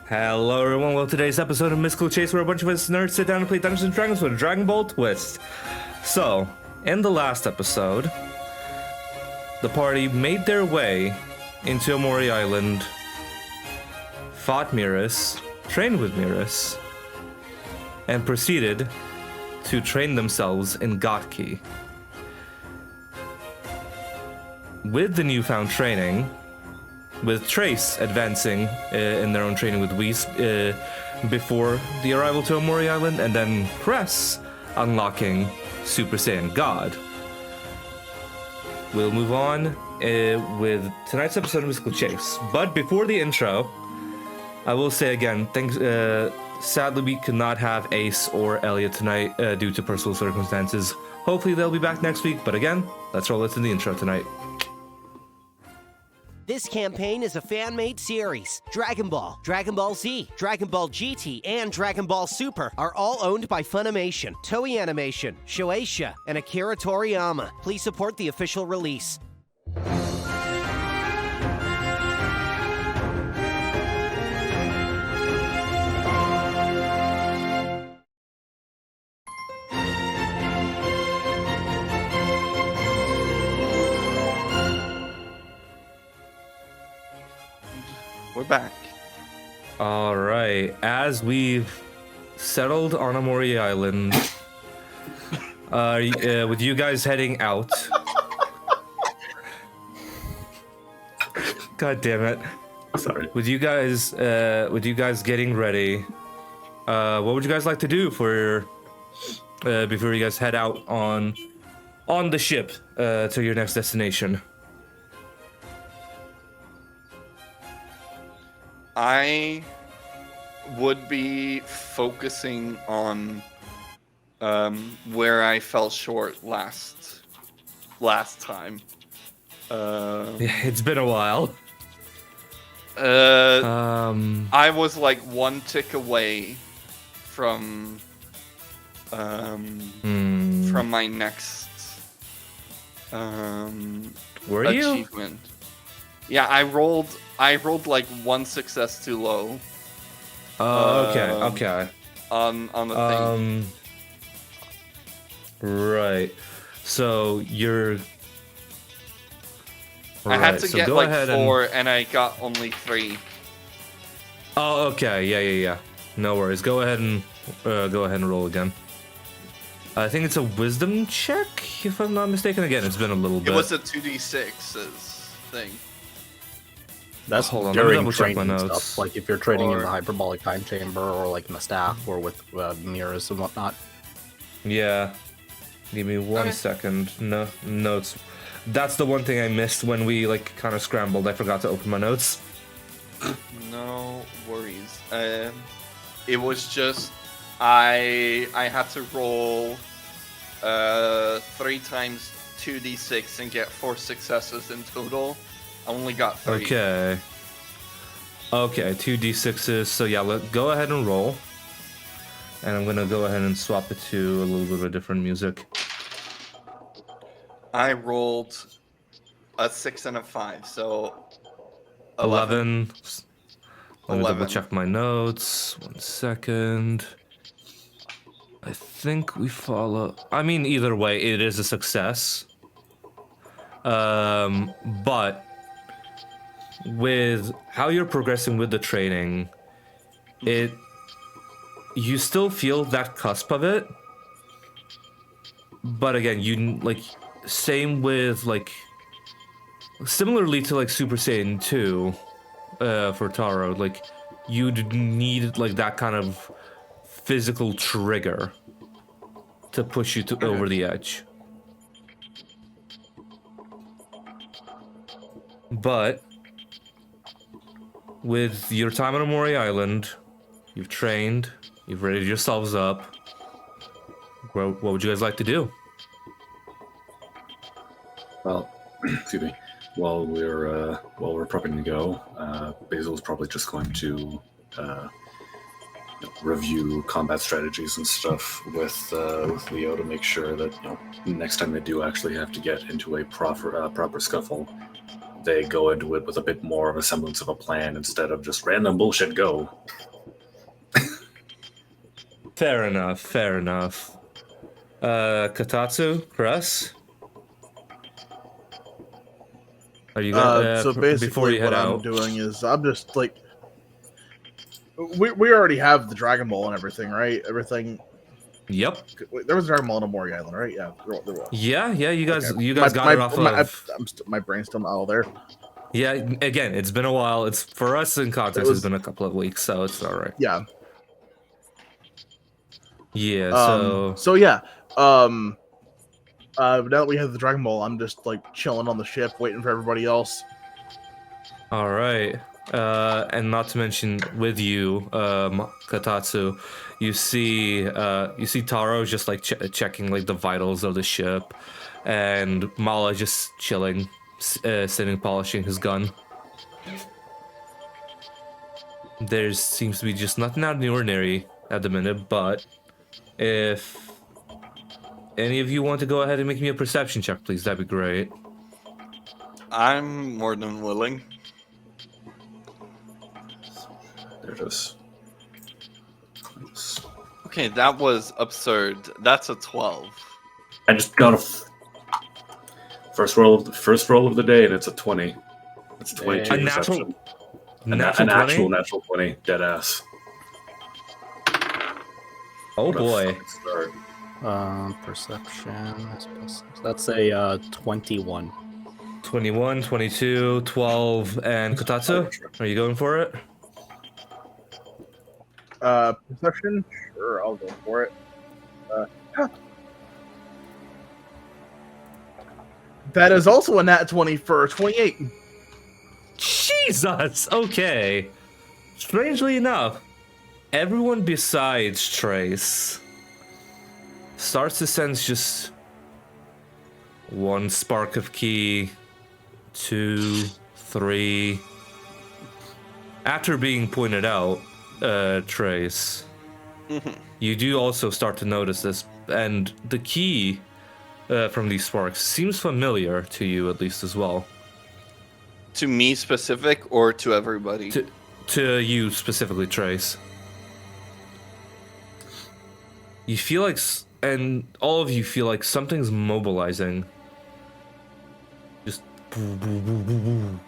Hello everyone, well today's episode of Mystical Chase where a bunch of us nerds sit down and play Dungeons & Dragons with a Dragon Ball twist. So, in the last episode, the party made their way into Amori Island, fought Miras, trained with Miras, and proceeded to train themselves in Gotki. With the newfound training, with Trace advancing in their own training with Whis before the arrival to Amori Island, and then Cress unlocking Super Saiyan God. We'll move on with tonight's episode of Mystical Chase. But before the intro, I will say again, sadly we could not have Ace or Elliot tonight due to personal circumstances. Hopefully they'll be back next week, but again, let's roll into the intro tonight. This campaign is a fan-made series. Dragon Ball, Dragon Ball Z, Dragon Ball GT, and Dragon Ball Super are all owned by Funimation, Toei Animation, Shueisha, and Akira Toriyama. Please support the official release. We're back. All right, as we've settled on Amori Island, with you guys heading out. God damn it! Sorry. With you guys getting ready, what would you guys like to do for before you guys head out on the ship to your next destination? I would be focusing on where I fell short last time. It's been a while. I was like one tick away from my next Were achievement. you? Yeah, I rolled like one success too low. Okay. On the thing. Right. So you're. I had to get like 4, and I got only 3. Oh, okay. Yeah. No worries. Go ahead and roll again. I think it's a wisdom check, if I'm not mistaken. Again, it's been a little bit. It was a 2d6 thing. That's Hold on, let me during double check my training notes. stuff, like if you're training in the hyperbolic time chamber, or like in the staff, or with mirrors and whatnot. Yeah. Give me one second. No notes. That's the one thing I missed when we like kind of scrambled. I forgot to open my notes. No worries. It was just I had to roll 3 times 2d6 and get 4 successes in total. I only got 3. Okay, 2d6s. So yeah, go ahead and roll. And I'm gonna go ahead and swap it to a little bit of different music. I rolled a 6 and a 5, so 11. Let me 11. double check my notes. 1 second. I think we follow. I mean, either way, it is a success. But with how you're progressing with the training, you still feel that cusp of it. But again, you like same with like similarly to like Super Saiyan 2 for Taro, like you'd need like that kind of physical trigger to push you over the edge. But with your time on Amori Island, you've trained, you've readied yourselves up. What would you guys like to do? Well, excuse me. While we're prepping to go, Basil's probably just going to review combat strategies and stuff with Leo to make sure that next time they do actually have to get into a proper scuffle, they go into it with a bit more of a semblance of a plan instead of just random bullshit go. Fair enough. Fair enough. Katatsu, Chris, are you gonna So before basically, you head what I'm out? doing is I'm just like, we already have the Dragon Ball and everything, right? Everything. Yep. Wait, there was a Dragon Ball on Mori Island, right? Yeah, there was. Yeah. You guys Okay. got it off of. My brain's still not all there. Yeah. Again, it's been a while. It's for us in context. It's been a couple of weeks, so it's all right. Yeah. Yeah. So yeah. Now that we have the Dragon Ball, I'm just like chilling on the ship, waiting for everybody else. All right. And not to mention with you, Katatsu, you see Taro just like checking like the vitals of the ship, and Mala just chilling, sitting polishing his gun. There seems to be just nothing out of the ordinary at the minute, but if any of you want to go ahead and make me a perception check, please, that'd be great. I'm more than willing. They're just. Okay, that was absurd. That's a 12. I just got first roll of the day, and it's a 20. It's 22 A natural- perception. Natural An 20? natural 20, dead ass. Oh What a boy. fucking start. Perception. That's a 21. 21, 22, 12, and Katatsu, are you going for it? Perception? Sure, I'll go for it. That is also a nat 20 for 28. Jesus! Okay. Strangely enough, everyone besides Trace starts to sense just one spark of ki, 2, 3. After being pointed out, Trace, you do also start to notice this, and the key from these sparks seems familiar to you at least as well. To me specific or to everybody? To you specifically, Trace. You feel like, and all of you feel like something's mobilizing. Just. You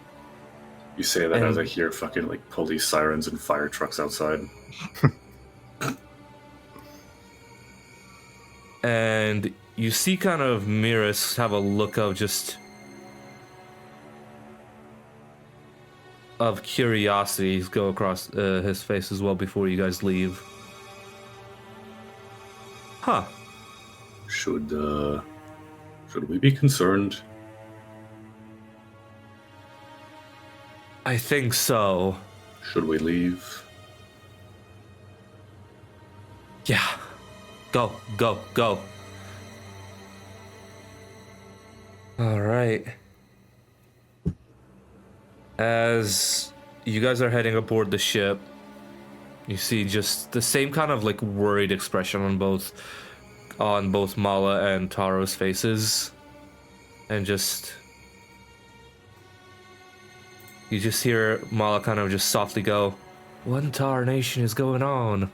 say that as I And- hear fucking like police sirens and fire trucks outside. And you see kind of Miras have a look of just. Of curiosity go across his face as well before you guys leave. Huh. Should we be concerned? I think so. Should we leave? Yeah. Go. All right. As you guys are heading aboard the ship, you see just the same kind of like worried expression on both Mala and Taro's faces. And just you just hear Mala kind of just softly go, "What in tarnation is going on?"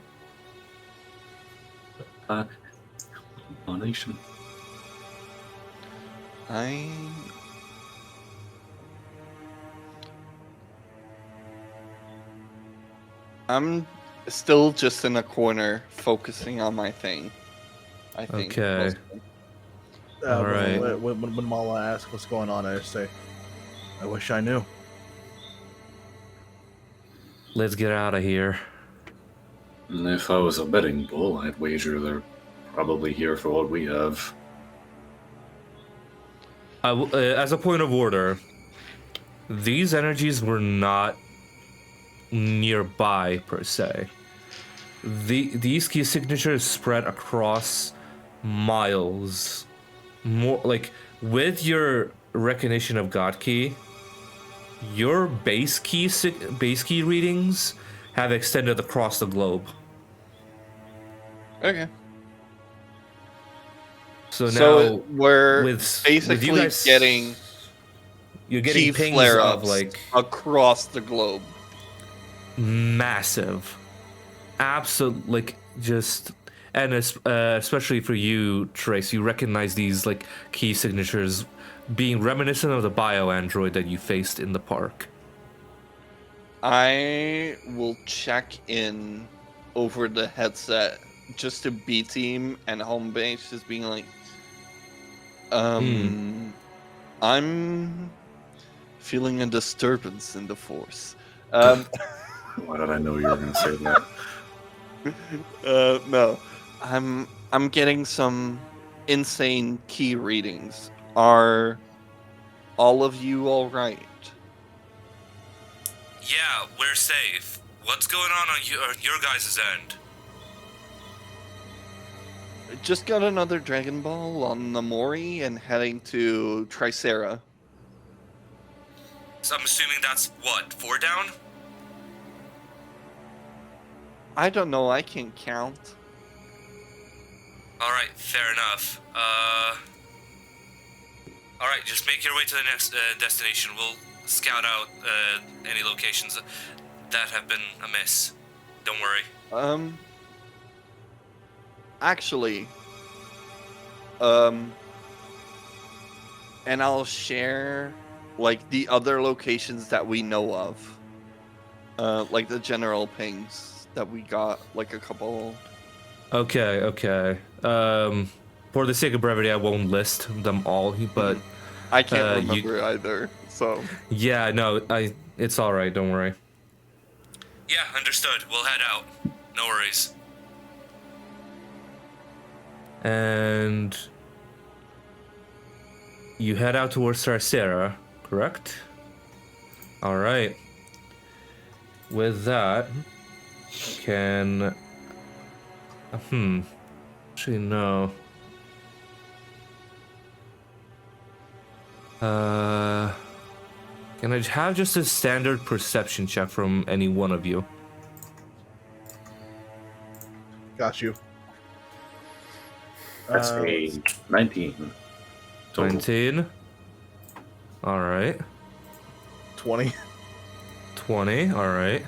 Nation. I'm still just in a corner focusing on my thing. I think. Okay. mostly. All right. When Mala asks what's going on, I just say, I wish I knew. Let's get out of here. And if I was a betting bull, I'd wager they're probably here for what we have. As a point of order, these energies were not nearby per se. These key signatures spread across miles. More like with your recognition of God key, your base key readings have extended across the globe. Okay. So now So we're with basically you guys getting You're getting key pings flare-ups of like across the globe. massive, absolute, like just, and especially for you, Trace, you recognize these like key signatures being reminiscent of the bio android that you faced in the park. I will check in over the headset just to B team and home base, just being like, I'm feeling a disturbance in the force. Why did I know you were going to say that? No, I'm getting some insane key readings. Are all of you all right? Yeah, we're safe. What's going on your guys' end? Just got another Dragon Ball on Namori and heading to Tricera. So I'm assuming that's what, 4 down? I don't know, I can't count. Alright, fair enough. Alright, just make your way to the next destination. We'll scout out any locations that have been amiss. Don't worry. Actually, and I'll share, like, the other locations that we know of. Like the general pings that we got, like a couple. Okay. For the sake of brevity, I won't list them all, but... I can't remember either, so... Yeah, no, it's alright, don't worry. Yeah, understood. We'll head out. No worries. And... you head out towards Sarcera, correct? Alright. With that, can... Actually, no. Can I have just a standard perception check from any one of you? Got you. That's a 19. Total. 19. Alright. 20. 20, alright.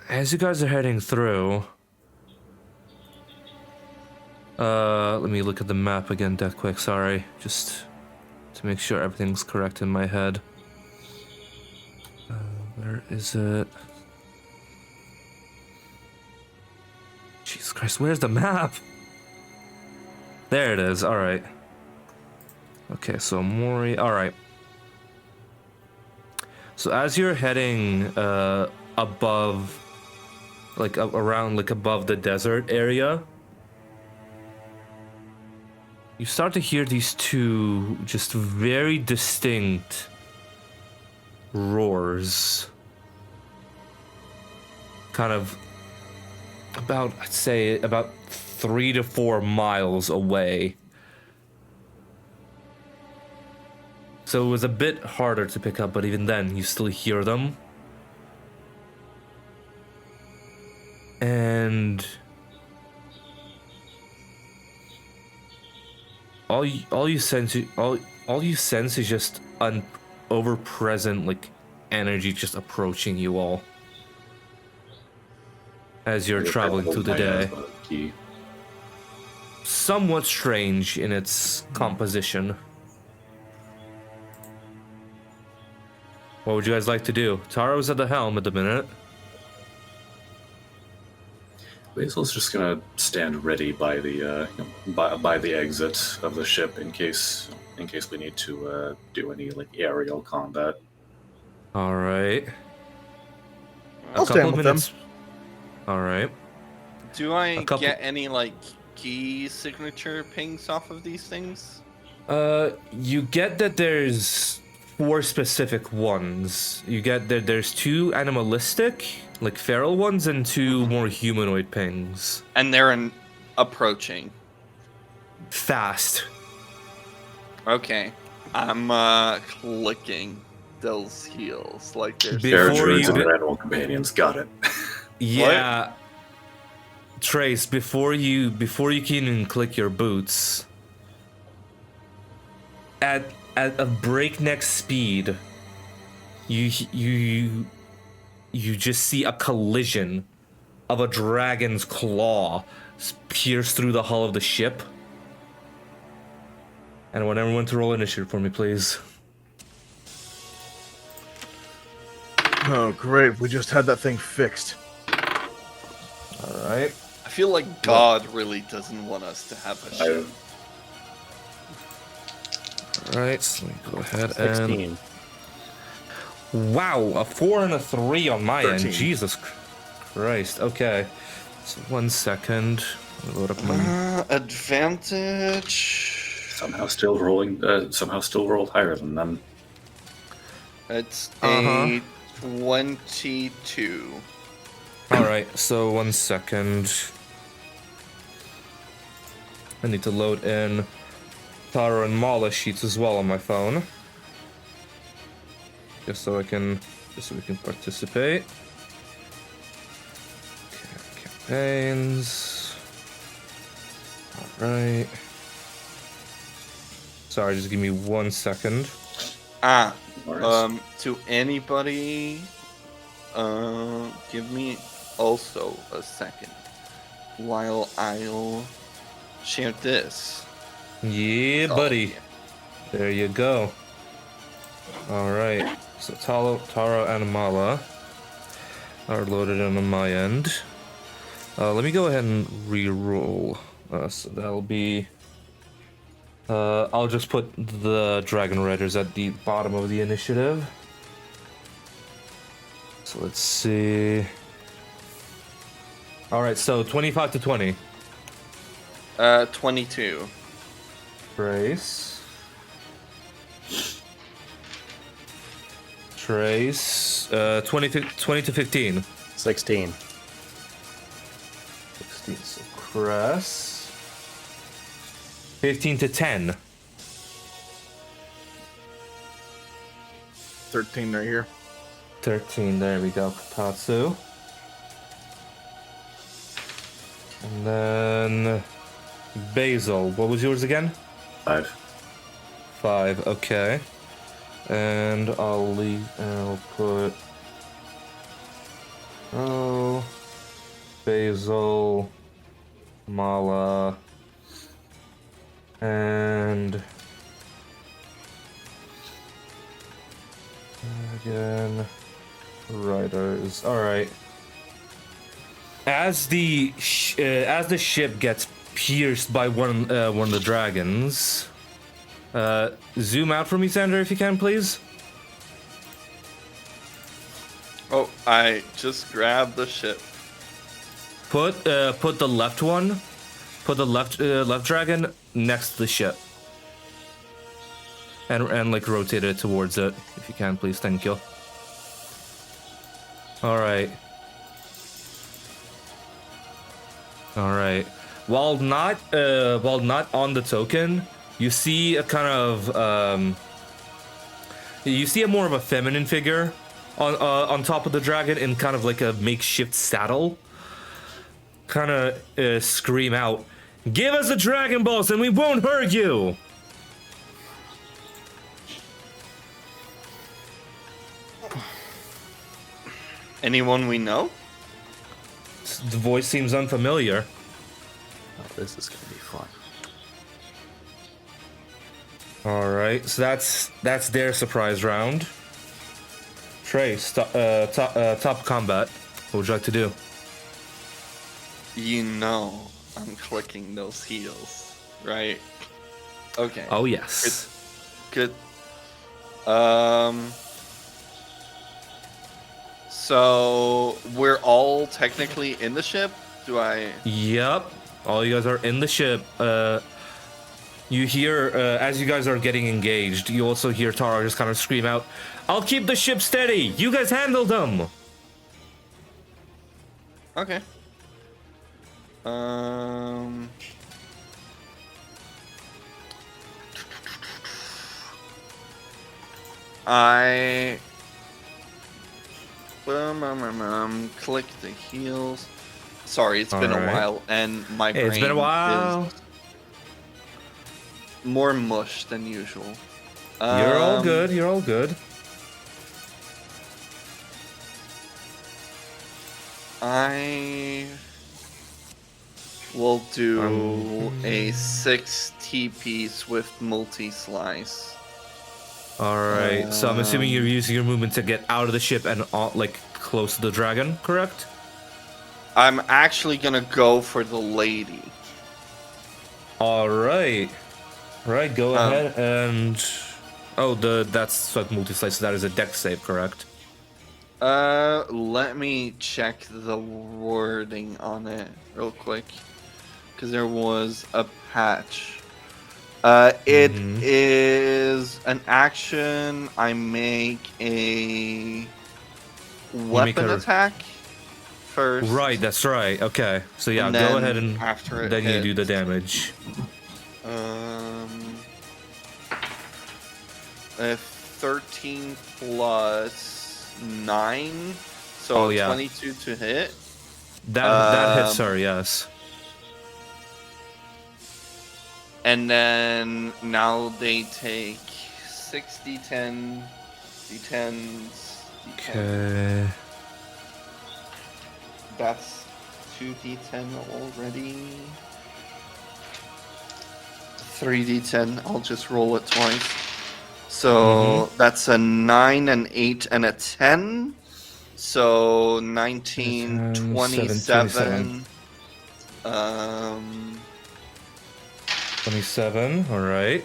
As you guys are heading through... let me look at the map again that quick, sorry. Just to make sure everything's correct in my head. Where is it? Jesus Christ, where's the map? There it is, alright. Okay, so Mori, alright. So as you're heading above, like around, like above the desert area, you start to hear these two just very distinct roars. Kind of about, I'd say, about 3 to 4 miles away. So it was a bit harder to pick up, but even then, you still hear them. And all you sense is just an over-present, like, energy just approaching you all as you're traveling through the day. Somewhat strange in its composition. What would you guys like to do? Taro's at the helm at the minute. Basil's just gonna stand ready by the by the exit of the ship in case we need to do any like aerial combat. All right. I'll stand with them. All right. Do I get any, like, key signature pings off of these things? You get that there's 4 specific ones. You get that there's 2 animalistic, like feral ones, and 2 more humanoid pings. And they're approaching. Fast. Okay. I'm clicking those heels like there's Fair Before druids you and get- their animal companions. Got it. Yeah. Trace, before you can even click your boots, at at a breakneck speed, you just see a collision of a dragon's claw pierce through the hull of the ship. And I want everyone to roll initiative for me, please. Oh, great. We just had that thing fixed. All right. I feel like God really doesn't want us to have a ship. All right, so let me go ahead 16. and... Wow, a 4 and a 3 on my 13. end. Jesus Christ. Okay. So 1 second. Load up my... Advantage. Somehow still rolled higher than them. It's Uh-huh. a 22. All right, so 1 second. I need to load in Tara and Mala sheets as well on my phone, just so we can participate. Okay, campaigns. All right. Sorry, just give me 1 second. To anybody, give me also a second while I'll share this. Yeah, buddy. There you go. All right. So Tara and Mala are loaded in on my end. Let me go ahead and re-roll. So that'll be... I'll just put the Dragon Riders at the bottom of the initiative. So let's see. All right, so 25 to 20. 22. Trace. 20 to 15. 16. 16, so Cress. 15 to 10. 13 right here. 13, there we go. Tatsu. And then Basil. What was yours again? 5. 5, okay. And I'll put... Oh... Basil... Mala... And... Again... Riders. Alright. As the ship gets pierced by one of the dragons... zoom out for me, Xander, if you can, please. Oh, I just grabbed the ship. Put the left one. Put the left dragon next to the ship. And like rotate it towards it, if you can, please. Thank you. All right. All right. While not on the token, you see a kind of you see a more of a feminine figure on top of the dragon in kind of like a makeshift saddle. Kind of scream out, "Give us the Dragon Balls and we won't hurt you!" Anyone we know? The voice seems unfamiliar. Oh, this is gonna be fun. All right, so that's their surprise round. Trace, top combat. What would you like to do? You know I'm clicking those heels, right? Okay. Oh yes. Good. So we're all technically in the ship? Do I... Yep. All you guys are in the ship. You hear, as you guys are getting engaged, you also hear Tara just kind of scream out, "I'll keep the ship steady! You guys handle them!" Okay. I... click the heels. Sorry, it's been a Alright. while, and my brain It's been a while. is more mush than usual. You're all good. You're all good. I will do a 6 TPs with multi-slice. All right. So I'm assuming you're using your movement to get out of the ship and like close to the dragon, correct? I'm actually gonna go for the lady. All right. Right. Go ahead and. Oh, that's what multi-slice. That is a dex save, correct? Let me check the wording on it real quick, because there was a patch. It is an action. I make a weapon attack first. Right, that's right. Okay, so yeah, And go then ahead and after it then you do the hits. damage. 13 plus 9, so Oh, yeah. 22 to hit. That hits her, yes. And then now they take 60, 10, D10s. Okay. That's 2d10 already. 3d10, I'll just roll it twice. So that's a 9, an 8, and a 10. So 19, 10, 27. 27, alright.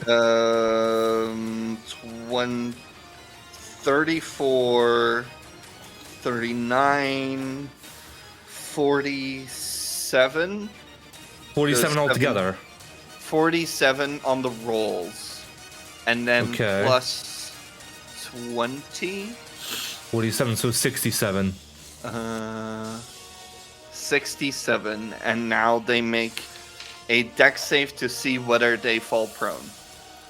34, 39, 47. 47 altogether. 47 on the rolls. And then Okay. plus 20. 47, so 67. 67. And now they make a dex save to see whether they fall prone.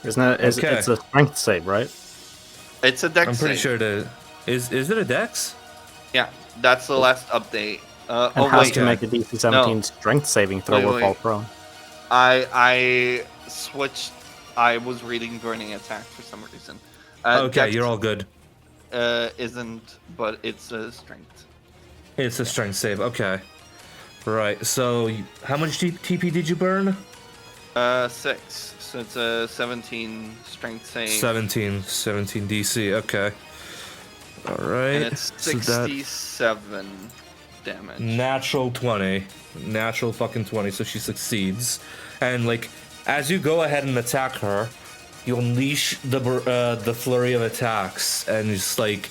Isn't it? Okay. It's a strength save, right? It's a dex I'm pretty save. sure it is. Is it a dex? Yeah, that's the last update. And has wait. to make a DC 17 No. strength saving throw Wait, or wait. fall prone. I switched. I was reading Burning Attack for some reason. Okay, Dex, you're all good. Isn't, but it's a strength. It's a strength save. Okay. Right. So, how much TP did you burn? 6. So it's a 17 strength save. 17 DC. Okay. All right. And it's So that 67 damage. natural 20. Natural fucking 20. So she succeeds. And like, as you go ahead and attack her, you unleash the flurry of attacks, and just like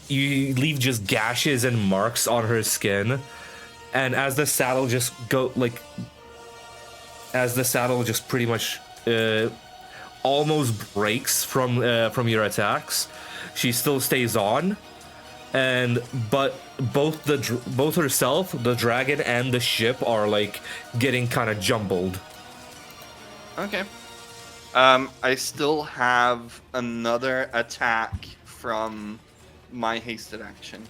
you leave just gashes and marks on her skin. And as the saddle just pretty much almost breaks from your attacks, she still stays on, but both herself, the dragon, and the ship are like getting kind of jumbled. Okay. I still have another attack from my hasted action.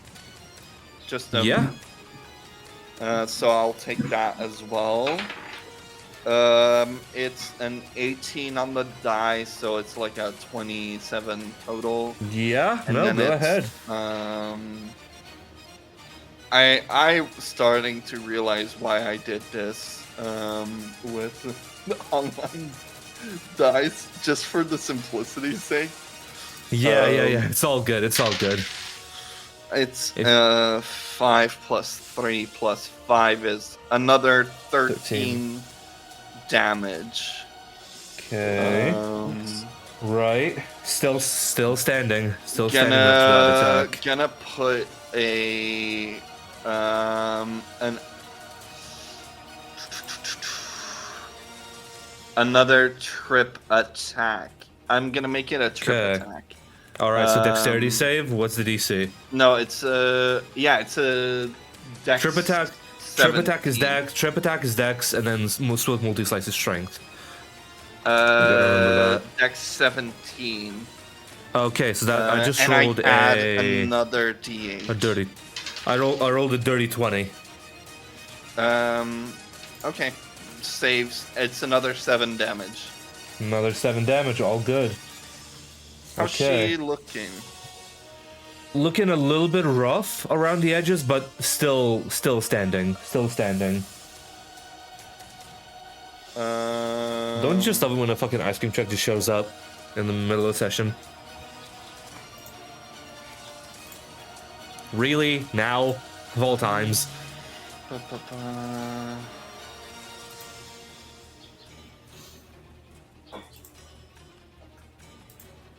Just Yeah. So I'll take that as well. It's an 18 on the die, so it's like a 27 total. Yeah. And No, then go it's, ahead. I'm starting to realize why I did this with the online dice, just for the simplicity's sake. Yeah. It's all good. It's all good. It's 5 plus 3 plus 5 is another 13 damage. Okay. Right. Still standing. Still standing Gonna after that attack. gonna put a another trip attack. I'm gonna make it a trip attack. All right. So dexterity save. What's the DC? No, it's a dex Trip attack. 17. Trip attack is dex. Trip attack is dex, and then swift multi-slice is strength. Dex 17. Okay, so that I just and rolled I add a another D8. dirty. I rolled a dirty 20. Okay. Saves. It's another 7 damage. Another 7 damage. All good. How's Okay. she looking? Looking a little bit rough around the edges, but still standing. Still standing. Don't just love it when a fucking ice cream truck just shows up in the middle of the session. Really? Now? Of all times?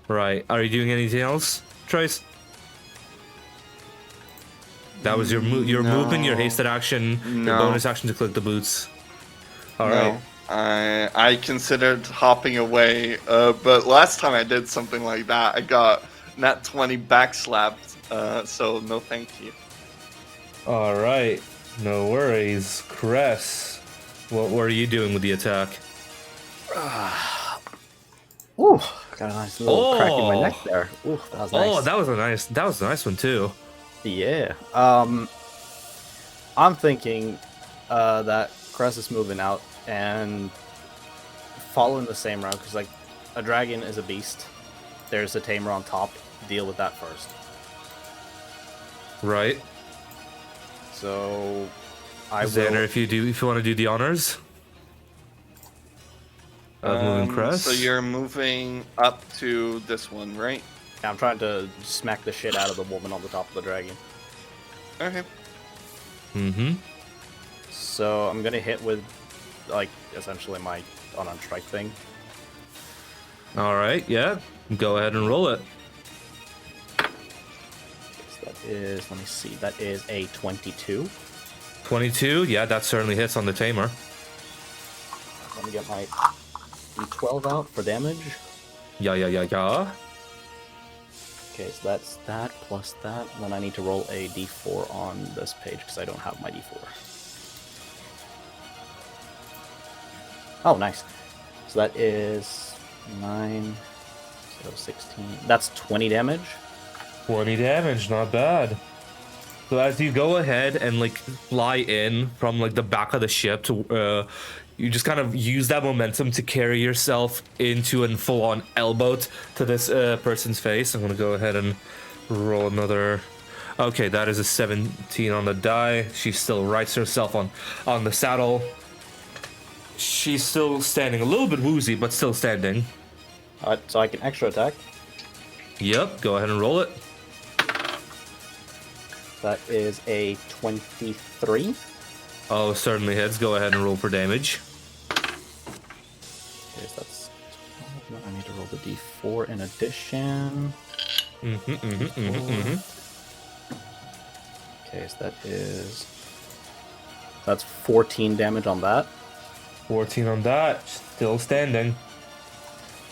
Right. Are you doing anything else, Trace? That was your your No. movement, your hasted action, your No. bonus action to click the boots. All right. No. I considered hopping away, but last time I did something like that, I got nat 20 backslapped, so no thank you. All right. No worries. Cress, what were you doing with the attack? Ooh, got a nice little crack in my Oh. neck there. Ooh, that was nice. Oh, that was a nice one too. Yeah. I'm thinking that Cress is moving out and following the same route because, like, a dragon is a beast. There's a tamer on top. Deal with that first. Right. So, I Xander, will. if you want to do the honors of moving Cress. So you're moving up to this one, right? I'm trying to smack the shit out of the woman on the top of the dragon. Okay. Mm-hmm. So I'm gonna hit with, like, essentially my unarmed strike thing. All right. Yeah. Go ahead and roll it. So that is, let me see, that is a 22. 22. Yeah, that certainly hits on the tamer. Let me get my d12 out for damage. Yeah. Okay, so that's that plus that. And then I need to roll a d4 on this page because I don't have my d4. Oh, nice. So that is 9, so 16. That's 20 damage. 20 damage, not bad. So as you go ahead and like fly in from like the back of the ship to, you just kind of use that momentum to carry yourself into and full-on elbow to this person's face. I'm gonna go ahead and roll another. Okay, that is a 17 on the die. She still rights herself on the saddle. She's still standing, a little bit woozy, but still standing. So I can extra attack. Yep, go ahead and roll it. That is a 23. Oh, certainly hits. Go ahead and roll for damage. Okay, so that's 12. I need to roll the d4 in addition. Okay, so that's 14 damage on that. 14 on that. Still standing.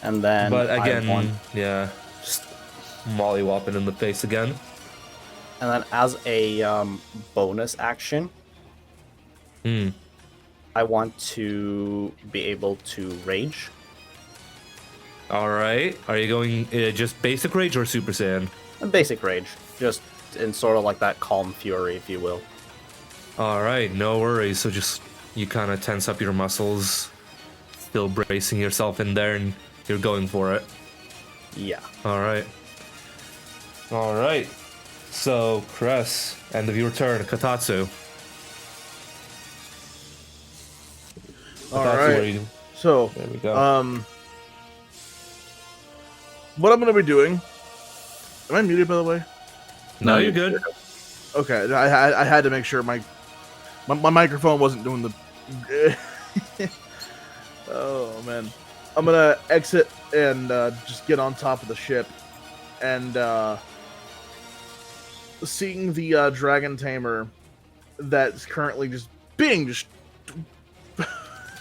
And then But I again, want, yeah, just mollywhopping in the face again. and then as a bonus action, I want to be able to rage. All right. Are you going just basic rage or Super Saiyan? A basic rage, just in sort of like that calm fury, if you will. All right, no worries. So just you kind of tense up your muscles, still bracing yourself in there, and you're going for it. Yeah. All right. All right. So, Cress, end of your turn. Katatsu. All Katatsu, what are right. you- So, There we go. what I'm gonna be doing? Am I muted, by the way? No, you're good. Okay, I had to make sure my microphone wasn't doing the. Oh man, I'm gonna exit and just get on top of the ship, and seeing the dragon tamer that's currently just being just,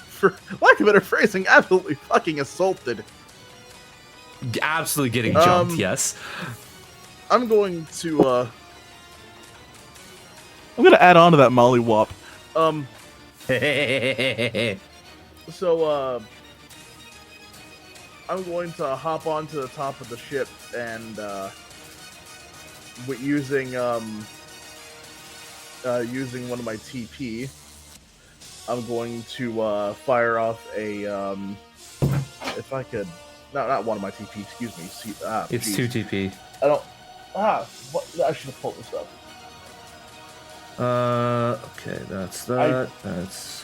for lack of better phrasing, absolutely fucking assaulted. Absolutely getting jumped, yes. I'm going to I'm gonna add on to that mollywop. So I'm going to hop onto the top of the ship and using using one of my TP, I'm going to fire off a if I could No, not one of my TP. Excuse me. It's geez. 2 TP. I don't. What? I should have pulled this up. Okay, that's that. That's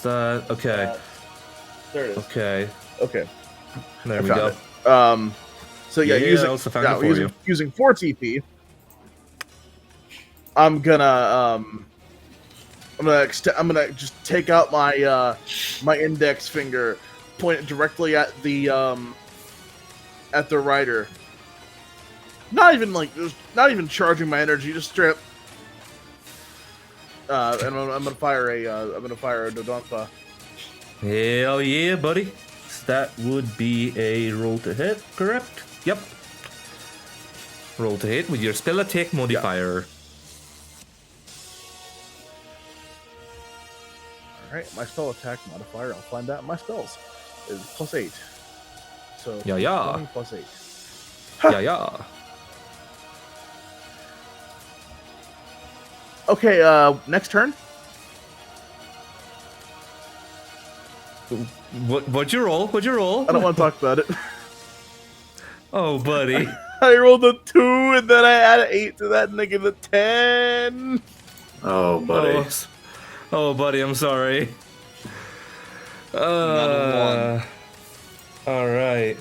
that. Okay. There it is. Okay. Okay. There I we found go. it. So yeah, Yeah, I also found it for you. using 4 TP. I'm gonna just take out my my index finger, point it directly at the rider. Not even charging my energy, just strip. And I'm gonna fire a Dodonpa. Hell yeah, buddy. So that would be a roll to hit, correct? Yep. Roll to hit with your spell attack modifier. Alright, my spell attack modifier, I'll find that in my spells, is +8. So Yeah. 20 + 8. Yeah. Okay, next turn. What'd you roll? I don't want to talk about it. Oh, buddy. I rolled a 2 and then I added 8 to that and I give it 10. Oh, buddy. Oh, buddy, I'm sorry. Another All right.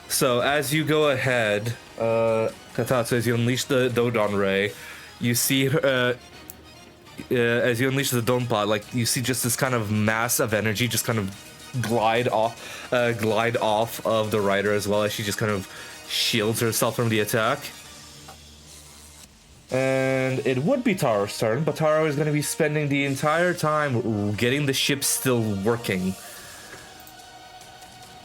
So as you go ahead, Katatsu, as you unleash the Dodon Ray, you see as you unleash the Donpa, like you see just this kind of mass of energy just kind of glide off of the rider, as well as she just kind of shields herself from the attack. And it would be Taro's turn, but Taro is going to be spending the entire time getting the ship still working.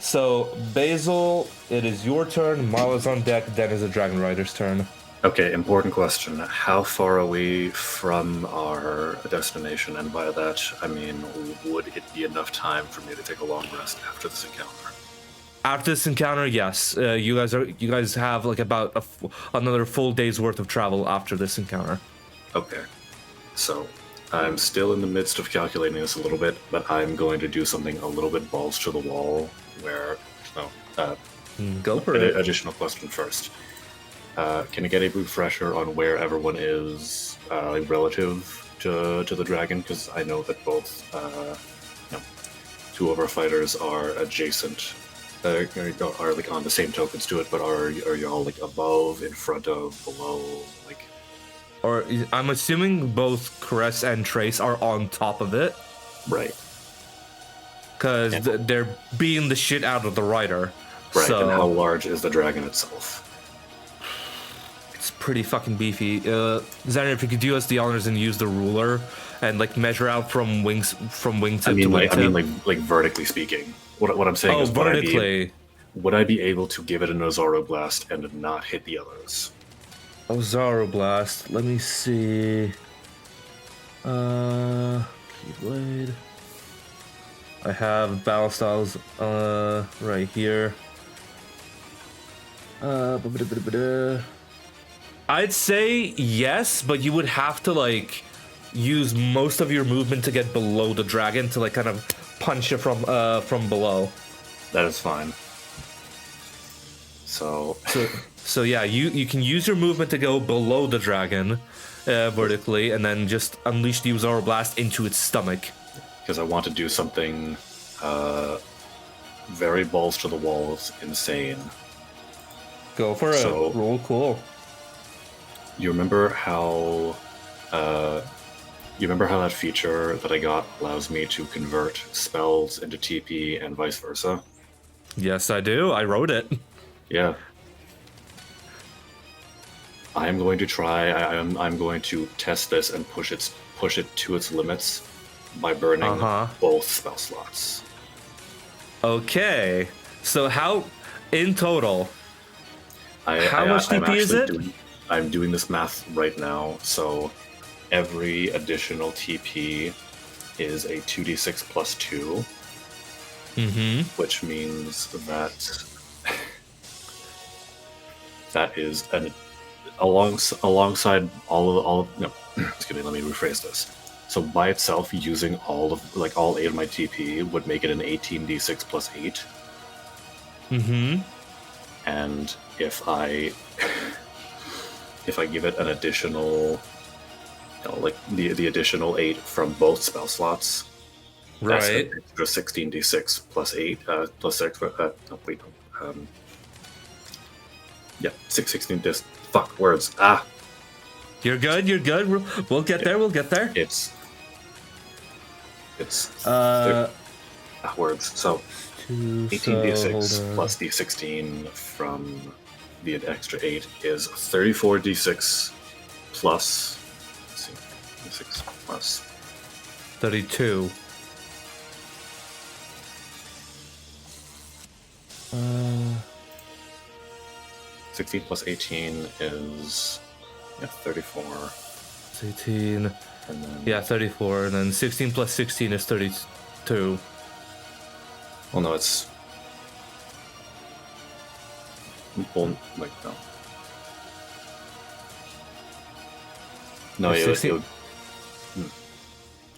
So, Basil, it is your turn. Marla's on deck, then is the Dragon Rider's turn. Okay, important question. How far are we from our destination? And by that, I mean, would it be enough time for me to take a long rest after this encounter? After this encounter, yes. You guys have like about another full day's worth of travel after this encounter. Okay. So, I'm still in the midst of calculating this a little bit, but I'm going to do something a little bit balls to the wall, where... Go for it. Additional question first. Can I get a refresher on where everyone is relative to the dragon? Because I know that both two of our fighters are adjacent, are like on the same tokens to it, but are you all like above, in front of, below, like? Or I'm assuming both Caress and Trace are on top of it. Right. Because they're beating the shit out of the rider. Right, So and how large is the dragon itself? it's pretty fucking beefy. Xander, if you could do us the honors and use the ruler and like measure out from wingtip to wingtip. like vertically speaking. What I'm saying is, vertically. Would I be able to give it an Ozaro blast and not hit the others? Ozaro Blast. Let me see. Keyblade. I have Battle Styles right here. I'd say yes, but you would have to like use most of your movement to get below the dragon to like kind of punch it from below. That is fine. So yeah, you can use your movement to go below the dragon vertically, and then just unleash the Ozaro Blast into its stomach. Because I want to do something very balls to the walls, insane. Go for it. So- Roll cool. You remember how that feature that I got allows me to convert spells into TP and vice versa? Yes, I do. I wrote it. Yeah. I am going to try. I'm going to test this and push it to its limits by burning both spell slots. Okay. So how, in total, how much I'm TP is actually it? I'm doing this math right now. So every additional TP is a 2d6 plus 2. Mm-hmm. Which means that that is alongside all no, excuse me, let me rephrase this. So by itself, using all 8 of my TP would make it an 18d6 plus 8. Mm-hmm. And if I give it an additional, like the additional 8 from both spell slots, that's Right. an extra 16d6 plus 8 plus 6. Yeah, 16 dis. Fuck words. You're good. You're good. We'll get there. We'll get there. It's words. So 18d6 plus d16 from the extra 8 is 34d6 plus. Let's see, d6 plus 32. 16 plus 18 is 34. It's 18. And then, Yeah, 34. And then 16 plus 16 is 32. well, no, it's. Well, like, no. No, It's it would. 16?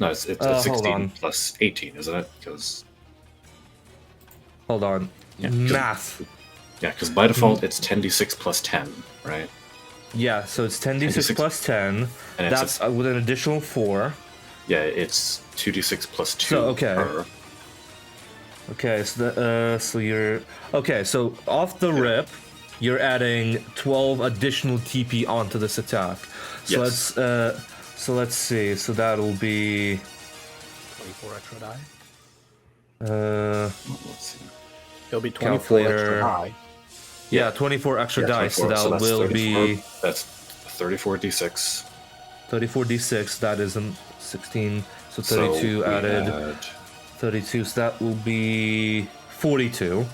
No, it's hold 16 on. plus 18, isn't it? Because. Hold on. Yeah, 'cause- Math. Yeah, because by default it's 10d6 plus 10, right? Yeah, so it's 10d6 10d6 plus 10. and it's That's with an additional 4. Yeah, it's 2d6 plus 2 So, okay. per. Okay, so you're okay. So off the rip, you're adding 12 additional TP onto this attack. So Yes. let's see. So that'll be 24 extra die. Let's see. It'll be 24 Calculator. extra die. yeah, 24 extra Yeah, dice. So 24, that that's will 34 be That's 34d6. 34d6. That isn't 16. So So 32 we added had- 32. So that will be 42.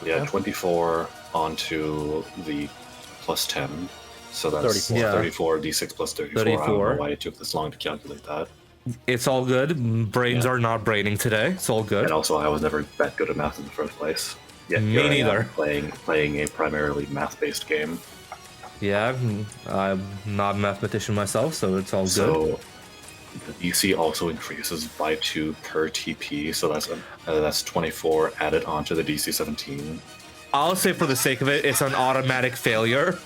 We had 24 onto the plus 10. So that's 34. Yeah. 34d6 plus 34. I don't 34. know why it took this long to calculate that. It's all good. Brains Yeah. are not braining today. It's all good. And also, I was never that good at math in the first place. Yeah, Me here I am neither. Playing a primarily math-based game. Yeah, I'm not a mathematician myself, so it's all good. So the DC also increases by 2 per TP. So that's 24 added onto the DC 17. I'll say for the sake of it, it's an automatic failure.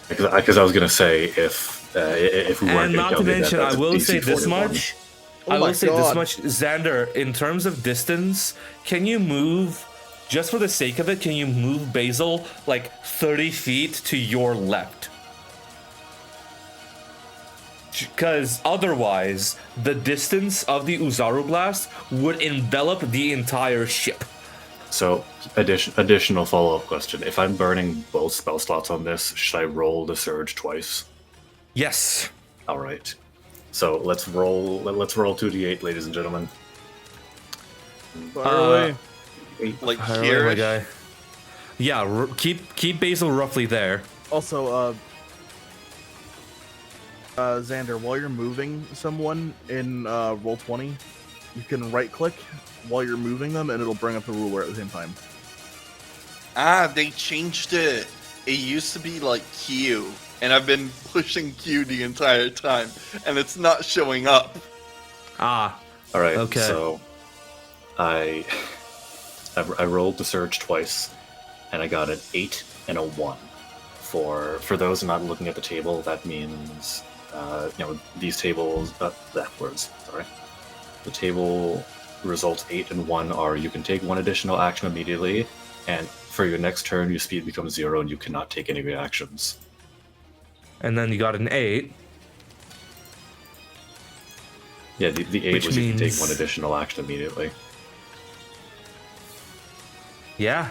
Because I was gonna say if we weren't And gonna not to calculate mention, that, I that's a will DC say this 41. much. Oh I my will say this God. much, Xander. In terms of distance, can you move? Just for the sake of it, can you move Basil like 30 feet to your left? Because otherwise, the distance of the Uzaru blast would envelop the entire ship. So additional follow-up question: if I'm burning both spell slots on this, should I roll the surge twice? Yes. All right. So let's roll 2d8, ladies and gentlemen. Fire away. Like Fire away, here, my guy. Yeah, keep Basil roughly there. Also, Xander, while you're moving someone in Roll20, you can right-click while you're moving them, and it'll bring up the ruler at the same time. they changed it. It used to be like Q, and I've been pushing Q the entire time, and it's not showing up. Ah, All right. Okay. So I rolled the surge twice, and I got an 8 and a 1. For those not looking at the table, that means these tables. Backwards. Sorry. The table results 8 and 1 are you can take one additional action immediately, and for your next turn, your speed becomes 0, and you cannot take any reactions. and then you got an 8. Yeah, the 8 Which was you can take means- one additional action immediately. Yeah.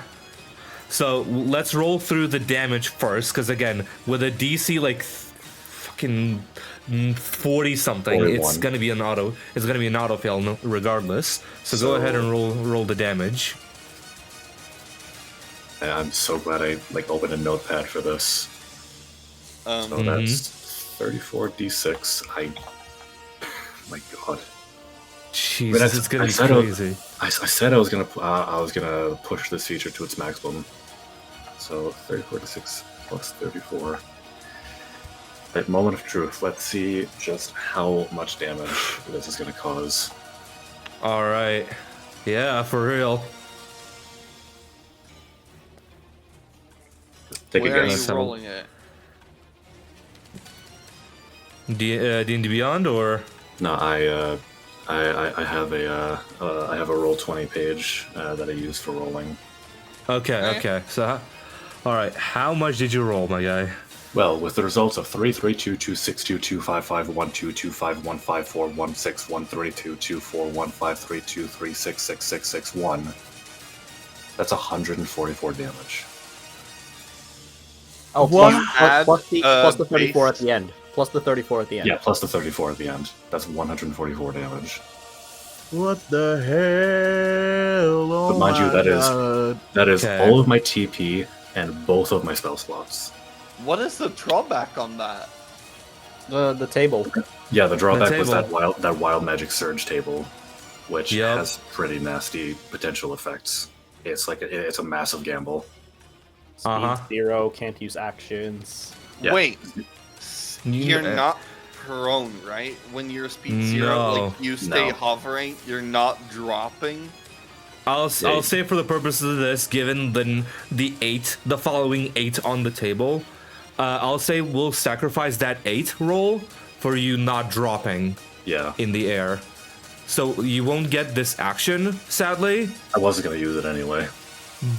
So let's roll through the damage first, because again, with a DC like fucking 40 something, it's 41. gonna be an auto. It's gonna be an auto fail regardless. So go So- ahead and roll the damage. And I'm so glad I opened a notepad for this. So Um, that's 34d6. My God. Jesus, it's gonna I be said crazy. I said I was gonna push this feature to its maximum. So 34d6 plus 34. At moment of truth, let's see just how much damage this is gonna cause. All right. Yeah, for real. Take Where a are guess. you rolling it? D&D Beyond or? No, I have a roll 20 page that I use for rolling. Okay, okay. So, all right. How much did you roll, my guy? Well, with the results of 3, 3, 2, 2, 6, 2, 2, 5, 5, 1, 2, 2, 5, 1, 5, 4, 1, 6, 1, 3, 2, 2, 4, 1, 5, 3, 2, 3, 6, 6, 6, 6, 1. That's 144 damage. Oh, What? plus the 34 at base- the end. Plus the 34 at the end. Yeah, plus the 34 at the end. That's 144 damage. What the hell? Oh But mind you, my God. that is Okay. all of my TP and both of my spell slots. What is the drawback on that? The table. Yeah, the drawback was table. that wild magic surge table, which Yep. has pretty nasty potential effects. It's like it's a massive gamble. Speed Uh-huh. 0, can't use actions. Yeah. Wait, you're uh, not prone, right? When you're speed No. 0, like you stay No. hovering, you're not dropping. I'll Yeah. say for the purposes of this, given the following 8 on the table, I'll say we'll sacrifice that 8 roll for you not dropping Yeah, in the air. So you won't get this action, sadly. I wasn't gonna use it anyway.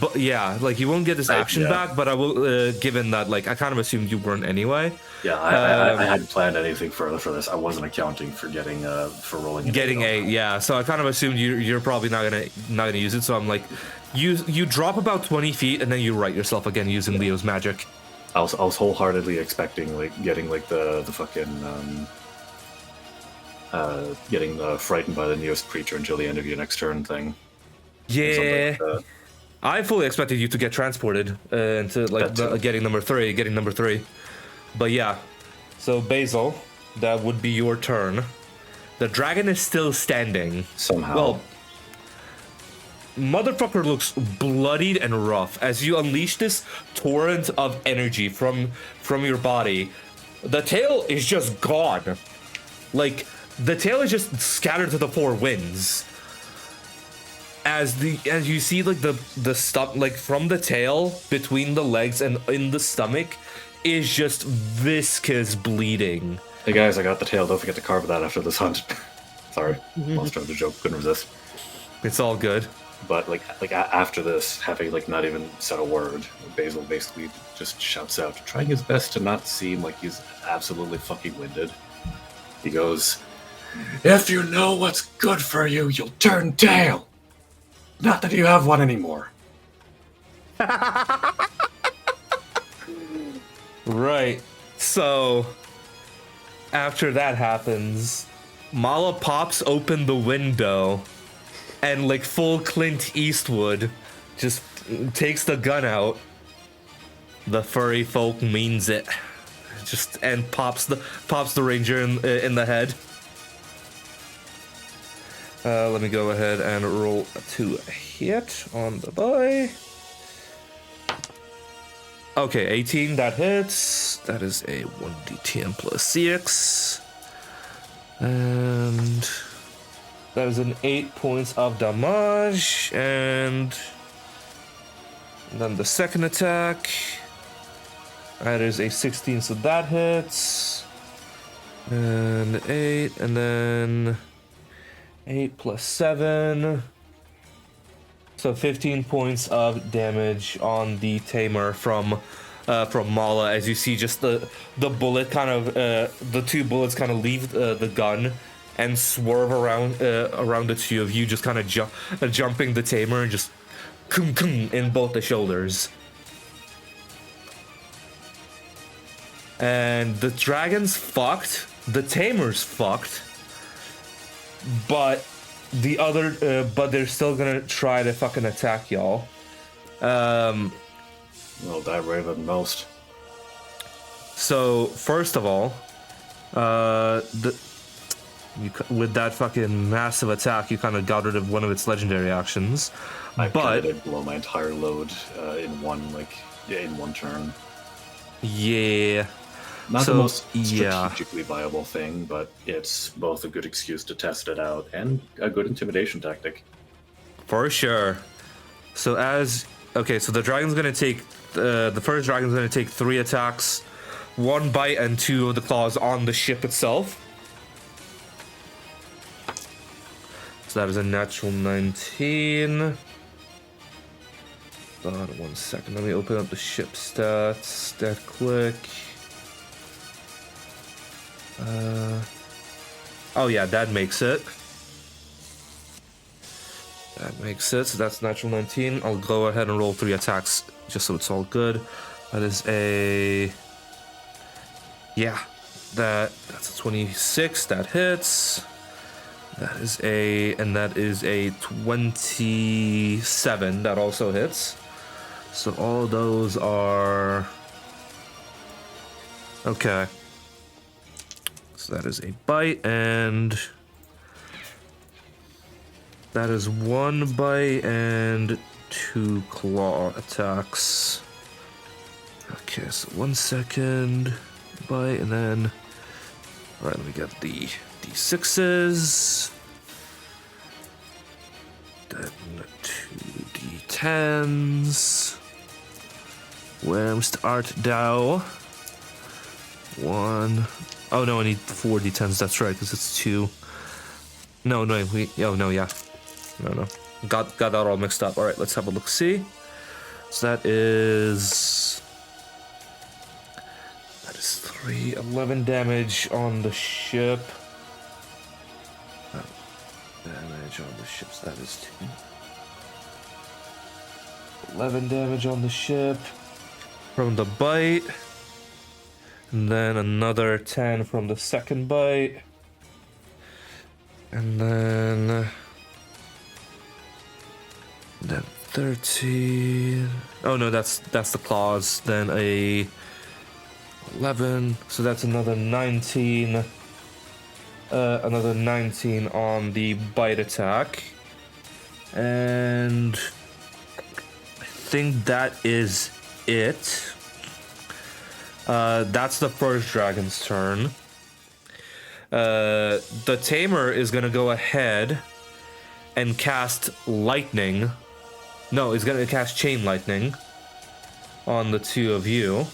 But yeah, like you won't get this action yeah. back. But I will, given that like I kind of assumed you weren't anyway. Yeah, I hadn't planned anything further for this. I wasn't accounting for getting for rolling. Getting a yeah, so I kind of assumed you're probably not gonna use it. So I'm like, you drop about 20 feet and then you right yourself again using Leo's magic. I was wholeheartedly expecting like getting like the fucking getting frightened by the nearest creature until the end of your next turn thing. Something Yeah, like that. I fully expected you to get transported into like That too. getting number three. But yeah, so Basil, that would be your turn. The dragon is still standing. Somehow. Well, motherfucker looks bloodied and rough as you unleash this torrent of energy from your body. The tail is just gone. Like the tail is just scattered to the four winds. As you see like the stuff like from the tail between the legs and in the stomach is just viscous bleeding. Hey guys, I got the tail. Don't forget to carve that after this hunt. Sorry, I was trying to joke. Couldn't resist. It's all good. But after this, having like not even said a word, Basil basically just shouts out, trying his best to not seem like he's absolutely fucking winded. He goes, "If you know what's good for you, you'll turn tail. Not that you have one anymore." Right. So after that happens, Mala pops open the window and like full Clint Eastwood just takes the gun out. The furry folk means it. Just and pops the ranger in the head. Let me go ahead and roll to hit on the boy. Okay, 18, that hits. That is a 1d10 plus 6. And that is an 8 points of damage. And then the second attack. That is a 16, so that hits. And 8, and then 8 plus 7. So 15 points of damage on the tamer from Mala, as you see just the bullet kind of the two bullets kind of leave the gun and swerve around the two of you, just kind of jumping the tamer and just in both the shoulders. And the dragon's fucked, the tamer's fucked, but the other, but they're still gonna try to fucking attack y'all. Well, die braver than most. So first of all, with that fucking massive attack, you kind of got rid of one of its legendary actions. I But did blow my entire load in one turn. yeah, Not So, the most yeah. strategically viable thing, but it's both a good excuse to test it out and a good intimidation tactic. For sure. So so the dragon's gonna take the first dragon's gonna take 3 attacks, 1 bite and 2 of the claws on the ship itself. So that is a natural 19. Hold on 1 second. Let me open up the ship stats that quick. Oh yeah, that makes it. That makes it. So that's natural 19. I'll go ahead and roll 3 attacks just so it's all good. That is a... Yeah. That's a 26. That hits. That is a... And that is a 27. That also hits. So all those are... Okay. So that is a bite and... That is 1 bite and 2 claw attacks. Okay, so 1 second. Bite and then... Alright, let me get the D6s. Then 2 D10s. Where's art thou? 1. Oh no, I need 4 D10s, that's right, because it's 2. No, yeah. No. Got that all mixed up. Alright, let's have a look, see. So that is 3, 11 damage on the ship. Damage on the ship, so that is 2. 11 damage on the ship from the bite. And then another 10 from the second bite. And then 13. Oh no, that's the claws. Then a 11. So that's another 19. Another 19 on the bite attack. And I think that is it. That's the first dragon's turn. The tamer is gonna go ahead and cast lightning. No, he's gonna cast chain lightning on the 2 of you.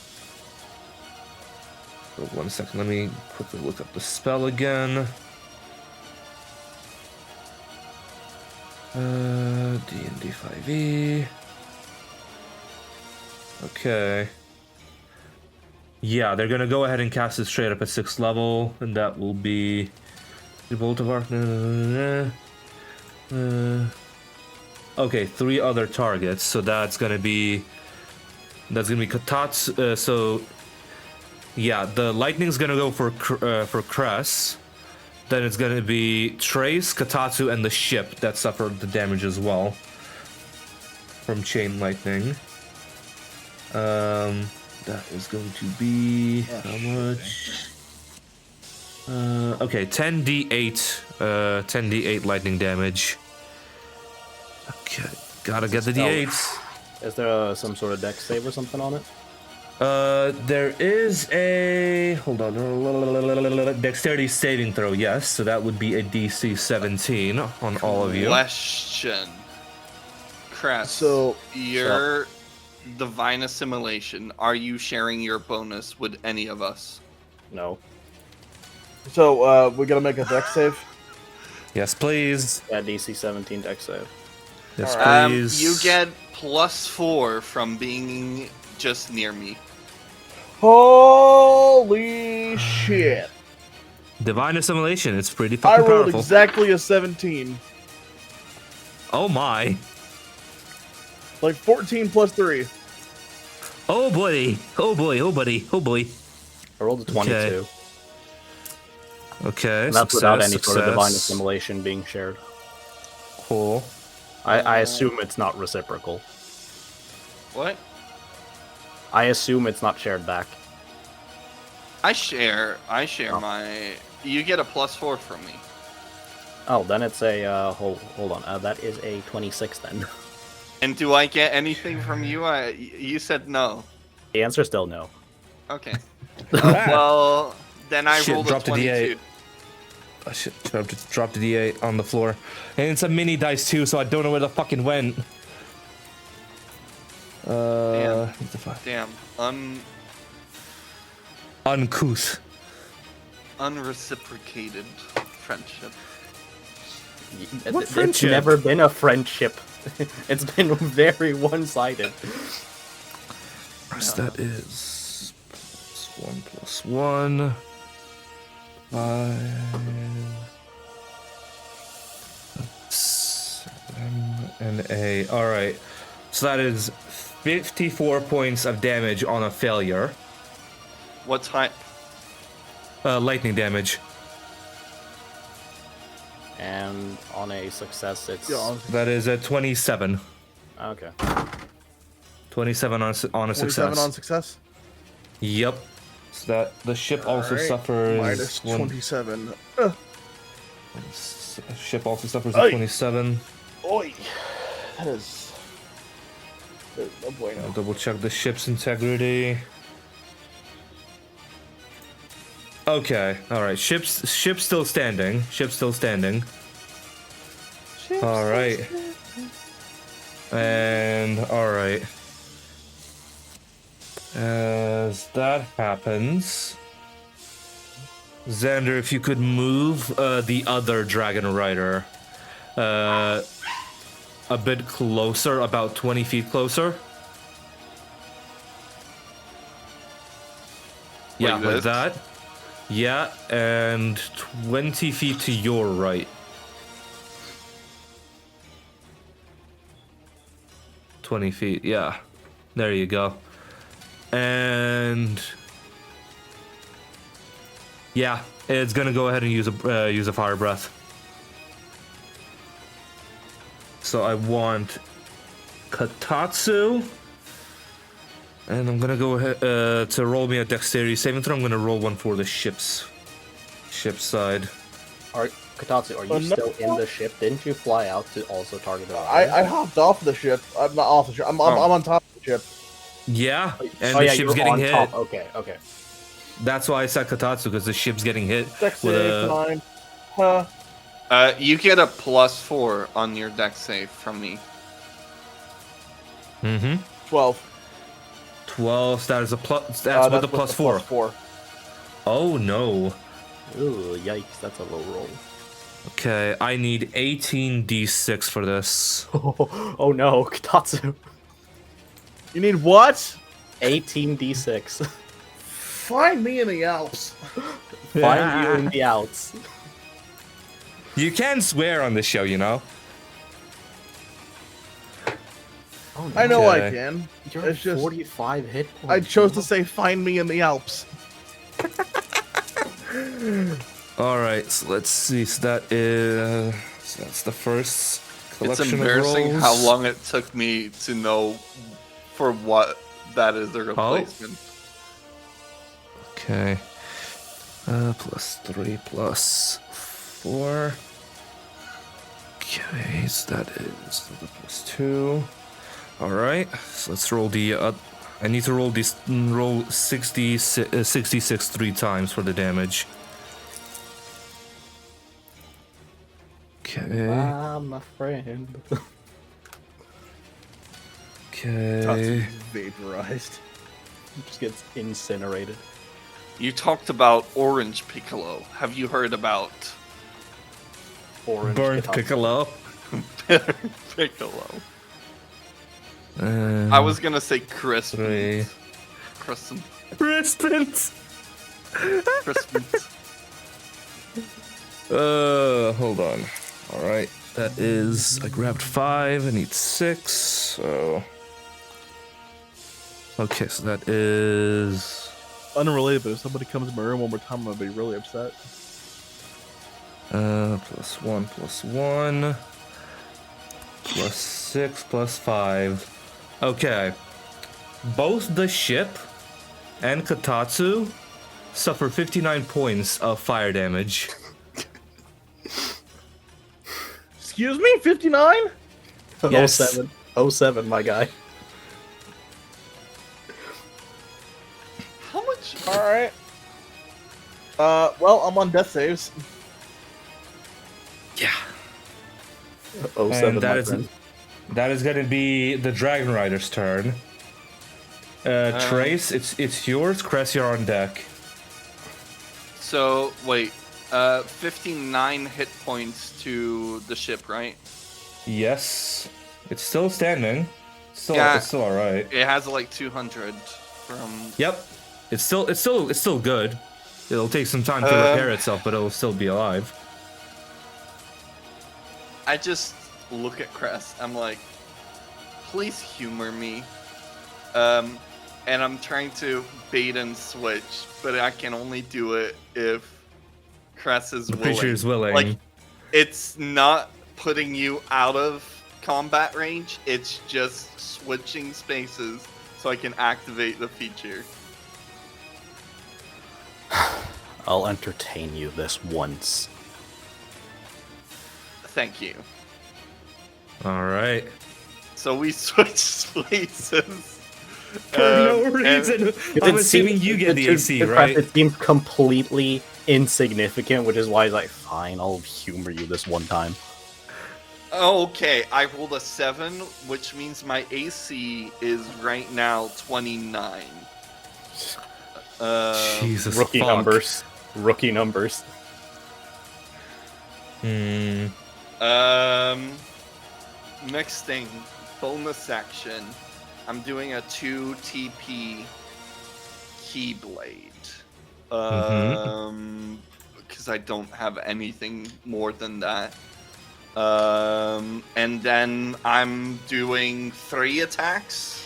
So 1 second, let me quickly look up the spell again. D&D 5e. Okay. Yeah, they're gonna go ahead and cast it straight up at 6th level, and that will be the Bolt of Arc. Okay, 3 other targets. So that's gonna be Katatsu. So yeah, the lightning's gonna go for Cress. Then it's gonna be Trace, Katatsu, and the ship that suffered the damage as well from chain lightning. That is going to be how much? Okay, 10d8, 10d8 lightning damage. Okay, gotta get the d8s. Is there some sort of dex save or something on it? There is a dexterity saving throw. Yes, so that would be a DC 17 on all of you. Question, Cress. So your divine assimilation. Are you sharing your bonus with any of us? No. So we gotta make a dex save. Yes, please. Yeah, DC 17 dex save. Yes, please. You get +4 from being just near me. Holy shit! Divine assimilation. It's pretty I fucking rolled powerful. exactly a 17. Oh my. Like 14 plus 3. Oh boy. Oh boy. Oh buddy. Oh boy. I rolled a 22. Okay. And that's without any sort of divine success. assimilation being shared. Cool. I assume it's not reciprocal. What? I assume it's not shared back. I share my... You get a +4 from me. Oh, then it's a, hold on, that is a 26 then. And do I get anything from you? You said no. The answer's still no. Okay. Well, then I Shit, rolled a dropped a 22. D8. I should have just dropped the D8 on the floor. And it's a mini dice too, so I don't know where the fucking went. Damn. Uncouth. Unreciprocated friendship. It's never been a friendship. It's been very one-sided. That is plus 1 + 1. 5. 7 and 8. All right. So that is 54 points of damage on a failure. What type? Lightning damage. And on a success, it's... That is a 27. Okay. 27 on a success. 27 on success? Yep. So that the ship also suffers... Minus 27. Ship also suffers a 27. Oi! That is... no bueno. I'll double check the ship's integrity. Okay, alright. Ship's still standing. Alright. And alright. As that happens, Xander, if you could move the other dragon rider a bit closer, about 20 feet closer. Yeah, like that. Yeah, and 20 feet to your right. 20 feet, yeah. There you go. And yeah, it's gonna go ahead and use a fire breath. So I want Katatsu, and I'm gonna go ahead to roll me a dexterity saving throw. I'm gonna roll one for the ship's side. Katatsu, are you still in the ship? Didn't you fly out to also target the I hopped off the ship. I'm not off the ship. I'm on top of the ship. Yeah, and the ship's getting hit. Top. Okay. That's why I said Katatsu, because the ship's getting hit Dex with save, a... 9. You get a +4 on your dex save from me. 12. 12. That is a plus. That's with a +4. +4. Oh no. Ooh, yikes! That's a low roll. Okay, I need 18d6 for this. Oh no, Katatsu. You need what? 18d6. Find me in the Alps. Find you in the Alps. You can swear on this show, you know. Oh, no. I know I Okay. can. You're It's just 45 hit points. I chose to say find me in the Alps. All right, so let's see. So that is that's the first It's collection embarrassing of rolls. how long it took me to know for what that is the replacement. Okay. +3 +4. Okay, so that is the +2. All right, so let's roll the. I need to roll 66 3 times for the damage. Okay. My friend. Okay. Vaporized. Just gets incinerated. You talked about Orange Piccolo. Have you heard about Orange Burnt Katatsu. Piccolo. Piccolo? Uh, I was gonna say crisp. 3. Crescent. Crispins. Crispins. Hold on. All right, that is. I grabbed 5. I need 6. So. Okay, so that is. Unrelated, but if somebody comes in my room one more time, I'm gonna be really upset. +1 +1 +6 +5. Okay. Both the ship and Katatsu suffer 59 points of fire damage. Excuse me, 59? Yes. 07. 07, my guy. How much? All right. Well, I'm on death saves. Yeah. Oh, seven, And my friend. that is gonna be the Dragon Rider's turn. Trace, it's yours. Cress, you're on deck. So wait, 59 hit points to the ship, right? Yes, it's still standing. Yeah. It's still all right. It has like 200 from. Yep, it's still good. It'll take some time to repair itself, but it'll still be alive. I just look at Crest. I'm like, please humor me. And I'm trying to bait and switch, but I can only do it if Crest is willing. Creature is willing. Like, it's not putting you out of combat range. It's just switching spaces so I can activate the feature. I'll entertain you this once. Thank you. All right. So we switch places. For no reason. I'm assuming you get the AC, right? It seems completely insignificant, which is why he's like, fine, I'll humor you this one time. Okay, I rolled a 7, which means my AC is right now 29. Jesus. Rookie fuck. numbers. Rookie numbers. Next thing, bonus action. I'm doing a 2 TP Keyblade. Because I don't have anything more than that. And then I'm doing 3 attacks.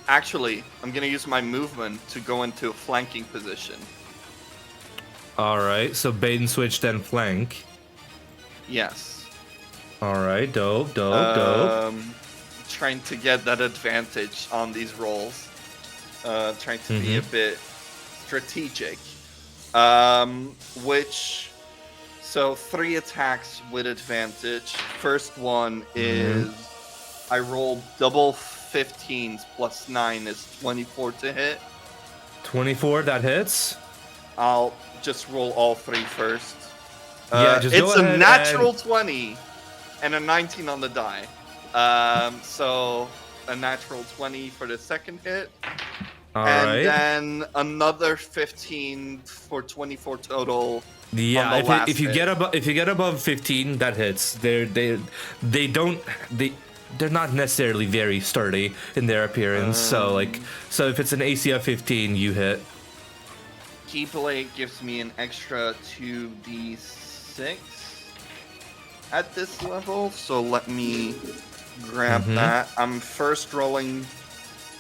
Actually, I'm gonna use my movement to go into a flanking position. All right. So bait and switch, then flank. Yes. All right. Dope. Trying to get that advantage on these rolls. Trying to be a bit strategic. So 3 attacks with advantage. First one is I rolled double 15s plus 9 is 24 to hit. 24. That hits. I'll just roll all 3 first. Yeah, just go it's ahead a natural and- 20 and a 19 on the die. So a natural 20 for the second hit. All and right. then another 15 for 24 total. Yeah, on the last if you hit. get above 15, that hits. They're not necessarily very sturdy in their appearance. So if it's an AC of 15, you hit. Keyblade gives me an extra 2d6 at this level, so let me grab that. I'm first rolling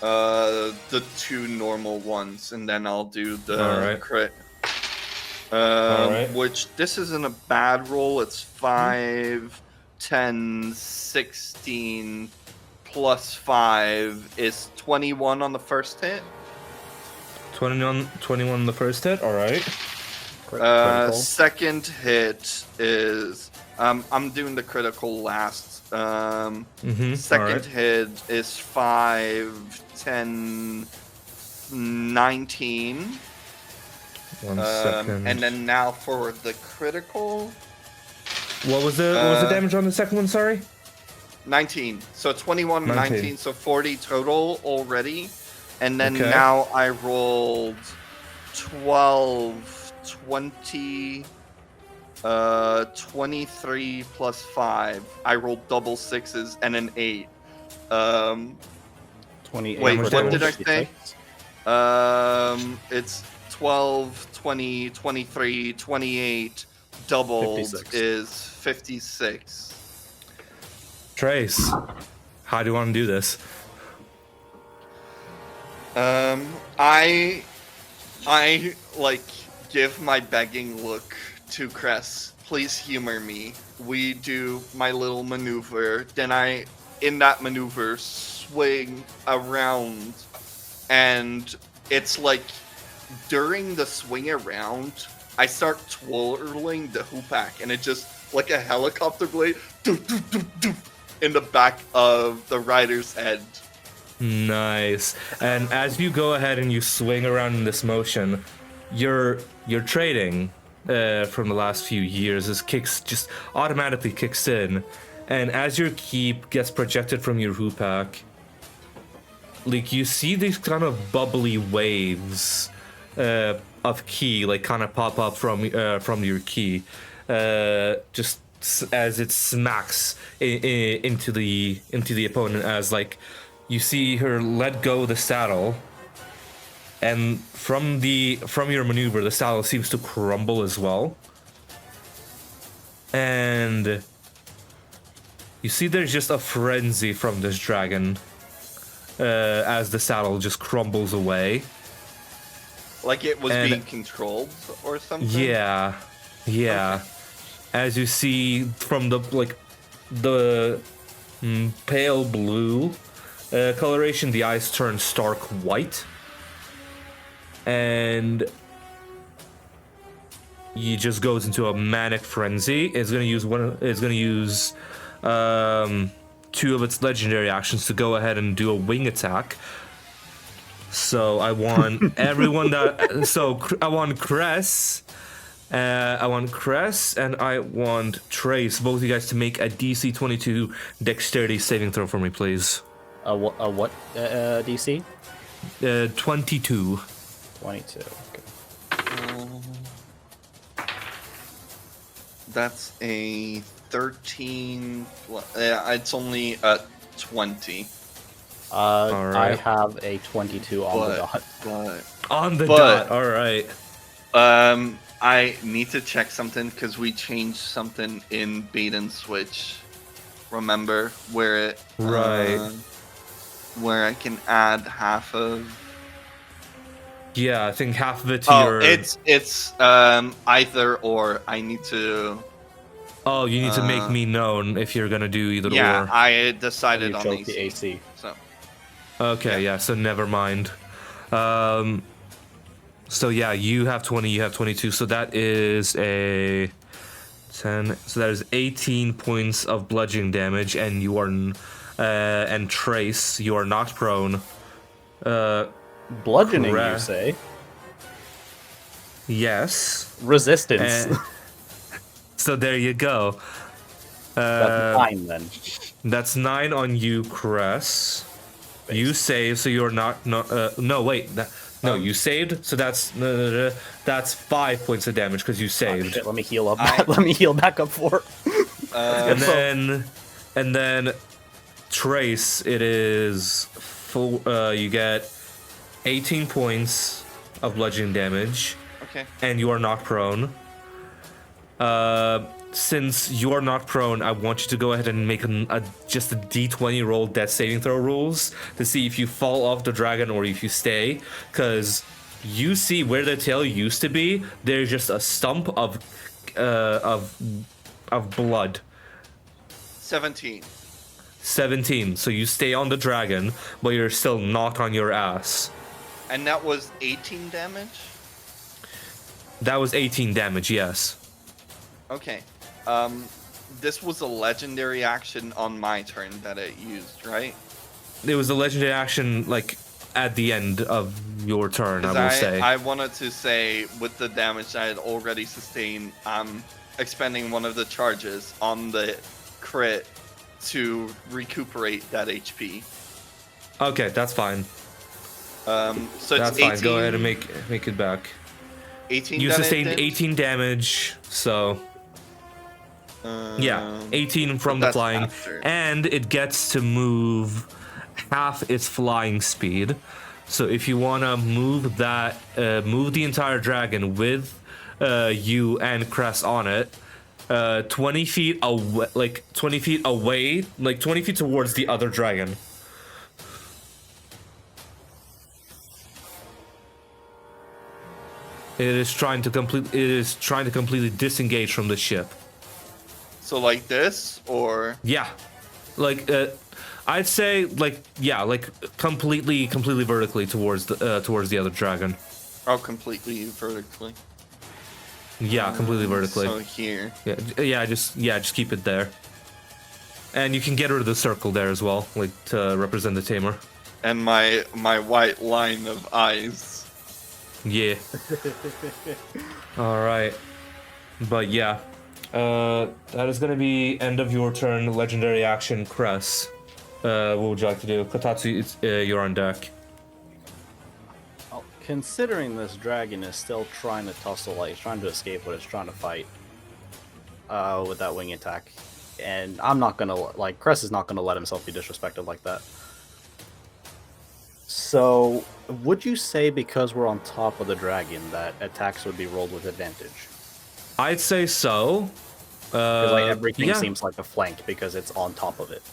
the 2 normal ones, and then I'll do the crit. Which this isn't a bad roll. It's 5, 10, 16 plus 5 is 21 on the first hit. 21 on the first hit. All right. Second hit is I'm doing the critical last. Second hit is 5, 10, 19. 1 second. And then now for the critical. What was the damage on the second one? Sorry. 19. So 21, 19, so 40 total already. And then Okay. now I rolled 12, 20, 23 plus 5. I rolled double 6s and an 8. 28. Wait, much what damage? did I say? It's 12, 20, 23, 28. Doubled 56. is 56. Trace, how do you want to do this? I like give my begging look to Cress. Please humor me. We do my little maneuver. Then I, in that maneuver, swing around, and it's like during the swing around, I start twirling the hoopak, and it just like a helicopter blade doof, doof, doof, doof, in the back of the rider's head. Nice. And as you go ahead and you swing around in this motion, you're trading from the last few years. This kicks just automatically kicks in, and as your ki gets projected from your Hoopak, like you see these kind of bubbly waves of ki like kind of pop up from your ki, just as it smacks into the opponent, as like you see her let go the saddle, and from your maneuver the saddle seems to crumble as well, and you see there's just a frenzy from this dragon as the saddle just crumbles away. Like it was being controlled or something? Yeah. Okay. As you see from the pale blue coloration, the eyes turn stark white. And he just goes into a manic frenzy. It's gonna use 2 of its legendary actions to go ahead and do a wing attack. So I want everyone that. So I want Cress. I want Cress and I want Trace, both of you guys, to make a DC 22 dexterity saving throw for me, please. What DC? 22. 22. Okay. That's a 13. It's only a 20. All right. I have a 22 on the dot. On the dot. All right. I need to check something because we changed something in bait and switch. Remember where it where I can add half of. Yeah, I think half of it to your. It's either or. I need to. Oh, you need to make me known if you're gonna do either or. Yeah, I decided on the AC. So. Okay, yeah. So never mind. So yeah, you have 20, you have 22. So that is a 10. So that is 18 points of bludgeoning damage, and you are, and Trace, you are knocked prone. Bludgeoning, you say? Yes. Resistance. So there you go. That's 9 then. That's 9 on you, Cress. You save, so you're not. No, wait. No, you saved, so that's 5 points of damage because you saved. Oh, shit, let me heal up. Let me heal back up 4. And then Trace, it is full. You get 18 points of bludgeoning damage. Okay. And you are knocked prone. Since you are not prone, I want you to go ahead and make just a D20 roll death saving throw rules to see if you fall off the dragon or if you stay. Because you see where the tail used to be, there's just a stump of blood. 17. 17. So you stay on the dragon, but you're still not on your ass. And that was 18 damage? That was 18 damage, yes. Okay. This was a legendary action on my turn that it used, right? It was a legendary action, like, at the end of your turn, I will say. I wanted to say, with the damage I had already sustained, I'm expending one of the charges on the crit to recuperate that HP. Okay, that's fine. So that's it's 18. Fine. Go ahead and make it back. 18. You sustained 18 damage, so yeah, 18 from the flying, and it gets to move half its flying speed. So if you wanna move that, move the entire dragon with you and Cress on it, 20 feet away, like 20 feet away, like 20 feet towards the other dragon. It is trying to completely disengage from the ship. So like this, or yeah, like I'd say like completely vertically towards the other dragon. Oh, completely vertically. Yeah, completely vertically. So here. Yeah, just keep it there. And you can get rid of the circle there as well, like to represent the tamer. And my white line of eyes. Yeah. All right. But yeah, that is gonna be end of your turn. Legendary action, Cress. What would you like to do? Kotatsu, you're on deck. Well, considering this dragon is still trying to tussle, like, he's trying to escape, but it's trying to fight with that wing attack. And I'm not gonna, like, Cress is not gonna let himself be disrespected like that. So, would you say because we're on top of the dragon that attacks would be rolled with advantage? I'd say so. Because like everything yeah. seems like a flank because it's on top of it.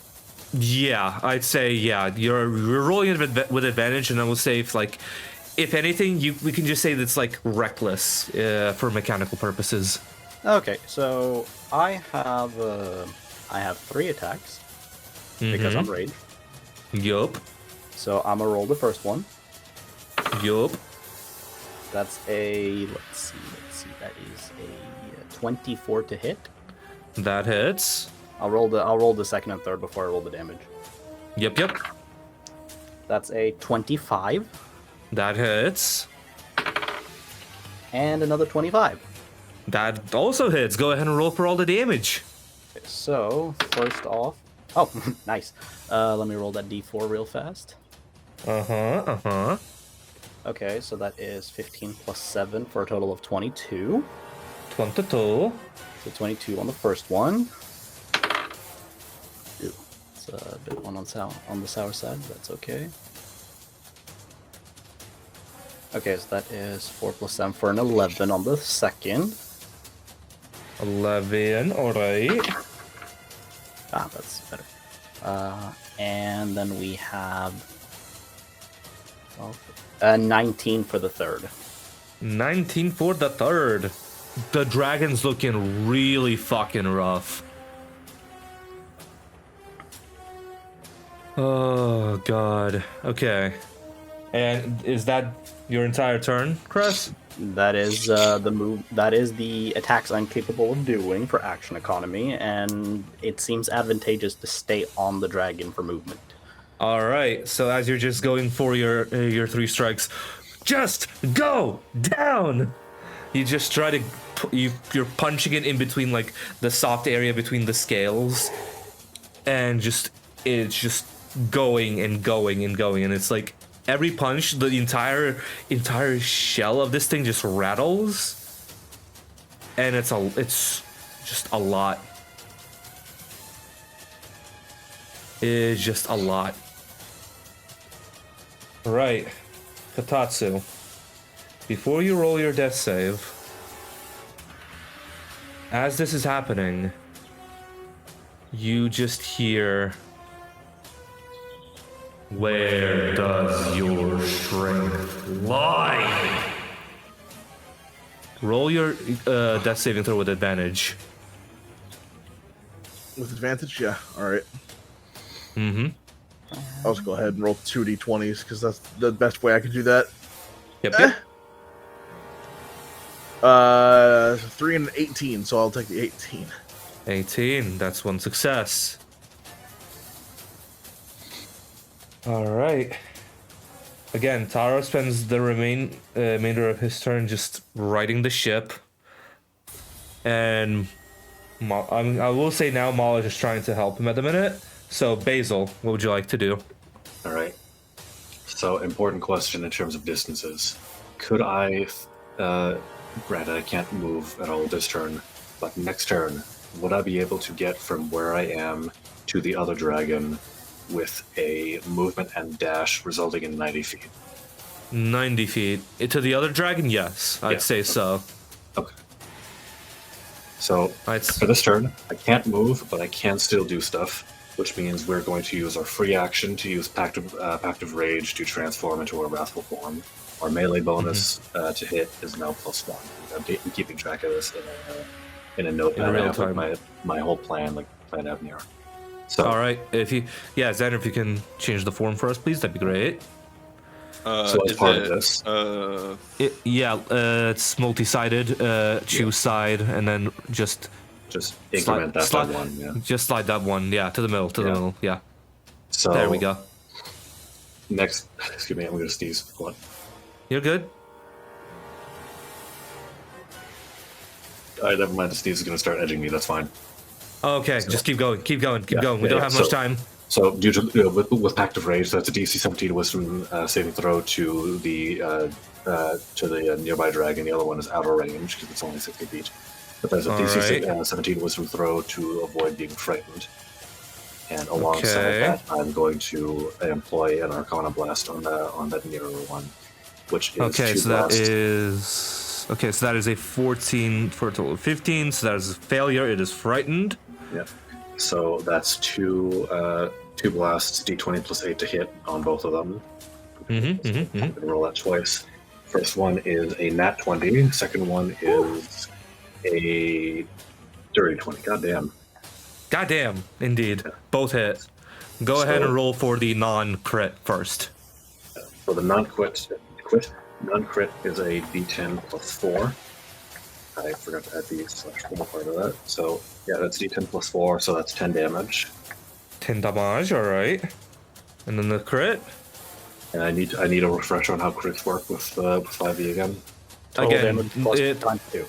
Yeah, I'd say yeah. You're rolling it with advantage, and I will say if anything, we can just say that's like reckless for mechanical purposes. Okay, so I have 3 attacks because I'm raged. Yup. So I'm gonna roll the first one. Yup. That's a let's see. That is a 24 to hit. That hits. I'll roll the second and third before I roll the damage. Yep. That's a 25. That hits. And another 25. That also hits. Go ahead and roll for all the damage. Okay, so first off, oh, nice. Let me roll that d4 real fast. Okay, so that is 15 plus 7 for a total of 22. 22. So 22 on the first one. Ew. It's a bit on the sour side, but that's okay. Okay, so that is 4 plus 7 for an 11 on the second. 11, alright. Ah, that's better. And then we have 19 for the third. 19 for the third. The dragon's looking really fucking rough. Oh, God. Okay. And is that your entire turn, Cress? That is the move. That is the attacks I'm capable of doing for action economy, and it seems advantageous to stay on the dragon for movement. All right. So as you're just going for your 3 strikes, just go down. You just try to you're punching it in between like the soft area between the scales, and it's just going and going and going, and it's like every punch, the entire shell of this thing just rattles, and it's just a lot. It's just a lot. Right, Kotatsu. Before you roll your death save, as this is happening, you just hear, "Where does your strength lie?" Roll your death saving throw with advantage. With advantage, yeah. All right. I'll just go ahead and roll 2d20s because that's the best way I can do that. Yep. 3 and 18, so I'll take the 18. 18. That's one success. All right. Again, Taro spends the remainder of his turn just riding the ship, and I will say now Mala is just trying to help him at the minute. So Basil, what would you like to do? All right. So, important question in terms of distances. Could I, granted I can't move at all this turn, but next turn, would I be able to get from where I am to the other dragon with a movement and dash resulting in 90 feet? 90 feet. To the other dragon, yes. I'd say so. Okay. So, for this turn, I can't move, but I can still do stuff, which means we're going to use our free action to use Pact of Rage to transform into a Wrathful form. Our melee bonus to hit is now +1. I'm keeping track of this in a note in real time. My whole plan planned out in here. So, all right, Xander, if you can change the form for us, please, that'd be great. So as part of this, it's multi-sided. Choose side, and then just increment that by 1. Yeah. Just slide that 1, to the middle, the middle. Yeah. So there we go. Next, excuse me, I'm gonna sneeze. What? You're good. Never mind. Steve is going to start edging me. That's fine. Okay, just keep going. We Yeah, don't have much time. So, due to with Pact of Rage, that's a DC 17 Wisdom saving throw to the nearby dragon. The other one is out of range because it's only 60 feet. But there's a DC 17 Wisdom throw to avoid being frightened. And alongside that, I'm going to employ an Arcana Blast on that nearer one, which is that is a 14 for a total of 15. So that is a failure. It is frightened. Yeah. So that's two blasts, d20 plus 8 to hit on both of them. I'm going to roll that twice. First one is a nat 20. Second one is a dirty 20. Goddamn, indeed. Both hit. Go ahead and roll for the non-crit first. For the non-crit is a d10 plus 4. I forgot to add the /4 part of that. So, yeah, that's d10 plus 4, so that's 10 damage. 10 damage, alright. And then the crit? And I need a refresher on how crits work with 5e again. Total damage plus times 2.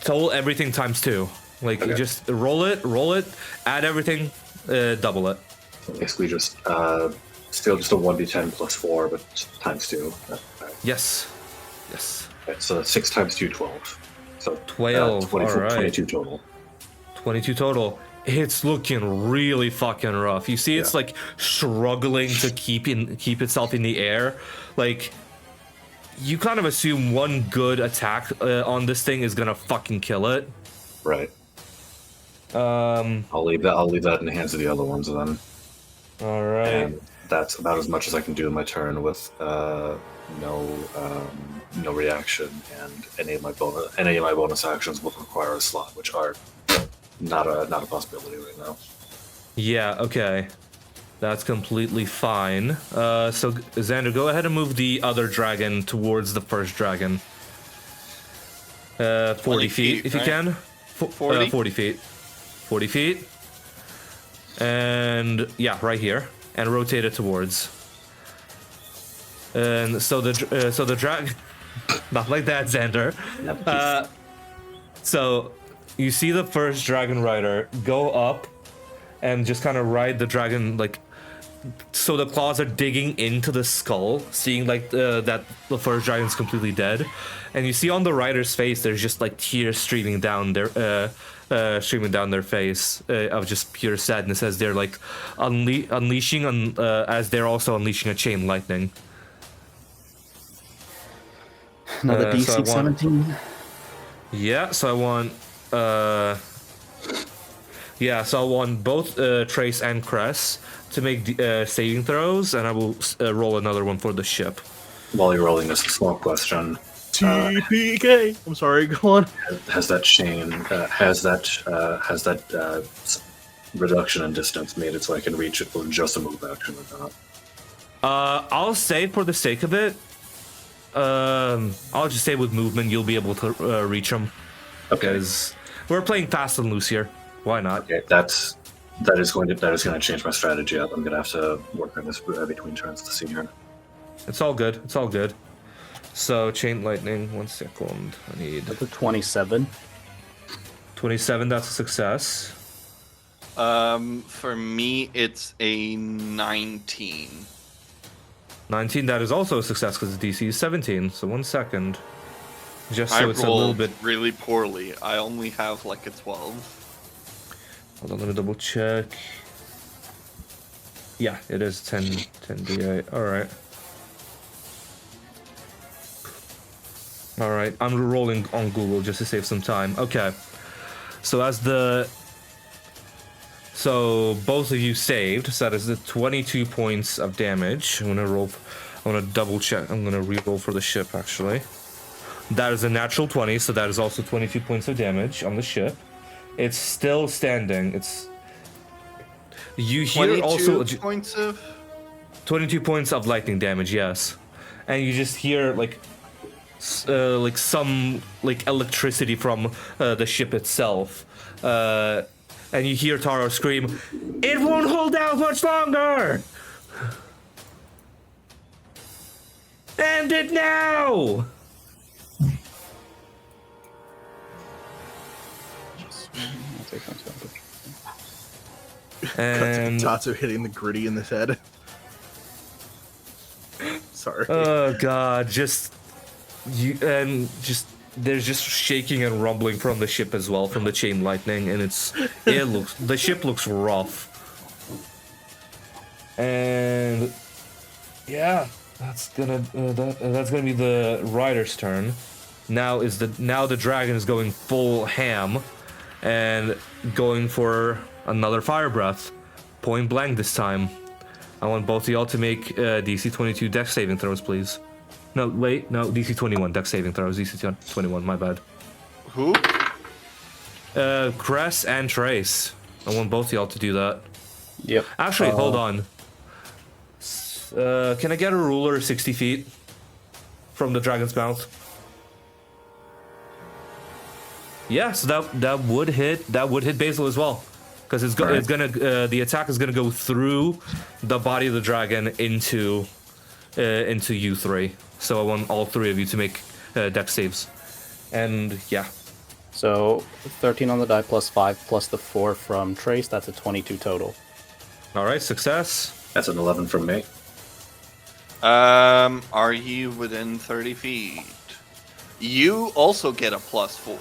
Total everything times 2. Just roll it, add everything, double it. Basically just, still just a 1d10 plus 4, but times 2. Right. Yes. Okay, so 6 times 2, 12. So 12, 22 total. 22 total. It's looking really fucking rough. You see it's struggling to keep itself in the air. You kind of assume one good attack on this thing is gonna fucking kill it. Right. I'll leave that in the hands of the other ones then. All right. And that's about as much as I can do in my turn with no reaction, and any of my bonus actions will require a slot, which are not a possibility right now. Yeah. Okay. That's completely fine. So Xander, go ahead and move the other dragon towards the first dragon. 40 feet, if you can. 40? 40 feet. 40 feet. And yeah, right here. And rotate it towards. And so the dragon... Not like that, Xander. So you see the first dragon rider go up and just kind of ride the dragon, so the claws are digging into the skull, seeing that the first dragon's completely dead. And you see on the rider's face, there's just tears streaming down their face of just pure sadness as they're unleashing as they're also unleashing a chain lightning. Another DC 17. Yeah, so I want both Trace and Cress to make saving throws, and I will roll another one for the ship. While you're rolling this, a small question. TPK. I'm sorry. Go on. Has that chain? Has that reduction in distance made it so I can reach it with just a move action or not? I'll say for the sake of it, I'll just say with movement you'll be able to reach them. Okay. Because we're playing fast and loose here. Why not? Okay, that is going to change my strategy up. I'm going to have to work on this between turns to see here. It's all good. So chain lightning. 1 second. I need. That's a 27. 27. That's a success. For me, it's a 19. 19. That is also a success because the DC is 17. So 1 second. Just so it's a little bit really poorly. I only have a 12. Hold on, let me double check. Yeah, it is 10 D8. Alright, I'm rolling on Google just to save some time. Okay. So both of you saved, so that is the 22 points of damage. I'm gonna double check. I'm gonna re-roll for the ship actually. That is a natural 20, so that is also 22 points of damage on the ship. It's still standing. You hear also 22 points of lightning damage, yes. And you just hear some electricity from the ship itself. And you hear Taro scream, "It won't hold out much longer! End it now!" I'll take some damage. And Tatsu hitting the gritty in the head. Sorry. oh god, there's just shaking and rumbling from the ship as well, from the chain lightning, and the ship looks rough. And yeah, that's gonna be the rider's turn. Now the dragon is going full ham and going for another fire breath, point blank this time. I want both of y'all to make DC 22 dex saving throws, please. No, wait, no, DC 21 dex saving throws. DC 21, my bad. Who? Cress and Trace. I want both of y'all to do that. Yep. Actually, hold on. Can I get a ruler 60 feet from the dragon's mouth? Yeah, so that would hit Basil as well, because the attack is gonna go through the body of the dragon into you three. So I want all three of you to make dex saves, and yeah. So 13 on the die plus 5 plus the 4 from Trace. That's a 22 total. All right, success. That's an 11 from me. Are you within 30 feet? You also get a +4.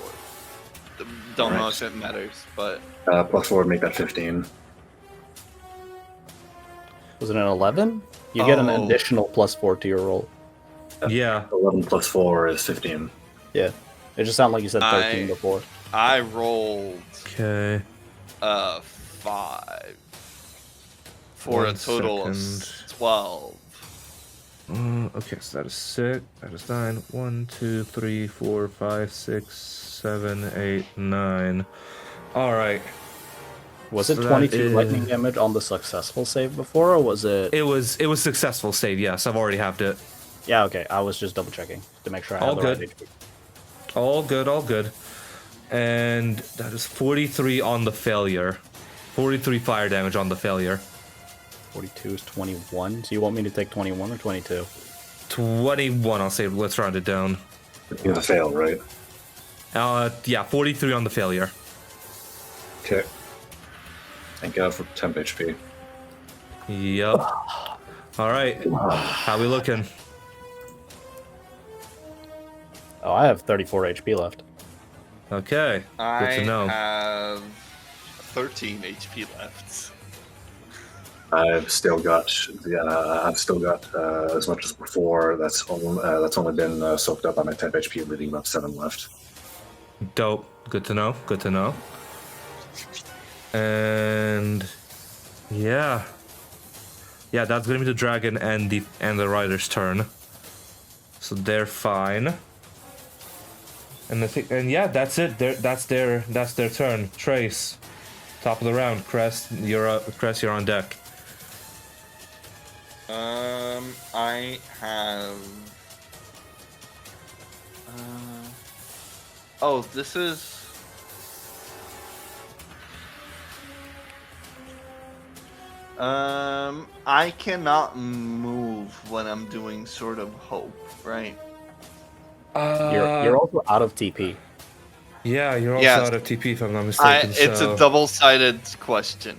Don't know if it matters, but +4 would make that 15. Was it an 11? You get an additional +4 to your roll. Yeah. 11 plus 4 is 15. Yeah. It just sounded like you said 13 before. I rolled Okay. 5 for a total of 12. Okay, so that is 6. That is 9. 1, 2, 3, 4, 5, 6, 7, 8, 9. All right. Was it So that 22 is- lightning damage on the successful save before, or was it? It was successful save. Yes, I've already halved it. Yeah, okay. I was just double checking to make sure I All had the right good. HP. All good, all good. And that is 43 on the failure. 43 fire damage on the failure. 42 is 21. So you want me to take 21 or 22? 21, I'll say. Let's round it down. You have a fail, right? Yeah, 43 on the failure. Okay. Thank God for temp HP. Yep. All right. How we looking? Oh, I have 34 HP left. Okay. Good I to know. have 13 HP left. I've still got as much as before. That's only been soaked up on my temp HP, leaving about 7 left. Dope. Good to know. Good to know. And yeah, that's gonna be the dragon and the rider's turn. So they're fine. And that's it. That's their turn. Trace, top of the round. Crest, you're on deck. I have. This is. I cannot move when I'm doing Sword of Hope, right? You're also out of TP. Yeah, you're also Yes. out of TP if I'm not mistaken. It's a double-sided question.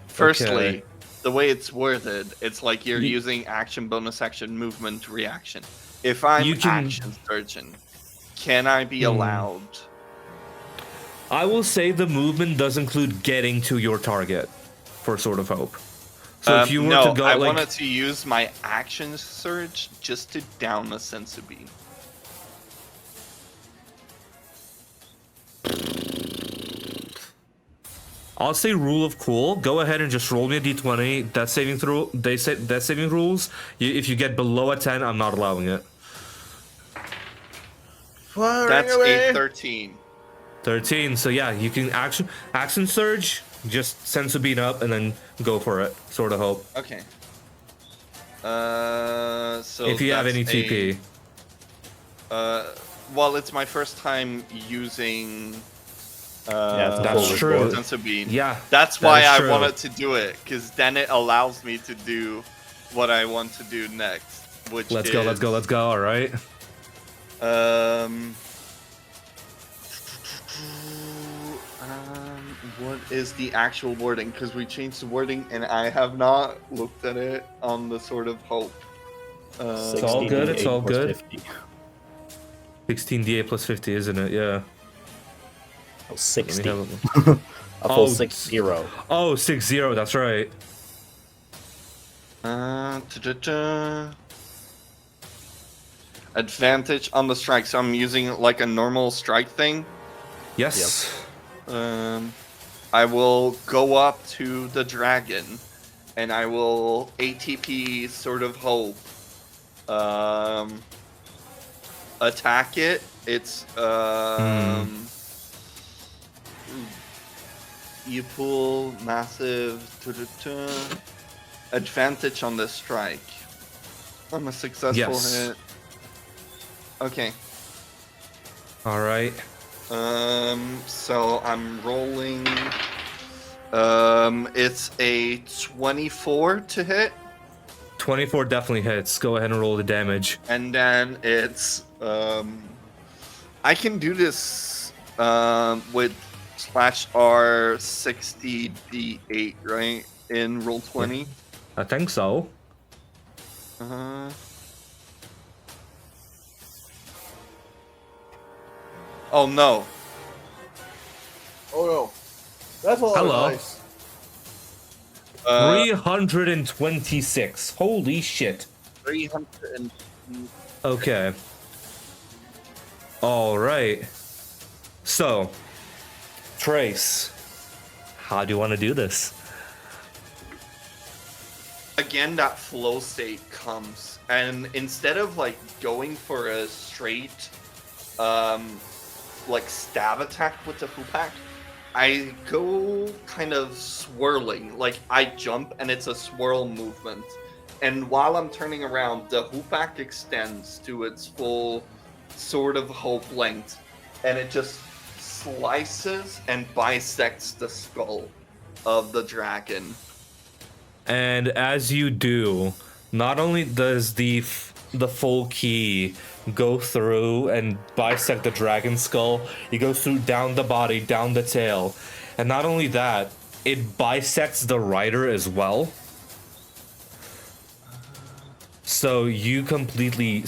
Firstly, Okay. the way it's worded, it's like you're using action, bonus action, movement, reaction. If I'm action surgeon, can I be allowed? I will say the movement does include getting to your target for Sword of Hope. So if you were to go I like, wanted to use my action surge just to down a sensu beam. I'll say rule of cool. Go ahead and just roll me a d20. That saving throw. They say that saving rules. If you get below a 10, I'm not allowing it. That's a 13. 13. So yeah, you can action surge. Just sensu beam up and then go for it. Sword of Hope. Okay. So If you have that's any TP. Well, it's my first time using. That's true. Sensu beam. Yeah. That's that why is I true. wanted to do it, because then it allows me to do what I want to do next. Which Let's is, go. All right. What is the actual wording? Because we changed the wording, and I have not looked at it on the Sword of Hope. It's all good, it's 60d8 all plus good. 50. 16d8 plus 50, isn't it? Yeah. Oh, 60. Let me A full Oh, 60. Oh, 6-0, that's right. Advantage on the strike, so I'm using like a normal strike thing. Yes. I will go up to the dragon, and I will ATP Sword of Hope. Attack it. It's you pull massive advantage on this strike. I'm a successful Yes. hit. Okay. All right. So I'm rolling. It's a 24 to hit, 24 definitely hits. Go ahead and roll the damage. and then it's I can do this with /R 60d8, right? In roll 20. I think so. Oh no. Oh no. That's a lot Hello. of dice. 326. Holy shit. 300 and Okay. All right. So, Trace, how do you want to do this? again that flow state comes, and instead of like going for a straight like stab attack with the Hoopak, I go kind of swirling, like I jump and it's a swirl movement, and while I'm turning around, the Hoopak extends to its full Sword of Hope length, and it just slices and bisects the skull of the dragon. And as you do, not only does the full key go through and bisect the dragon skull, it goes through down the body, down the tail. And not only that, it bisects the rider as well. So you completely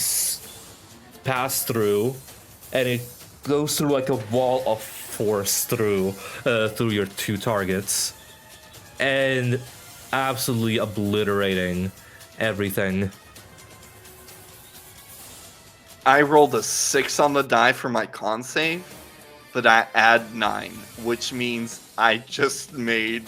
pass through, and it goes through like a wall of force through your two targets, and absolutely obliterating everything. I rolled a 6 on the die for my con save, but I add 9, which means I just made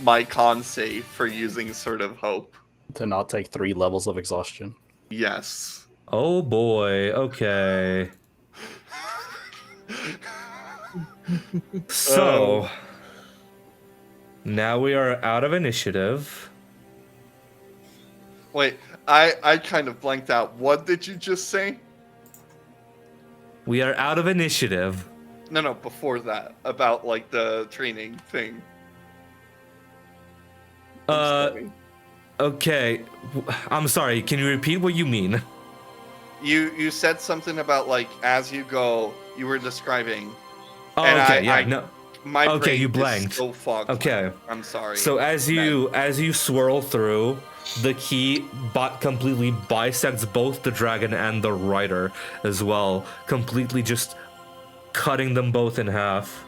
my con save for using Sword of Hope. To not take 3 levels of exhaustion. Yes. Oh boy, okay. So, now we are out of initiative. Wait, I kind of blanked out. What did you just say? We are out of initiative. No, before that, about like the training thing. I'm sorry. Okay. I'm sorry, can you repeat what you mean? You said something about like as you go, you were describing. Oh, And okay, I- no. My Okay, brain you is blanked. so fogged. Okay. I'm sorry. So as you swirl through, the key completely bisects both the dragon and the rider as well, completely just cutting them both in half.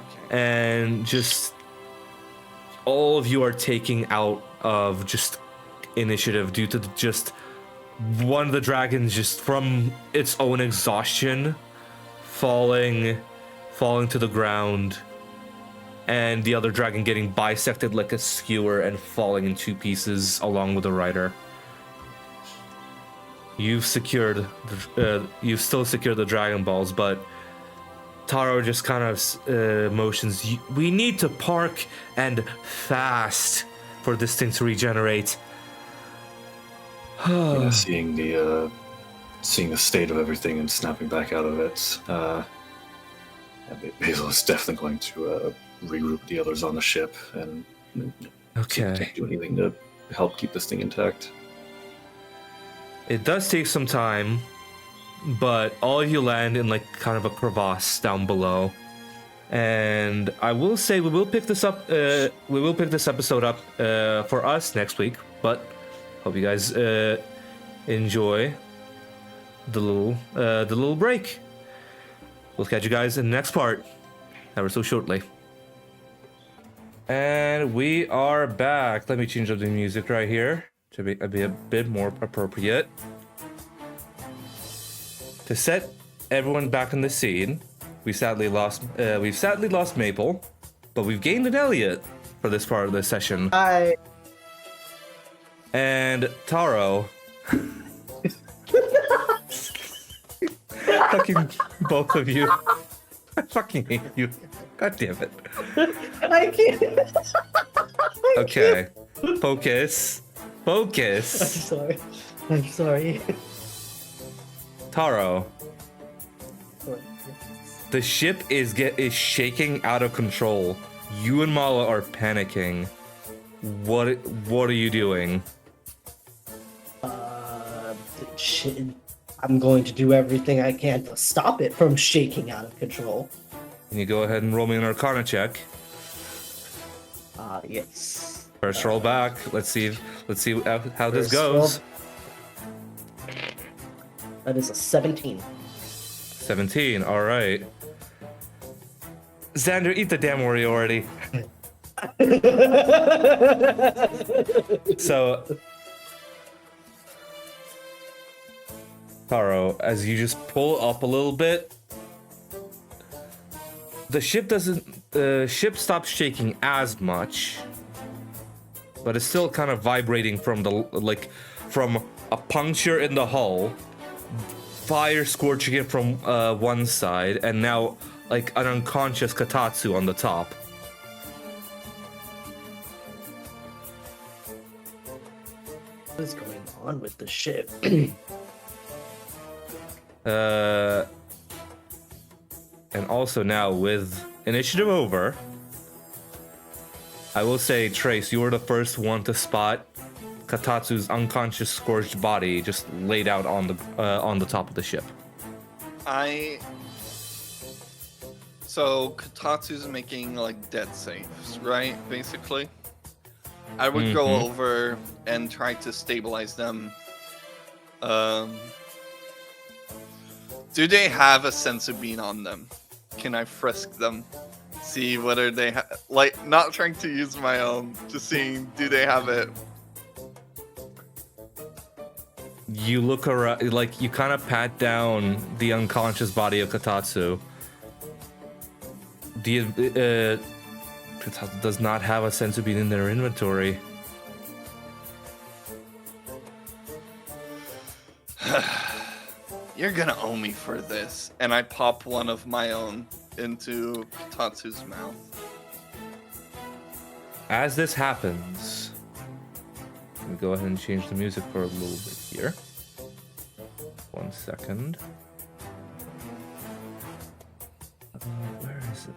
Okay. And just all of you are taking out of just initiative due to just one of the dragons just from its own exhaustion falling to the ground, and the other dragon getting bisected like a skewer and falling in 2 pieces along with the rider. You've still secured the Dragon Balls, but Taro just kind of motions. We need to park and fast for this thing to regenerate. Yeah, seeing the state of everything and snapping back out of it, Basil is definitely going to regroup the others on the ship and Okay. do anything to help keep this thing intact. It does take some time, but all of you land in like kind of a crevasse down below. And I will say we will pick this up. We will pick this episode up for us next week. But hope you guys enjoy the little break. We'll catch you guys in the next part ever so shortly. And we are back. Let me change up the music right here to be a bit more appropriate. To set everyone back in the scene, we've sadly lost Maple, but we've gained an Elliot for this part of the session. Hi. And Taro. Fucking both of you. I fucking hate you. God damn it. I can't. Okay. Focus. I'm sorry. I'm sorry. Taro. The ship is shaking out of control. You and Mala are panicking. What are you doing? Shit. I'm going to do everything I can to stop it from shaking out of control. Can you go ahead and roll me an Arcana check? Yes. First roll back. Let's see how this First goes. roll. That is a 17. 17. All right. Xander, eat the damn Oreo already. So, Taro, as you just pull up a little bit, the ship stops shaking as much, but it's still kind of vibrating from from a puncture in the hull, fire scorching it from one side, and now like an unconscious Katatsu on the top. What is going on with the ship? And also now with initiative over, I will say, Trace, you were the first one to spot Katatsu's unconscious scorched body just laid out on the top of the ship. So Katatsu's making like death saves, right? Basically, I would go over and try to stabilize them. Do they have a sense of being on them? Can I frisk them? See whether they like, not trying to use my own, just seeing do they have it. You look around, like you kind of pat down the unconscious body of Katatsu. Katatsu does not have a sense of being in their inventory. You're gonna owe me for this. And I pop one of my own into Katatsu's mouth. As this happens, let me go ahead and change the music for a little bit here. 1 second. Where is it?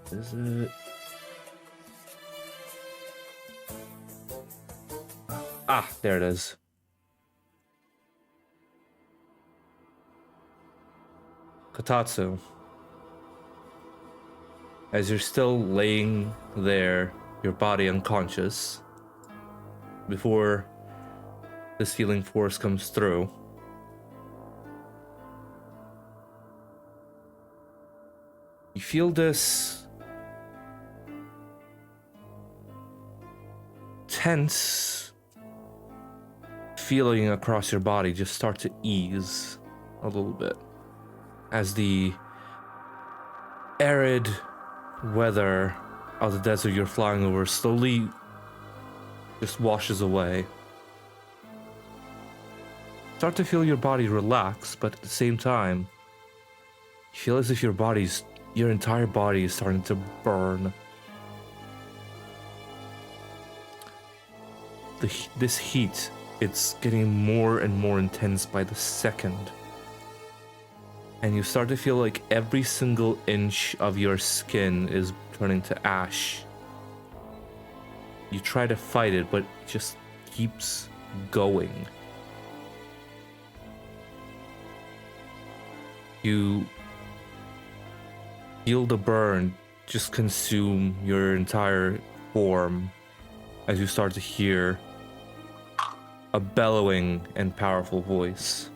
Where is it? Ah, there it is. Katatsu, as you're still laying there, your body unconscious, before this healing force comes through, you feel this tense feeling across your body just start to ease a little bit as the arid weather of the desert you're flying over slowly just washes away. Start to feel your body relax, but at the same time, you feel as if your entire body is starting to burn. This heat, it's getting more and more intense by the second. And you start to feel like every single inch of your skin is turning to ash. You try to fight it, but it just keeps going. You Feel the burn just consume your entire form as you start to hear a bellowing and powerful voice.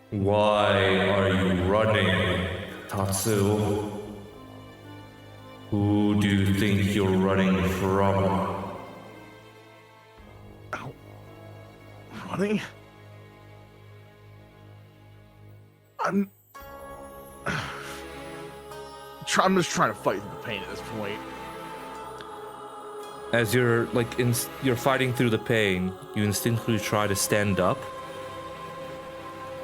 Why are you running, Tatsu? Who do you think you're running from? Running? I'm just trying to fight the pain at this point. As you're you're fighting through the pain, you instinctively try to stand up.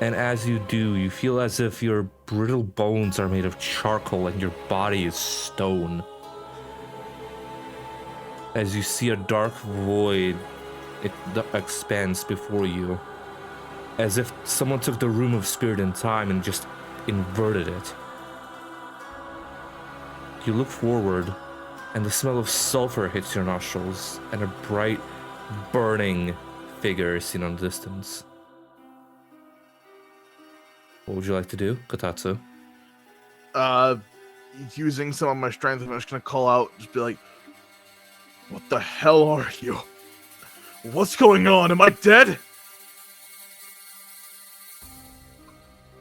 And as you do, you feel as if your brittle bones are made of charcoal and your body is stone. As you see a dark void, it expands before you. As if someone took the room of spirit and time and just inverted it. You look forward, and the smell of sulfur hits your nostrils, and a bright, burning figure is seen on the distance. What would you like to do, Kotatsu? Using some of my strength, I'm just gonna call out, just be like, "What the hell are you? What's going on? Am I dead?"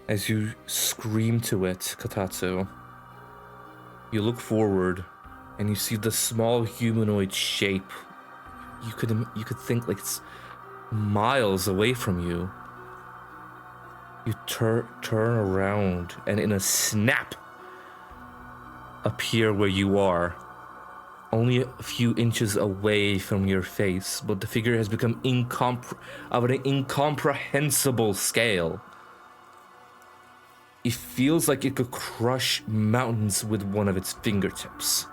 As you scream to it, Kotatsu, you look forward, and you see the small humanoid shape. You could think like it's miles away from you. You turn around, and in a snap, appear where you are, only a few inches away from your face, but the figure has become of an incomprehensible scale. It feels like it could crush mountains with one of its fingertips.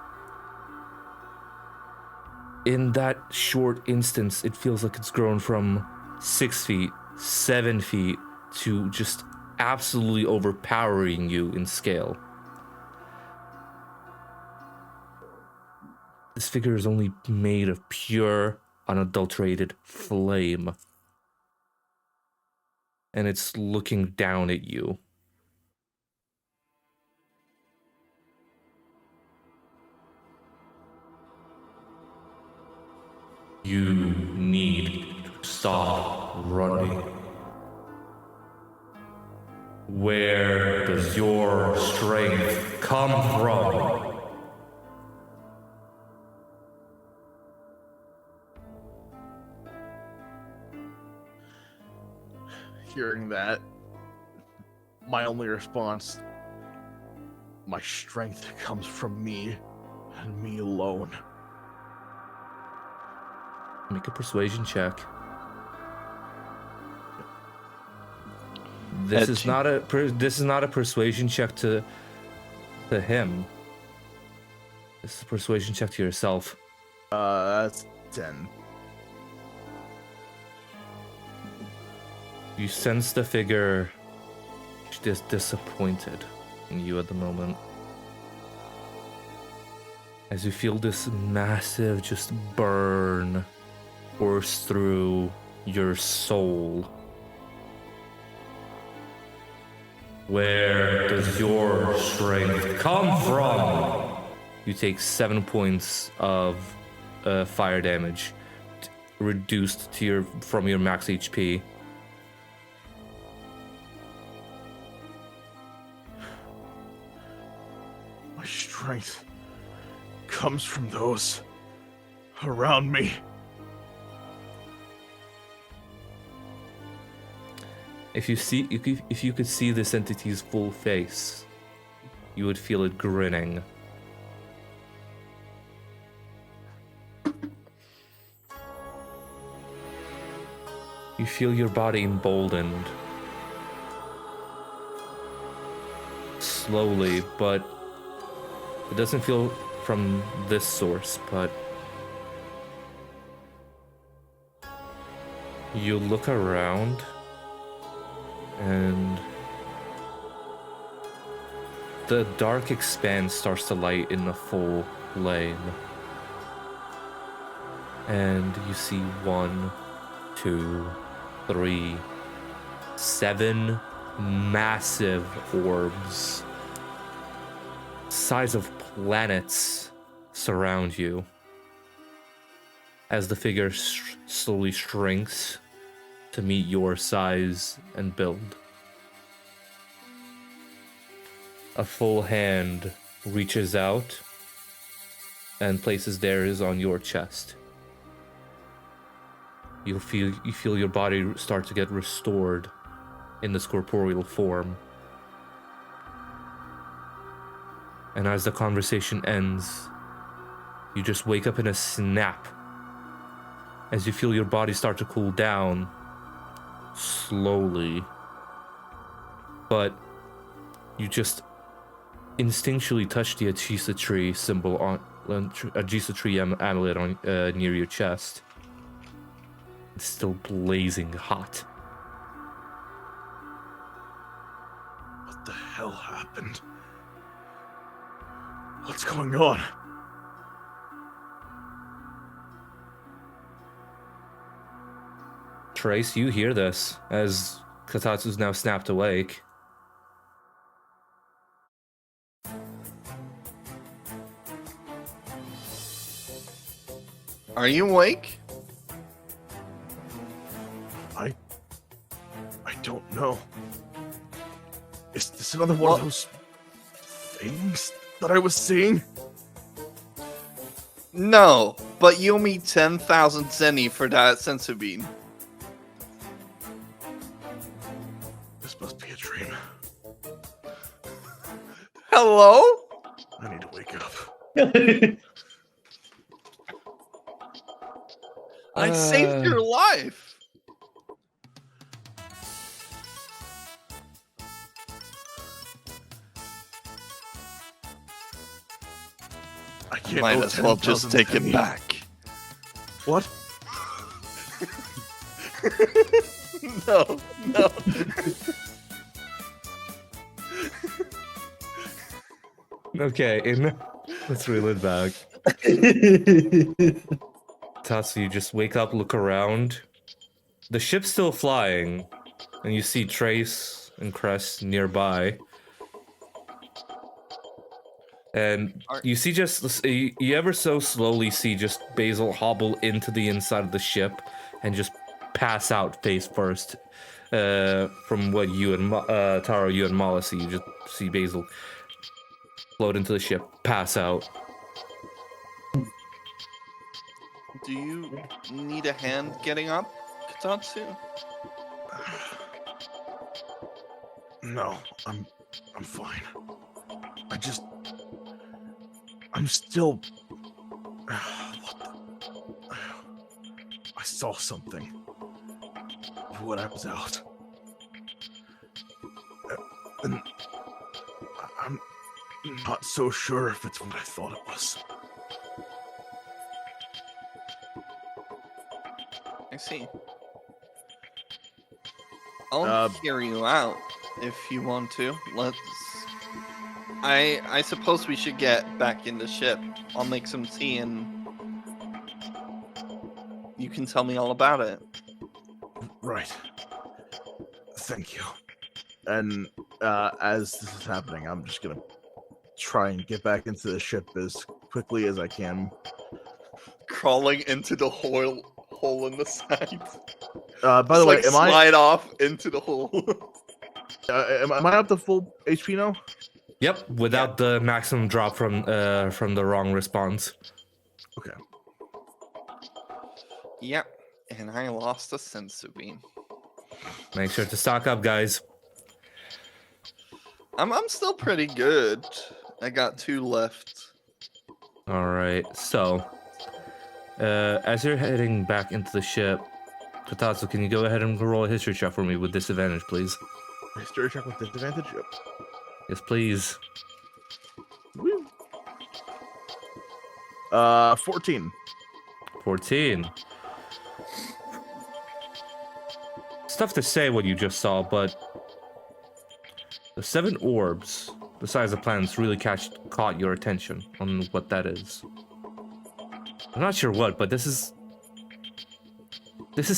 In that short instance, it feels like it's grown from 6 feet, 7 feet, to just absolutely overpowering you in scale. This figure is only made of pure, unadulterated flame. And it's looking down at you. You need to stop running. Where does your strength come from? Hearing that, my only response, my strength comes from me and me alone. Make a persuasion check. This is not a persuasion check to him. This is a persuasion check to yourself. That's 10. You sense the figure is disappointed in you at the moment. As you feel this massive just burn course through your soul. Where does your strength come from? You take 7 points of fire damage, reduced to from your max HP. My strength comes from those around me. If you could see this entity's full face, you would feel it grinning. You feel your body emboldened. Slowly, but it doesn't feel from this source, but you look around and the dark expanse starts to light in a full flame. And you see 1, 2, 3, 7 massive orbs, size of planets, surround you as the figure slowly shrinks to meet your size and build. A full hand reaches out and places theirs on your chest. You feel your body start to get restored in this corporeal form. And as the conversation ends, you just wake up in a snap as you feel your body start to cool down slowly. But you just instinctually touch the Ajisa tree symbol on Ajisa tree amulet on near your chest. It's still blazing hot. What the hell happened? What's going on? Trace, you hear this as Katatsu's now snapped awake. Are you awake? I don't know. Is this another one of those things that I was seeing? No, but you'll meet 10,000 zenny for that sensu bean. This must be a dream. Hello? I need to wake up. I saved your life. I can't. Might owe as well just 10,000 take it zenny. back. What? No, no. Okay, let's reel it back. Tatsu, you just wake up, look around. The ship's still flying, and you see Trace and Crest nearby. And you see you ever so slowly see just Basil hobble into the inside of the ship and just pass out face first. From what you and Taro, you and Mala see, you just see Basil float into the ship, pass out. Do you need a hand getting up, Katatsu? No, I'm fine. I'm still. What the? I saw something when I was out, and I'm not so sure if it's what I thought it was. I see. I'll hear you out if you want to. Let's. I suppose we should get back in the ship. I'll make some tea and you can tell me all about it. Right. Thank you. And as this is happening, I'm just gonna try and get back into the ship as quickly as I can. Crawling into the hole in the side. By the way, am I slide off into the hole? am I up to full HP now? Yep, without the maximum drop from the wrong response. Okay. Yep, and I lost a sensu bean. Make sure to stock up, guys. I'm still pretty good. I got 2 left. All right, so as you're heading back into the ship, Katatsu, can you go ahead and roll a history check for me with disadvantage, please? History check with disadvantage? Yep. Yes, please. Woo. 14. 14. It's tough to say what you just saw, but the 7 orbs, the size of planets, really caught your attention on what that is. I'm not sure what, but this is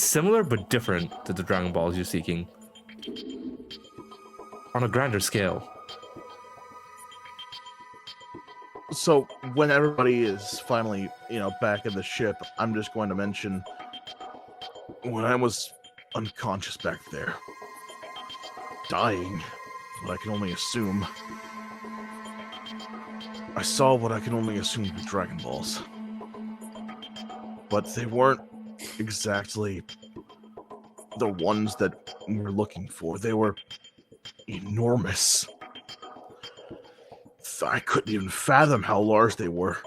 similar but different to the Dragon Balls you're seeking. on a grander scale. So when everybody is finally, back in the ship, I'm just going to mention when I was unconscious back there, dying, what I can only assume. I saw what I can only assume were Dragon Balls. But they weren't exactly the ones that we were looking for. They were enormous. I couldn't even fathom how large they were.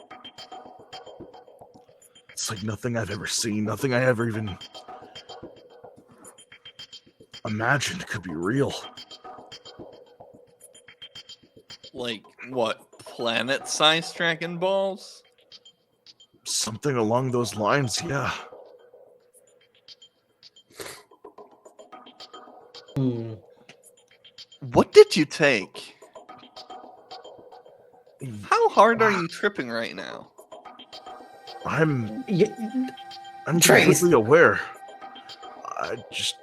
It's like nothing I've ever seen, nothing I ever even imagined could be real. Like, what, planet-sized Dragon Balls? Something along those lines, yeah. What did you take? How hard are you tripping right now? I'm Trace. completely aware. I just...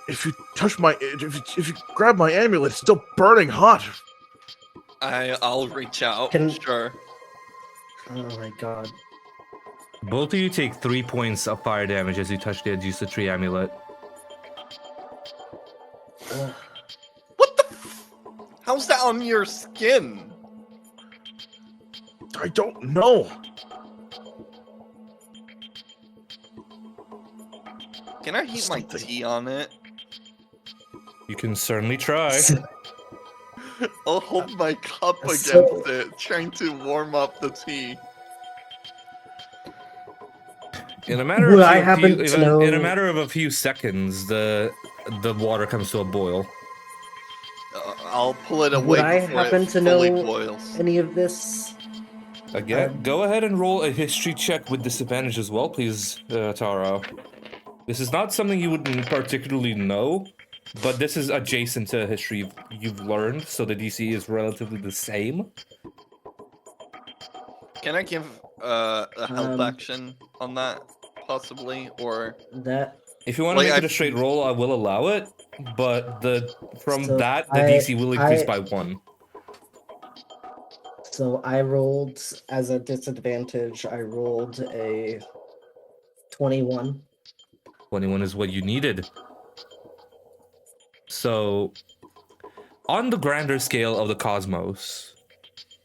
If you touch my... If you grab my amulet, it's still burning hot. I'll reach out, sure. Oh my god. Both of you take 3 points of fire damage as you touch the Adusa Tree amulet. What the how's that on your skin? I don't know. Can I heat my Something. tea on it? You can certainly try. I'll hold my cup against So- it, trying to warm up the tea. In a matter Would of I few- happen few- to in know- a matter of a few seconds, the water comes to a boil. I'll pull it away Would I before happen it to fully know boils. any of this? Again, go ahead and roll a history check with disadvantage as well, please, Taro. This is not something you would particularly know, but this is adjacent to history you've learned, so the DC is relatively the same. Can I give a help Um, action on that, possibly? Or That If you want to Like, make it I- a straight roll, I will allow it, but from So that, the I- DC will increase I- by 1. so I rolled as a disadvantage. I rolled a 21. 21 is what you needed. So, on the grander scale of the cosmos,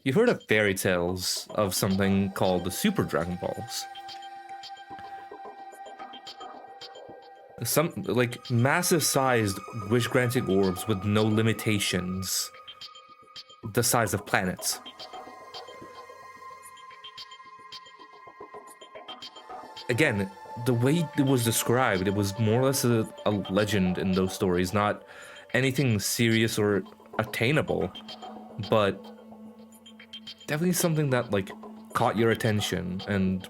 you've heard of fairy tales of something called the Super Dragon Balls. Some, like, massive-sized wish-granting orbs with no limitations. The size of planets. Again, the way it was described, it was more or less a legend in those stories, not anything serious or attainable, but definitely something that, like, caught your attention, and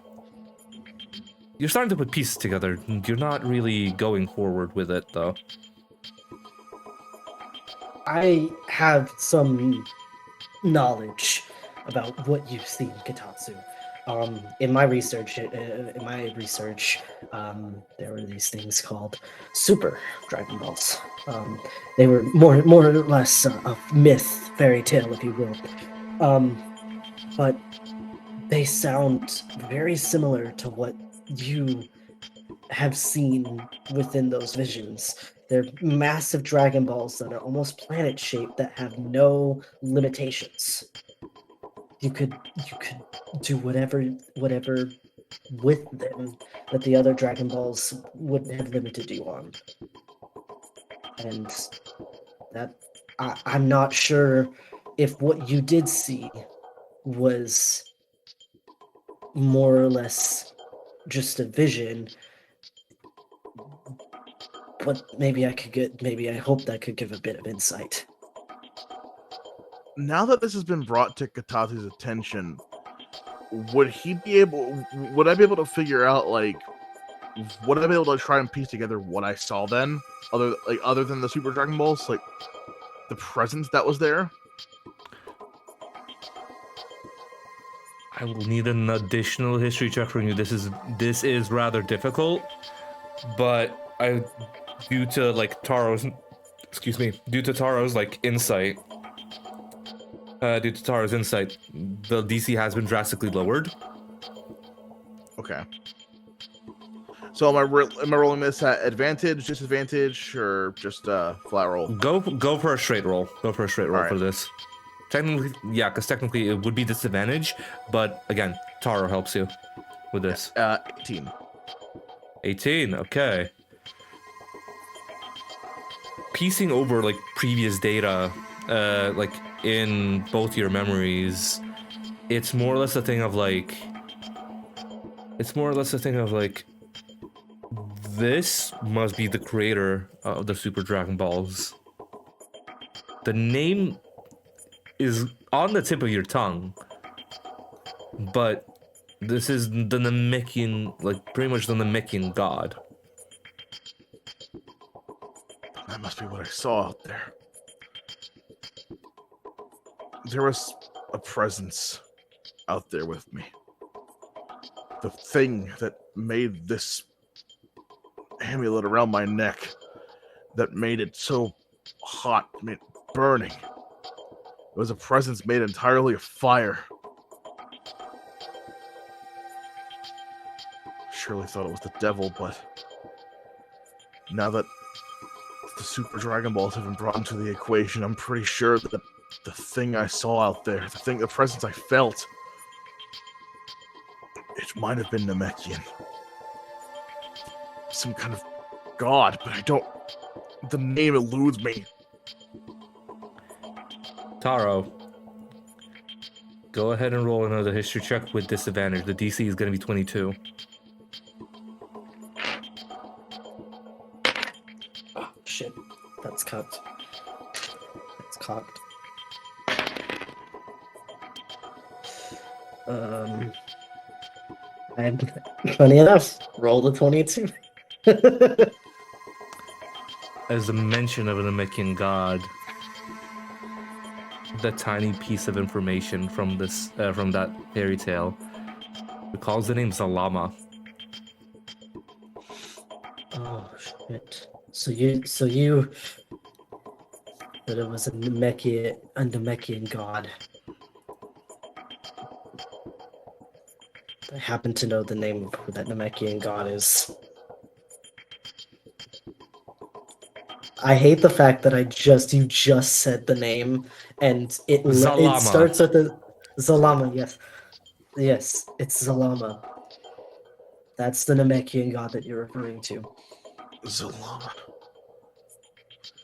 you're starting to put pieces together. You're not really going forward with it, though. I have some knowledge about what you see in Kitatsu. In my research, there were these things called Super Dragon Balls. They were more or less a myth, fairy tale, if you will. But they sound very similar to what you have seen within those visions. They're massive Dragon Balls that are almost planet-shaped that have no limitations. You could do whatever with them that the other Dragon Balls wouldn't have limited you on. And that I'm not sure if what you did see was more or less just a vision, but maybe I hope that could give a bit of insight. Now that this has been brought to Katatsu's attention, would I be able to figure out, like, would I be able to try and piece together what I saw then, other than the Super Dragon Balls, like the presence that was there? I will need an additional history check from you. This is rather difficult, but due to, like, Taro's excuse me, due to Taro's insight, the DC has been drastically lowered. Okay. So am I rolling this at advantage, disadvantage, or just flat roll? Go for a straight roll. Go for a straight roll Alright. for this. Technically, yeah, because technically it would be disadvantage, but again, Taro helps you with this. 18. 18, okay. Piecing over previous data, in both your memories, it's more or less a thing of this must be the creator of the Super Dragon Balls. The name is on the tip of your tongue, but this is the Namekian, pretty much the Namekian god. That must be what I saw out there. There was a presence out there with me. The thing that made this amulet around my neck, that made it so hot, made it burning. It was a presence made entirely of fire. Surely thought it was the devil, but now that the Super Dragon Balls have been brought into the equation, I'm pretty sure that the thing I saw out there, the presence I felt, it might have been Namekian. Some kind of god, but the name eludes me. Taro, go ahead and roll another history check with disadvantage. The DC is going to be 22. Oh, shit. That's cocked. That's cocked. And funny enough, roll the 22. As a mention of a Namekian god, the tiny piece of information from that fairy tale recalls the name Zalama. Oh shit! So you that it was a Namekian god. I happen to know the name of who that Namekian god is. I hate the fact that you just said the name, and it Zalama. starts with the Zalama. Yes, it's Zalama. That's the Namekian god that you're referring to. Zalama.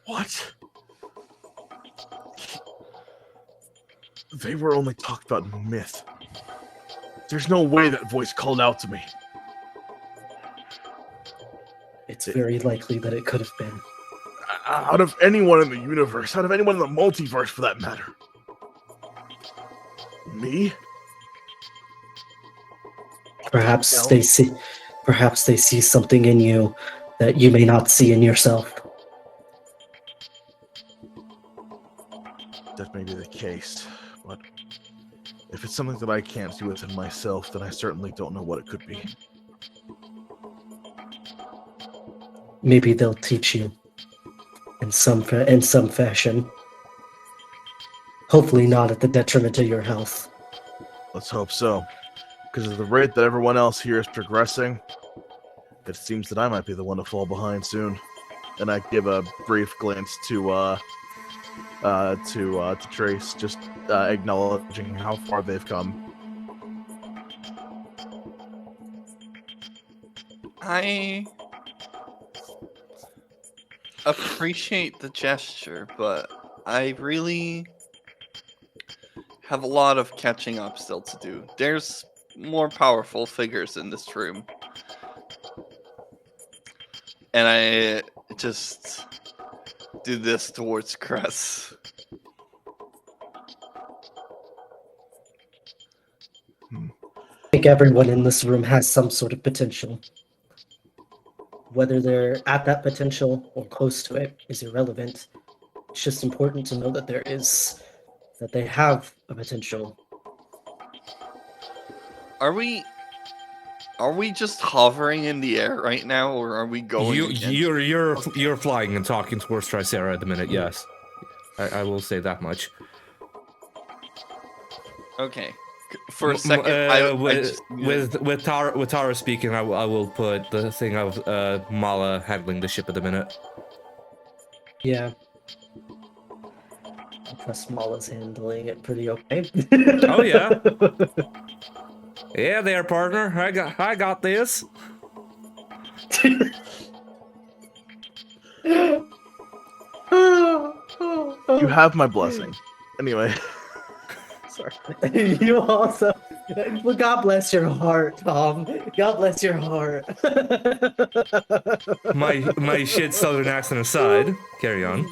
What? They were only talked about in myth. There's no way that voice called out to me. It's very likely that it could have been. Out of anyone in the universe, out of anyone in the multiverse for that matter. Me? Perhaps they see something in you that you may not see in yourself. That may be the case, but if it's something that I can't see within myself, then I certainly don't know what it could be. Maybe they'll teach you in some fashion. Hopefully not at the detriment of your health. Let's hope so. Because at the rate that everyone else here is progressing, it seems that I might be the one to fall behind soon. And I give a brief glance to Trace, just acknowledging how far they've come. I appreciate the gesture, but I really have a lot of catching up still to do. There's more powerful figures in this room. And I just do this towards Cress. I think everyone in this room has some sort of potential. Whether they're at that potential or close to it is irrelevant. It's just important to know that they have a potential. Are we Are we just hovering in the air right now, or are we going? You're flying and talking towards Tricera at the minute. Yes, I will say that much. Okay. For a second, with Tara speaking, I will put the thing of Mala handling the ship at the minute. Yeah. I trust Mala's handling it pretty okay. Oh yeah. Yeah, there, partner. I got this. You have my blessing. Anyway. Sorry. You also. Well, God bless your heart, Tom. God bless your heart. My shit southern accent aside, carry on.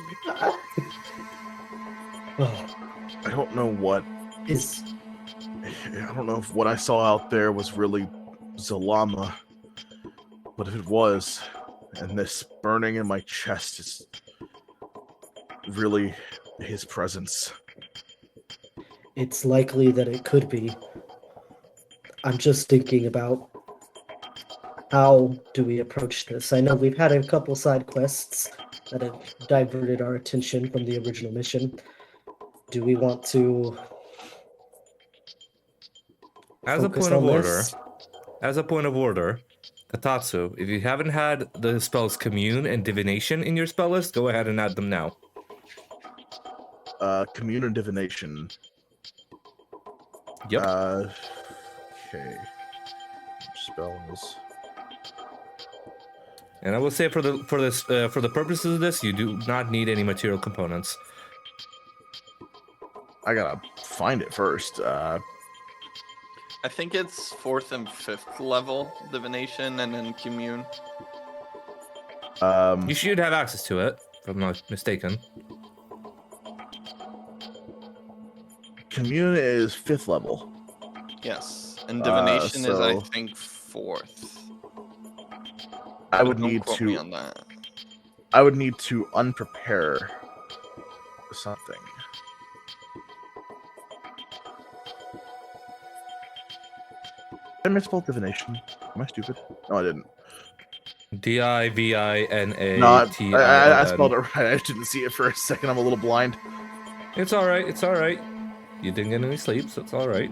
I don't know what Is I don't know if what I saw out there was really Zalama, but if it was, and this burning in my chest is really his presence. it's likely that it could be. I'm just thinking about how do we approach this. I know we've had a couple side quests that have diverted our attention from the original mission. Do we want to As a focus point of on order, this? Katatsu, if you haven't had the spells Commune and Divination in your spell list, go ahead and add them now. Commune and divination. Yep. Okay. Spells. And I will say for the purposes of this, you do not need any material components. I gotta find it first. I think it's 4th and 5th level divination, and then commune. You should have access to it, if I'm not mistaken. Commune is 5th level. Yes, and divination is, I so- think, 4th. I would Don't need quote me to. on that. I would need to unprepare something. Did I misspell divination? Am I stupid? No, I didn't. Divination. No, I spelled it right. I just didn't see it for a second. I'm a little blind. It's all right. It's all right. You didn't get any sleep, so it's all right.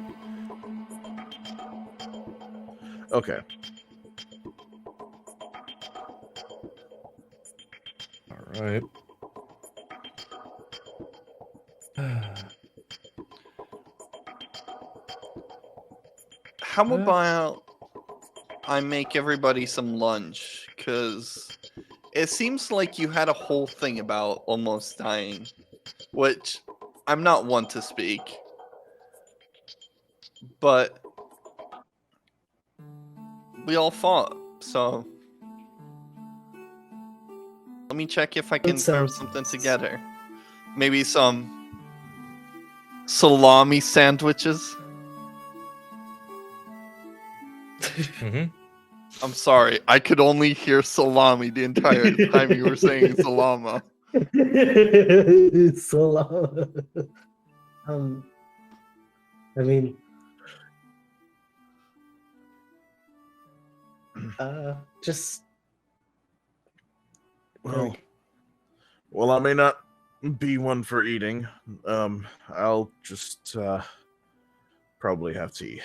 Okay. All right. How about I make everybody some lunch? Because it seems like you had a whole thing about almost dying, which I'm not one to speak. But we all fought, so let me check if I can throw something together. Maybe some salami sandwiches. Mm-hmm. I'm sorry, I could only hear salami the entire time you were saying salama. So long. I mean, just Well, I may not be one for eating. I'll just probably have tea.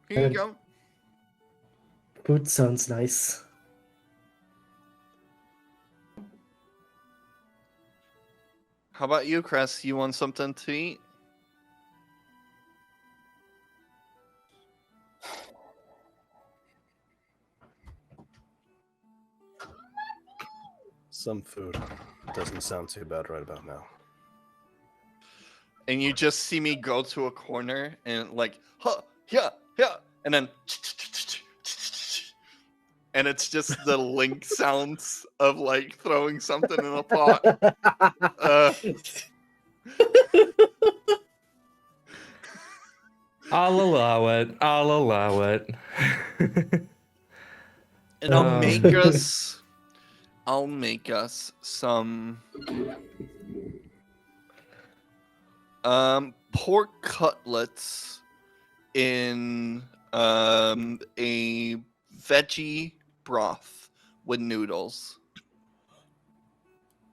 Here you go. food sounds nice. How about you, Cress? You want something to eat? Some food. Doesn't sound too bad right about now. And you just see me go to a corner and like, huh, yeah, and then, and it's just the link sounds of like throwing something in a pot. I'll allow it. I'll allow it. And I'll make us some pork cutlets in a veggie broth with noodles.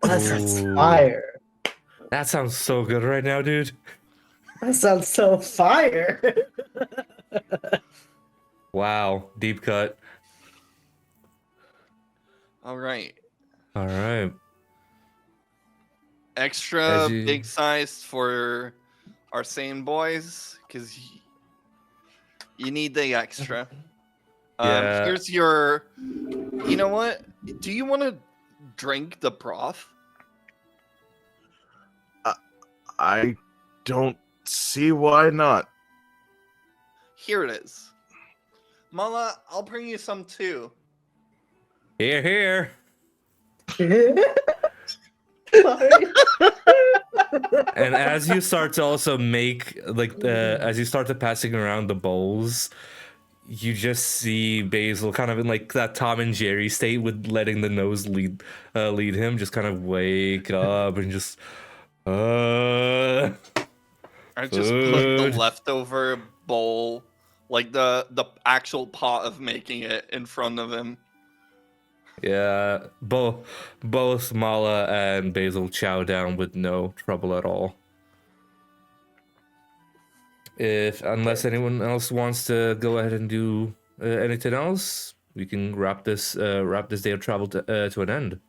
That sounds Ooh. fire. That sounds so good right now, dude. That sounds so fire. Wow, deep cut. All right. All right. Extra As you- big size for our sane boys, because you need the extra. Yeah. Here's your. You know what? Do you want to drink the broth? I don't see why not. Here it is. Mala, I'll bring you some too. Here, here. Sorry. And as you start to also make as you start to passing around the bowls, you just see Basil kind of in like that Tom and Jerry state with letting the nose lead him, just kind of wake up and just I just put the Food. leftover bowl, like the actual pot of making it, in front of him. yeah, both Mala and Basil chow down with no trouble at all. Unless anyone else wants to go ahead and do anything else, we can wrap this day of travel to an end.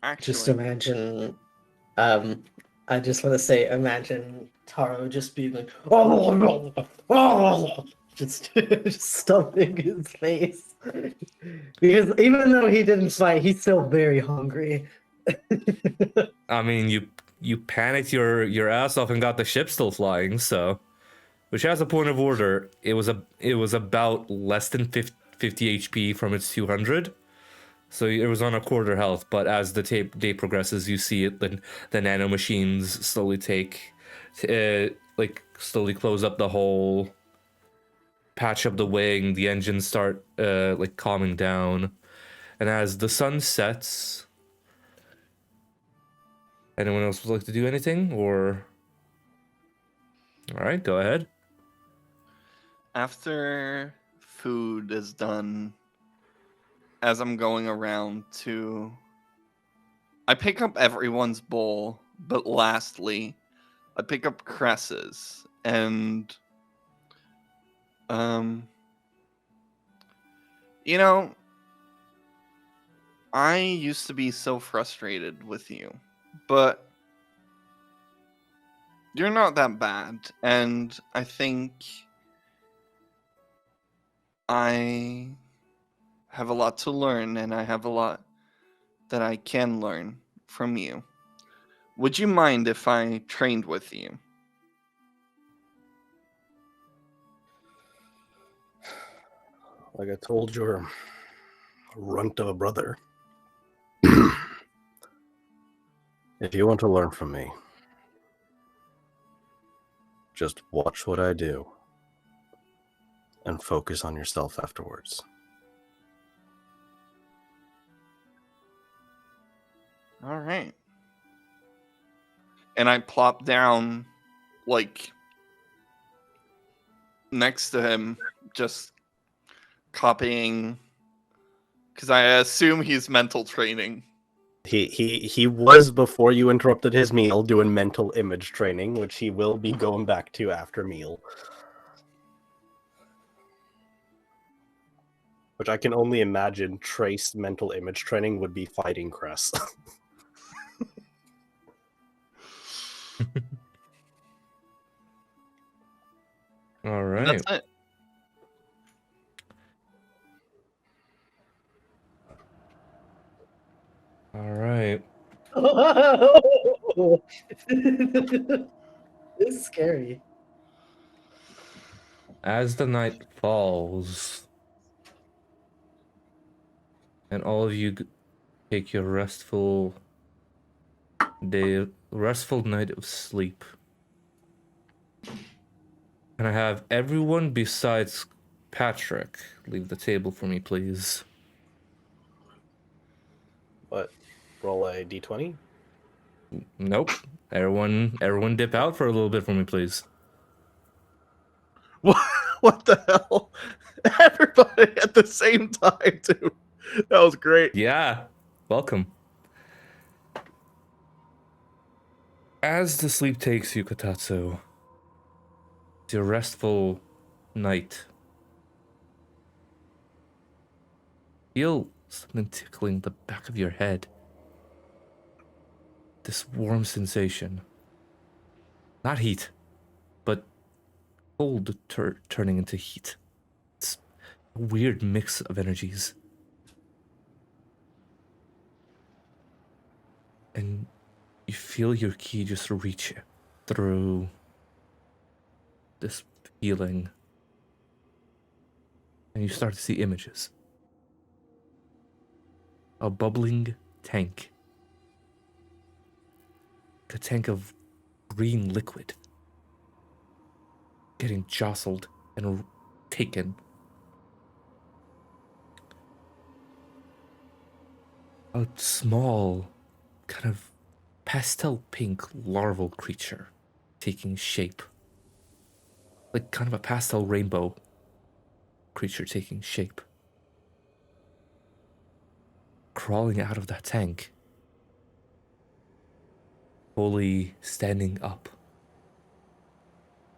Actually, Just imagine, I just want to say, imagine Taro just being like, just stuffing his face. Because even though he didn't fight, he's still very hungry. I mean, you panicked your ass off and got the ship still flying, so. Which, as a point of order, it was about less than 50 HP from its 200. So it was on a quarter health, but as the day progresses, you see it, the nano machines slowly slowly close up the hole, patch up the wing, the engines start calming down. And as the sun sets, anyone else would like to do anything, or? All right, go ahead. after food is done, as I'm going around I pick up everyone's bowl, but lastly, I pick up Cress's, and you know, I used to be so frustrated with you, but you're not that bad, and I think I have a lot to learn, and I have a lot that I can learn from you. Would you mind if I trained with you? Like I told your runt of a brother, if you want to learn from me, just watch what I do and focus on yourself afterwards. All right. And I plop down, like, next to him, just copying, because I assume he's mental training. He was, before you interrupted his meal, doing mental image training, which he will be going back to after meal. Which I can only imagine Trace mental image training would be fighting Cress. All right. That's it. All right. It's scary. As the night falls, and all of you take your restful night of sleep. And I have everyone besides Patrick leave the table for me, please. What? Roll a d20? Nope. Everyone dip out for a little bit for me, please. What the hell? Everybody at the same time, too. That was great. Yeah, welcome. As the sleep takes you, Katatsu, it's a restful night. Feel something tickling the back of your head. This warm sensation. Not heat, but cold turning into heat. It's a weird mix of energies. And you feel your ki just reach through this feeling. And you start to see images. A bubbling tank. A tank of green liquid. Getting jostled and taken. A small, kind of pastel pink larval creature taking shape. Like kind of a pastel rainbow creature taking shape. Crawling out of that tank. Fully standing up.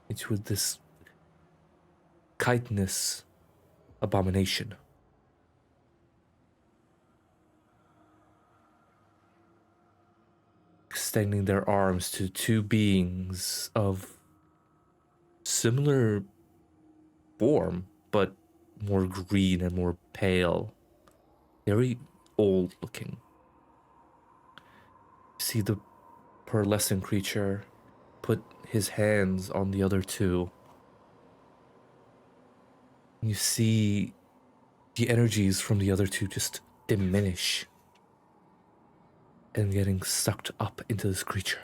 Into this chitinous abomination. Extending their arms to two beings of similar form, but more green and more pale. Very old looking. See the pearlescent creature put his hands on the other two. You see the energies from the other two just diminish and getting sucked up into this creature.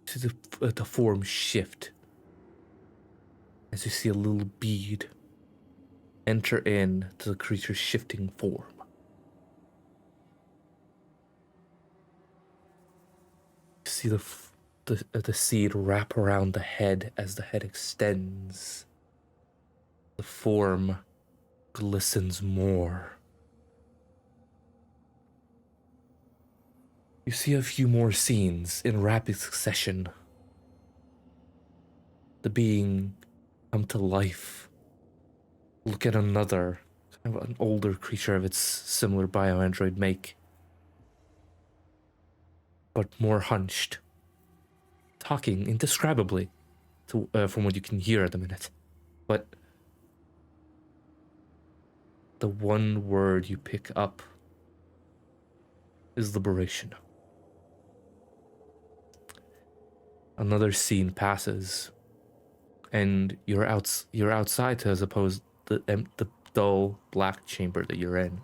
See the form shift as you see a little bead enter in to the creature's shifting form. You see the seed wrap around the head as the head extends. The form glistens more. You see a few more scenes in rapid succession. The being come to life. Look at another, kind of an older creature of its similar bioandroid make, but more hunched, talking indescribably, from what you can hear at the minute. But the one word you pick up is liberation. Another scene passes, and you're outside as opposed to the dull black chamber that you're in.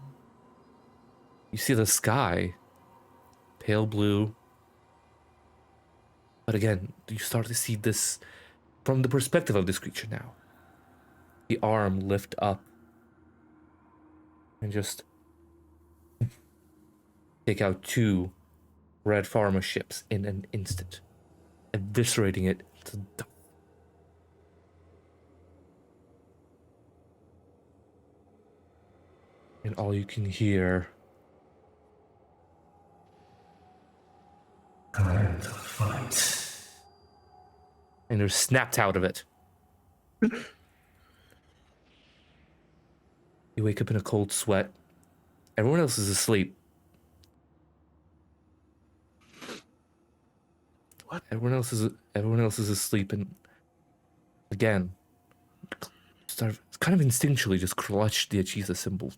You see the sky, pale blue, but again, you start to see this from the perspective of this creature now. The arm lift up and just take out two red pharma ships in an instant, eviscerating it to dust. And all you can hear, time to fight. And they're snapped out of it. You wake up in a cold sweat. Everyone else is asleep. What? Everyone else is asleep, and again, start kind of instinctually just clutch the Achiza symbol.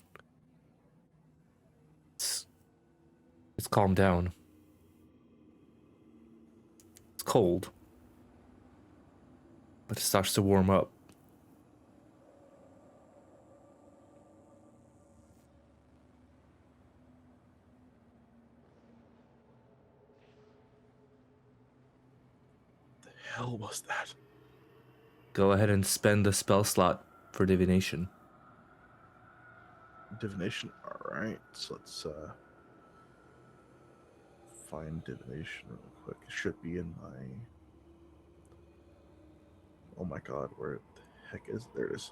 It's calmed down. It's cold, but it starts to warm up. The hell was that? Go ahead and spend the spell slot for divination. Divination. All right. So let's find divination real quick. It should be in my. Oh my god, where the heck is there? It is.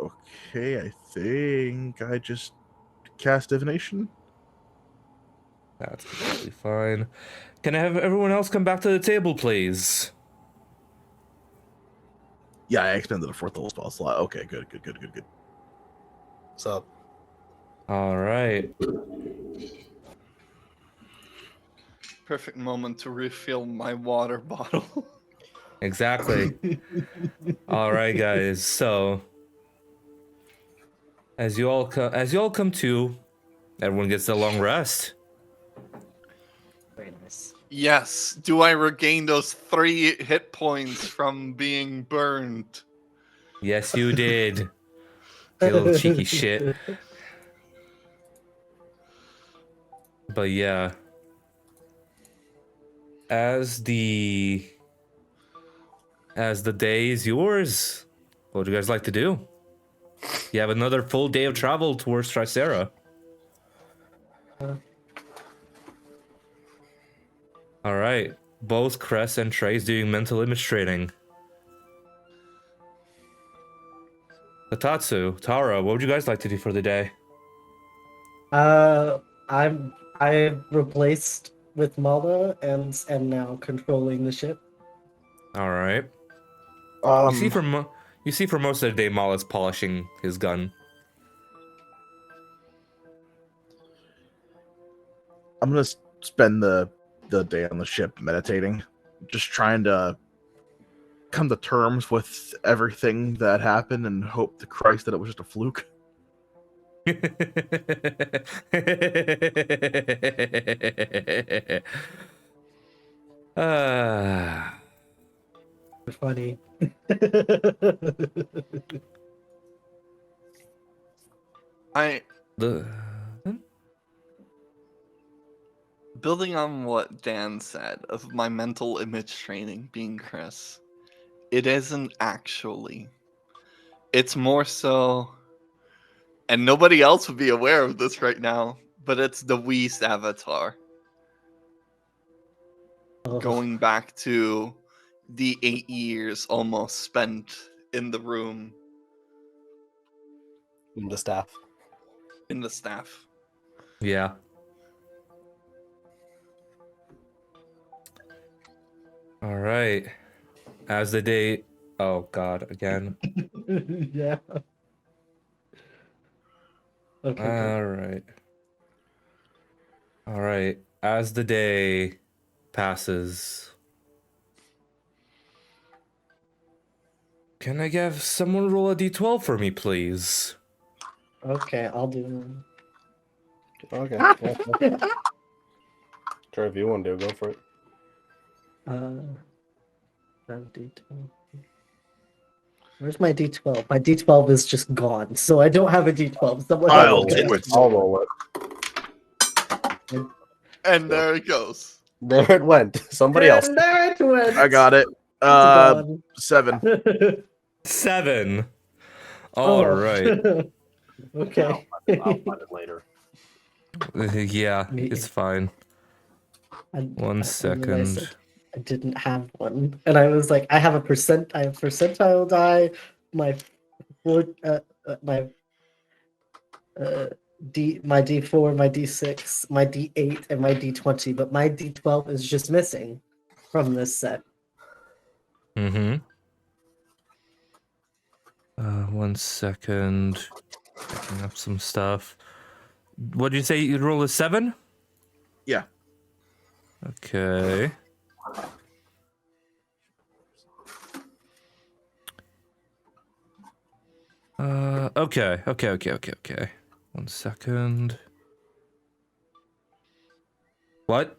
Okay, I think I just cast divination. That's completely fine. Can I have everyone else come back to the table, please? Yeah, I expended a fourth level spell slot. Okay, good. So All right. Perfect moment to refill my water bottle. Exactly. All right, guys. So, as you all come to, everyone gets a long rest. Very nice. Yes. Do I regain those 3 hit points from being burned? Yes, you did. You little cheeky shit. But yeah, as the day is yours, what would you guys like to do? You have another full day of travel towards Tricera. All right, both Cress and Trey's doing mental image training. Tatatsu, Tara, what would you guys like to do for the day? I replaced with Mala and am now controlling the ship. All right. You see for most of the day, Mala's polishing his gun. I'm gonna spend the day on the ship meditating, just trying to come to terms with everything that happened and hope to Christ that it was just a fluke. Funny. Building on what Dan said of my mental image training being Chris, it isn't actually. It's more so, and nobody else would be aware of this right now, but it's the Whis avatar. Oh. Going back to the 8 years almost spent in the room. in the staff. In the staff. Yeah. All right. As the day... Oh, God, again. Yeah. Okay. All right. All right. As the day passes... Can I have someone roll a d12 for me, please? Okay, I'll do. Okay. Sure, if you want to, go for it. D12. Where's my D12? My D12 is just gone, so I don't have a D12. Someone I'll else do it. I'll roll it. And there it goes. There it went. Somebody else. And there it went. I got it. It's gone. 7. 7. All right. Okay. I'll find it later. Yeah, it's fine. One second. I didn't have one, and I was like, I have percentile die, my my D4, my D6, my D8, and my D20, but my D12 is just missing from this set. Mm-hmm. 1 second. Picking up some stuff. What did you say? You'd roll a 7? Yeah. Okay. Okay. 1 second. What?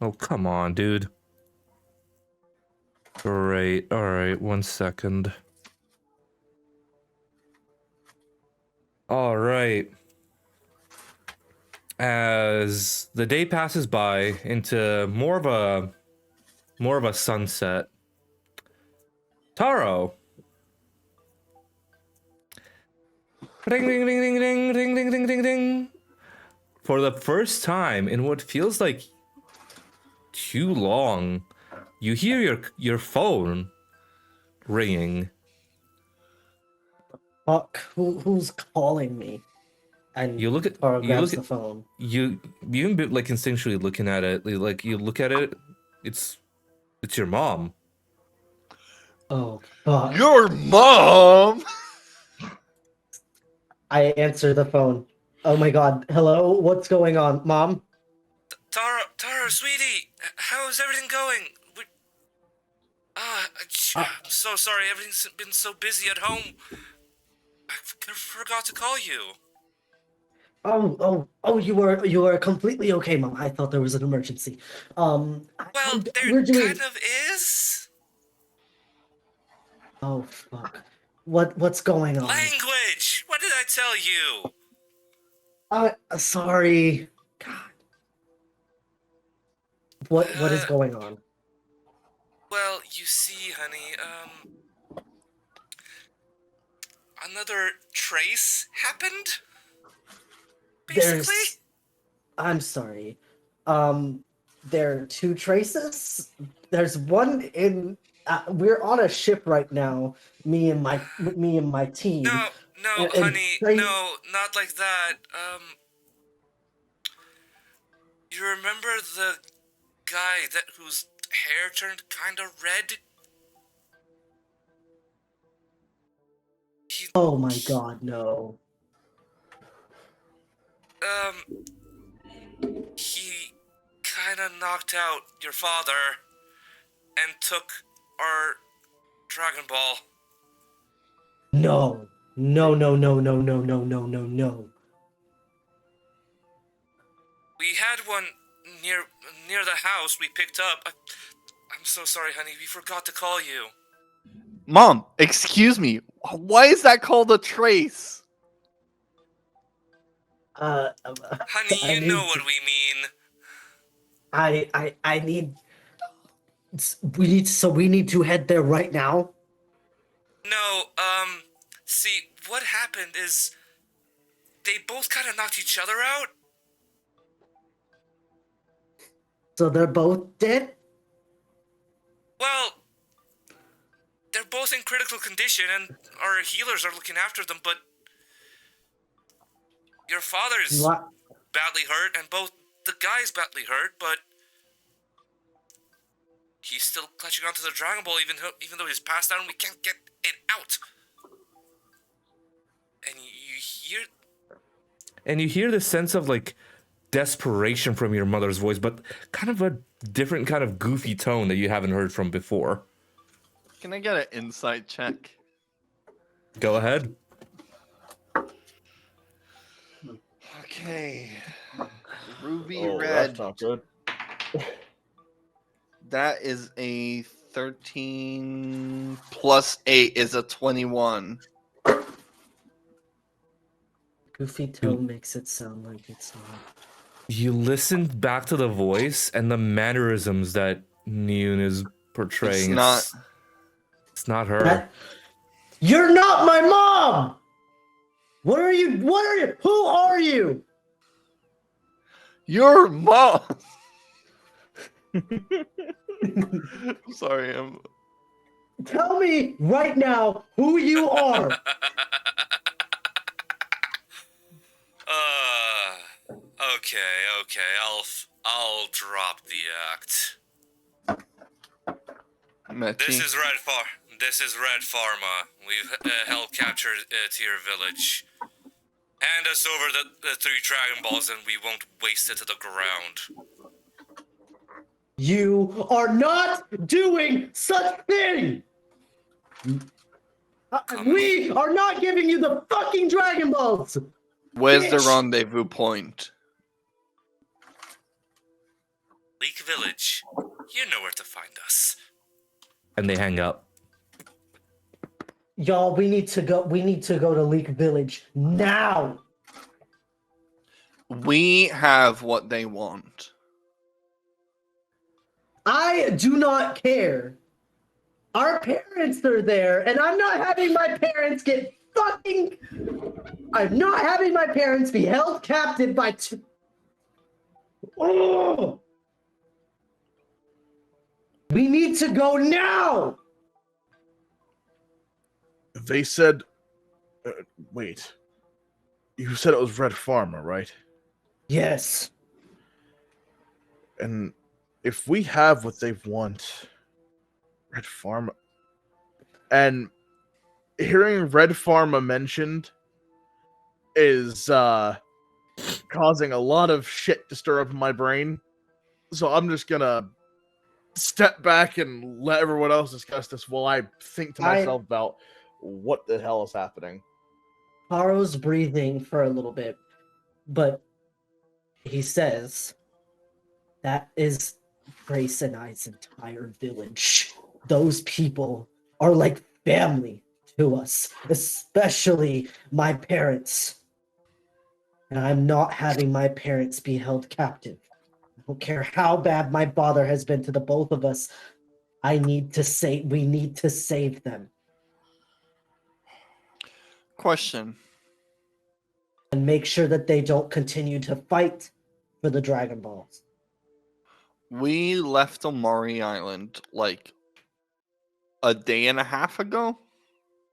Oh, come on, dude. Great. All right, 1 second. All right. As the day passes by into more of a sunset, Taro, Ring, ring, ring, ring, ring, ring, ring, ring, ring, ring. For the first time in what feels like too long, you hear your phone ringing. Fuck, who's calling me? And You look at Taro you grabs look the at phone. you even bit like instinctually looking at it. Like you look at it, it's your mom. Oh, fuck. Your mom. I answer the phone. Oh my god. Hello? What's going on? Mom? Taro, sweetie, how's everything going? I'm so sorry. Everything's been so busy at home. I forgot to call you. Oh, you were completely okay, Mom. I thought there was an emergency. Well, there we're doing... kind of is. Oh, fuck. What's going on? Language! What did I tell you? Sorry. God. What is going on? Well, you see, honey, another trace happened? Basically? I'm sorry. There are two traces. There's one in. We're on a ship right now. Me and my team. No, honey, no, not like that. You remember the guy whose hair turned kinda red? Oh my god, no. He kinda knocked out your father and took our Dragon Ball. No. No. We had one near the house we picked up. I'm so sorry, honey. We forgot to call you. Mom, excuse me. Why is that called a trace? Honey, you know what we mean. I need. We need to head there right now. No, see, what happened is they both kind of knocked each other out. So they're both dead? Well, they're both in critical condition and our healers are looking after them, but your father's badly hurt and both the guys badly hurt, but he's still clutching onto the Dragon Ball even though he's passed out and we can't get it out. And you hear this sense of like desperation from your mother's voice, but kind of a different kind of goofy tone that you haven't heard from before. Can I get an insight check? Go ahead. Okay. Ruby Oh, red. that's not good. That is a 13 plus 8 is a 21. Goofy tone makes it sound like it's not. You listen back to the voice and the mannerisms that Neon is portraying. It's not her. You're not my mom! What are you? Who are you? Your mom! Sorry, Tell me right now who you are. Okay. I'll drop the act. This is Red Pharma. We've held capture to your village. Hand us over the 3 Dragon Balls and we won't waste it to the ground. You are not doing such thing. We are not giving you the fucking Dragon Balls. Where's the Bitch. rendezvous point? Leak Village. You know where to find us. And they hang up. Y'all, we need to go to Leak Village now. We have what they want. I do not care. Our parents are there, and I'm not having my parents get fucking. I'm not having my parents be held captive by two. Oh! We need to go now! They said. Wait. You said it was Red Pharma, right? Yes. And if we have what they want, Red Pharma. And hearing Red Pharma mentioned is causing a lot of shit to stir up in my brain. So I'm just gonna step back and let everyone else discuss this while I think to myself about what the hell is happening. Haro's breathing for a little bit, but he says, that is Grace and I's entire village. Those people are like family to us, especially my parents. And I'm not having my parents be held captive. I don't care how bad my father has been to the both of us. We need to save them. Question. And make sure that they don't continue to fight for the Dragon Balls. We left Omari Island like a day and a half ago.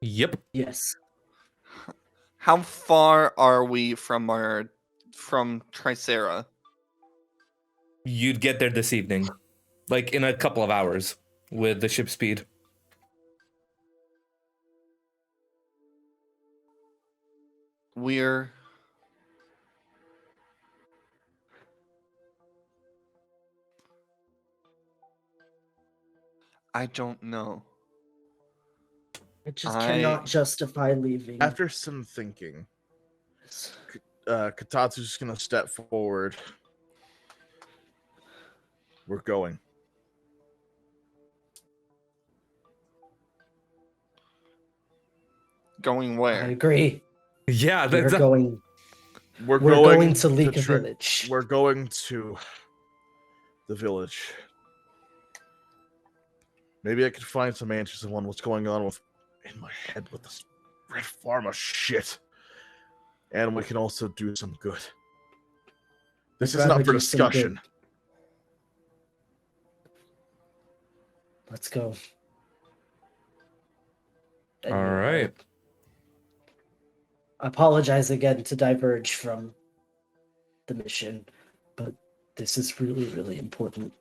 Yep. Yes. How far are we from Tricera? You'd get there this evening. Like in a couple of hours with the ship speed. We're I don't know. I just cannot justify leaving. After some thinking, Katatsu's just gonna step forward. We're going. Going I where? agree. Yeah, We're going. We're going to League Village. We're going to the village. Maybe I could find some answers on what's going on in my head with this Red Pharma shit. And we can also do some good. This is not for discussion. Let's go. All right. I apologize again to diverge from the mission, but this is really, really important.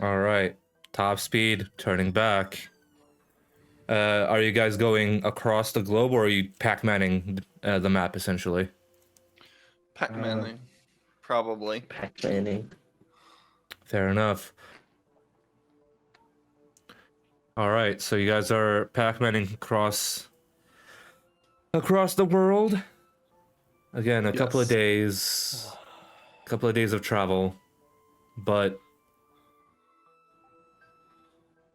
All right. Top speed, turning back. Are you guys going across the globe, or are you Pac-Manning the map, essentially? Pac-Manning. Probably. Pac-Manning. Fair enough. All right, so you guys are Pac-Manning across the world. Again, a couple of days of travel, but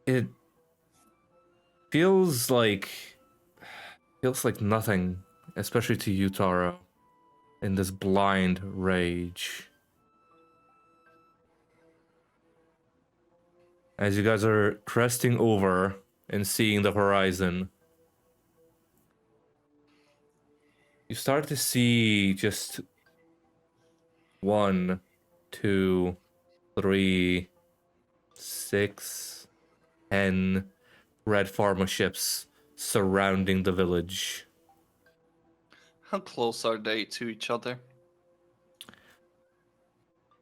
it feels like nothing, especially to you, Taro, in this blind rage. As you guys are cresting over and seeing the horizon, you start to see just 1, 2, 3, 6, 10 Red Pharma ships surrounding the village. How close are they to each other?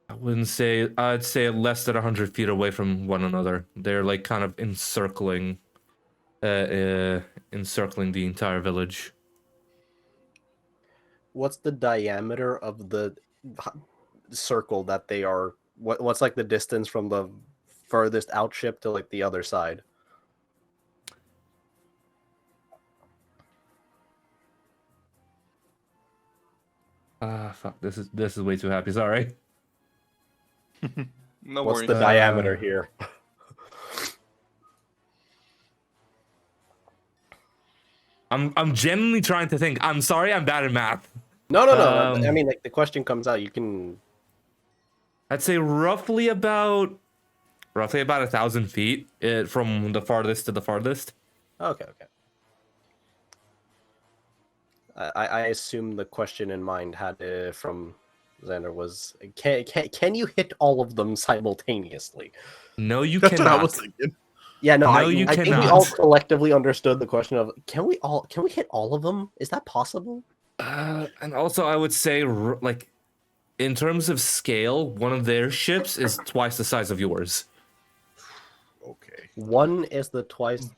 I'd say less than 100 feet away from one another. They're like kind of encircling the entire village. What's the diameter of the circle that they are? What's like the distance from the furthest out ship to like the other side? Fuck, this is way too happy. Sorry. No What's worries. the diameter here? I'm genuinely trying to think. I'm sorry, I'm bad at math. No. I mean, like the question comes out. You can. I'd say roughly about 1,000 feet from the farthest to the farthest. Okay. I assume the question in mind had from Xander was, can you hit all of them simultaneously? No, you That's what I was cannot. thinking. Yeah, no, No, you I think we all cannot. collectively understood the question of can we hit all of them? Is that possible? And also, I would say, like, in terms of scale, one of their ships is twice the size of yours. Okay. One is the twice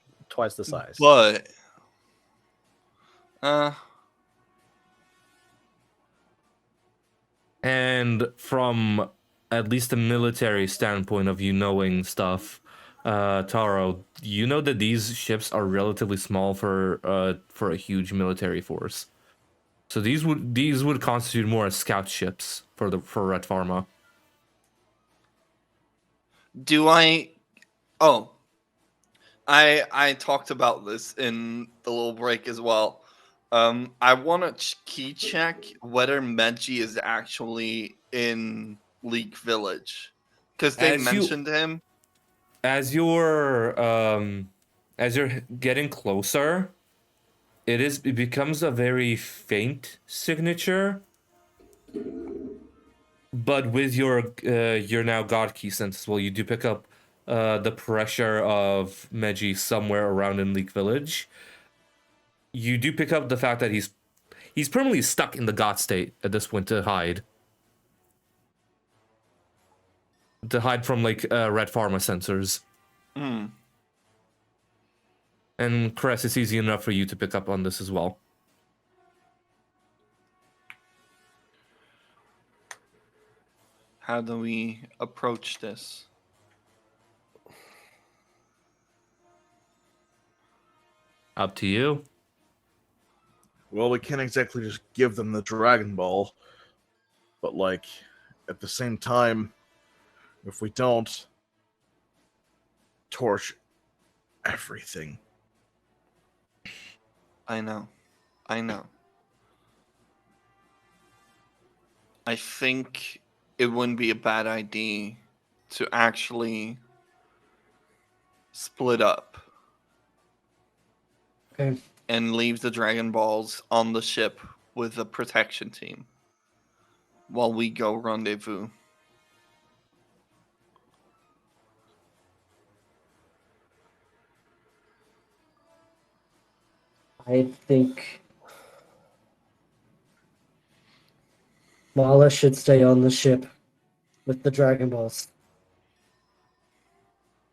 the size. But And from at least a military standpoint of you knowing stuff, Taro, you know that these ships are relatively small for a huge military force. So these would constitute more as scout ships for Red Pharma. do I? Oh, I talked about this in the little break as well. I want to key check whether Meji is actually in Leak Village because they As you- mentioned him. As you're getting closer, it becomes a very faint signature. But with your now God key sense as well, you do pick up the pressure of Meji somewhere around in Leak Village. You do pick up the fact that he's permanently stuck in the God state at this point to hide from like Red Pharma sensors. Hmm. And Cress, it's easy enough for you to pick up on this as well. How do we approach this? Up to you. Well, we can't exactly just give them the Dragon Ball, but like at the same time, if we don't torch everything. I know. I think it wouldn't be a bad idea to actually split up Okay. and leave the Dragon Balls on the ship with the protection team while we go rendezvous. I think Mala should stay on the ship with the Dragon Balls.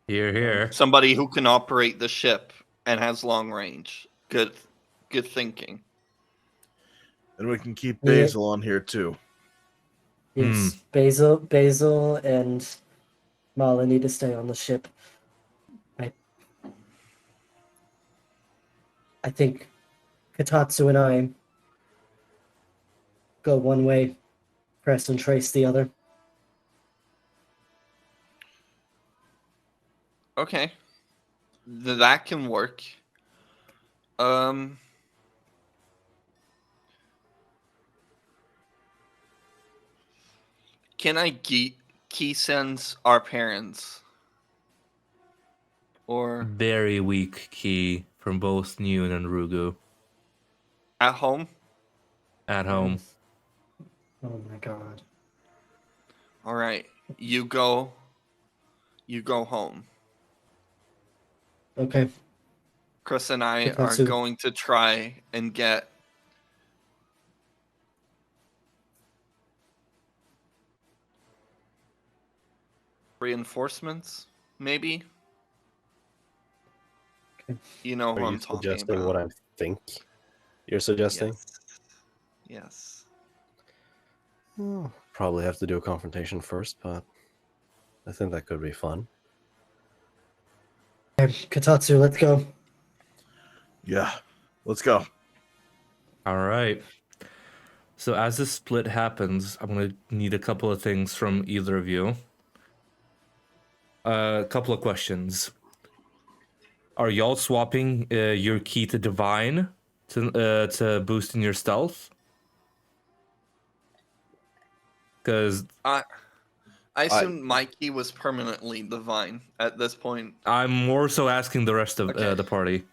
Here. Somebody who can operate the ship and has long range. Good thinking. And we can keep Yeah. Basil on here too. Yes, Basil and Mala need to stay on the ship. I think Katatsu and I go one way, Press and Trace the other. Okay. That can work. Can I key sense our parents? Or Very weak key from both Noon and Rugu at home? at home. Oh my god. All right. You go home. Okay. Chris and I are Katatsu. going to try and get reinforcements, maybe. Okay. You know who Are I'm you talking suggesting about. what I think you're suggesting? Yes. Probably have to do a confrontation first, but I think that could be fun. Okay, Katatsu, let's go. Yeah, let's go. All right. So as this split happens, I'm gonna need a couple of things from either of you. A couple of questions. Are y'all swapping your key to Divine to boost in your stealth? Because I assumed Mikey was permanently divine at this point. I'm more so asking the rest of Okay. the party.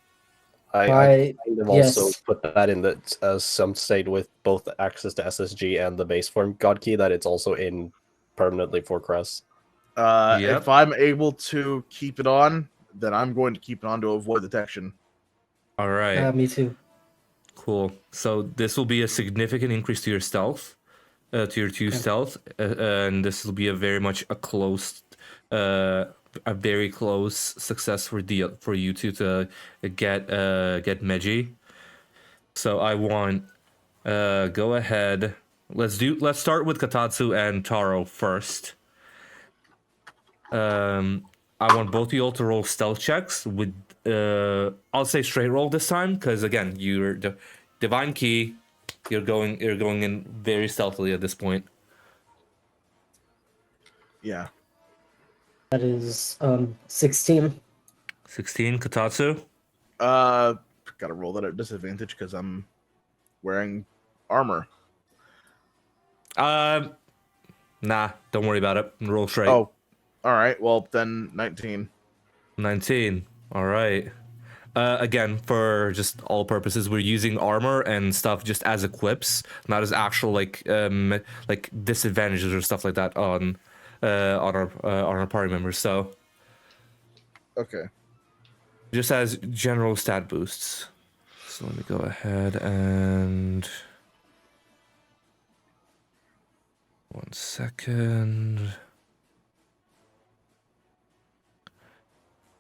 I kind of also yes. put that in the some state with both access to SSG and the base form god key that it's also in permanently for Crest. Yep. If I'm able to keep it on, then I'm going to keep it on to avoid detection. All right. Me too. Cool. So this will be a significant increase to your stealth, to your two stealth, and this will be a very much a very close success for you two to get Meji. So I want, go ahead. Let's start with Katatsu and Taro first. I want both of you all to roll stealth checks with, I'll say straight roll this time, because again, you're divine key. You're going in very stealthily at this point. Yeah. That is 16. 16, Katatsu. Gotta roll that at disadvantage because I'm wearing armor. Nah, don't worry about it. Roll straight. Oh, all right. Well, then 19. 19. All right. Again, for just all purposes, we're using armor and stuff just as equips, not as actual like disadvantages or stuff like that on our party members. So Okay. just as general stat boosts. So let me go ahead and 1 second.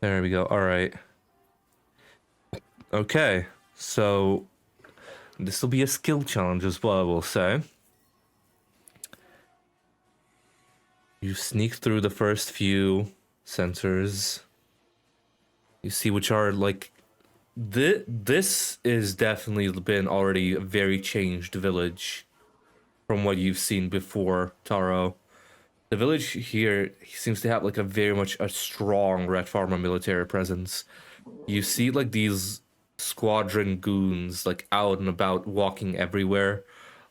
There we go. All right. Okay, so this will be a skill challenge as well, I will say. You sneak through the first few sensors. You see which are like... This is definitely been already a very changed village from what you've seen before, Taro. The village here seems to have like a very much a strong Red Pharma military presence. You see like these squadron goons like out and about walking everywhere.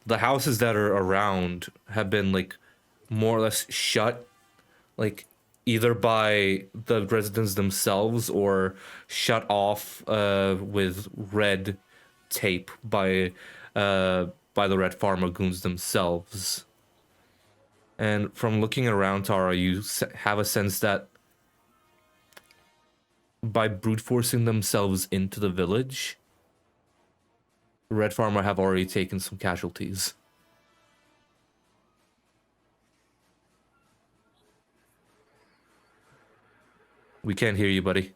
The houses that are around have been like more or less shut, like either by the residents themselves or shut off with red tape by the Red Pharma goons themselves. And from looking around, Tara, you have a sense that by brute forcing themselves into the village, Red Pharma have already taken some casualties. We can't hear you, buddy.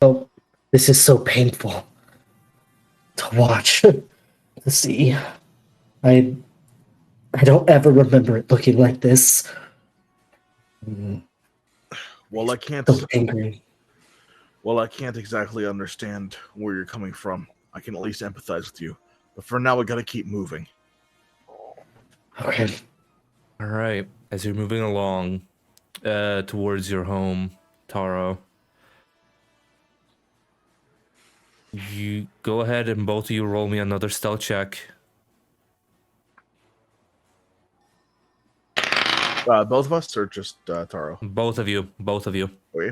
Oh, this is so painful to watch, to see. I don't ever remember it looking like this. Well, I can't. So angry. Well, I can't exactly understand where you're coming from. I can at least empathize with you. But for now, we gotta keep moving. Okay. All right. As you're moving along towards your home, Taro, you go ahead and both of you roll me another stealth check. Both of us, or just Taro? Both of you. Both of you. Oh, yeah.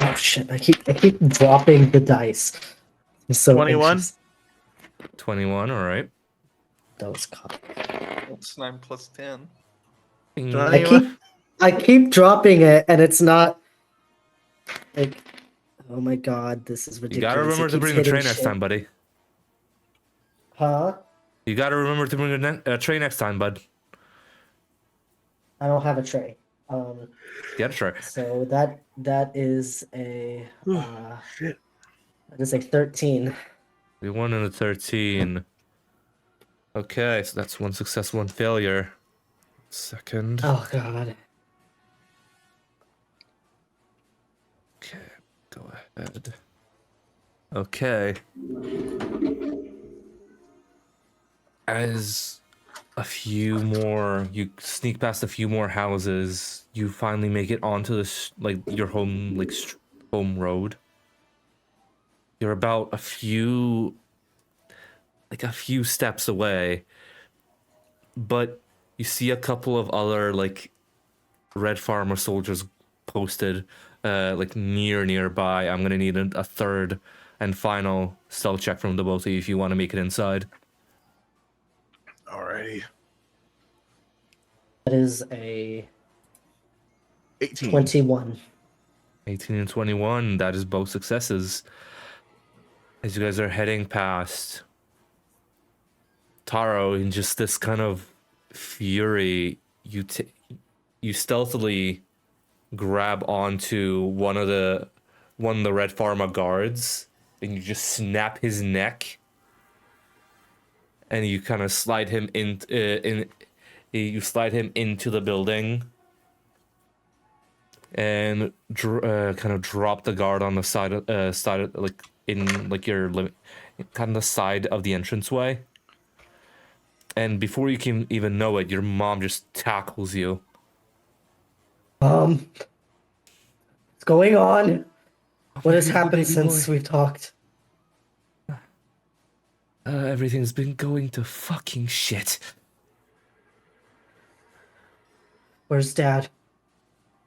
Oh shit! I keep dropping the dice. I'm so 21? anxious. 21, all right. That was caught. It's 9 plus 10. I keep dropping it, and it's not like. Oh my god, this is ridiculous. You gotta remember to bring a tray next time, buddy. Huh? You gotta remember to bring a tray next time, bud. I don't have a tray. Get a tray. So that is a Shit. that is a 13. We won in a 13. Okay, so that's one success, one failure. Second. Oh god. Okay, go ahead. Okay. As you sneak past a few more houses, you finally make it onto this, like, your home, like, home road. You're about a few steps away, but you see a couple of other, like, Red Pharma soldiers posted, like, nearby. I'm gonna need a third and final stealth check from the both of you if you want to make it inside. Alrighty. That is a 18. 21. 18 and 21, that is both successes. As you guys are heading past Taro in just this kind of fury, you stealthily grab onto one of the Red Pharma guards and you just snap his neck and you kind of slide him you slide him into the building and kind of drop the guard on the side of, like in like your kind of the side of the entranceway. And before you can even know it, your mom just tackles you. What's going on? What has Baby happened since boy. we've talked? Everything's been going to fucking shit. Where's Dad?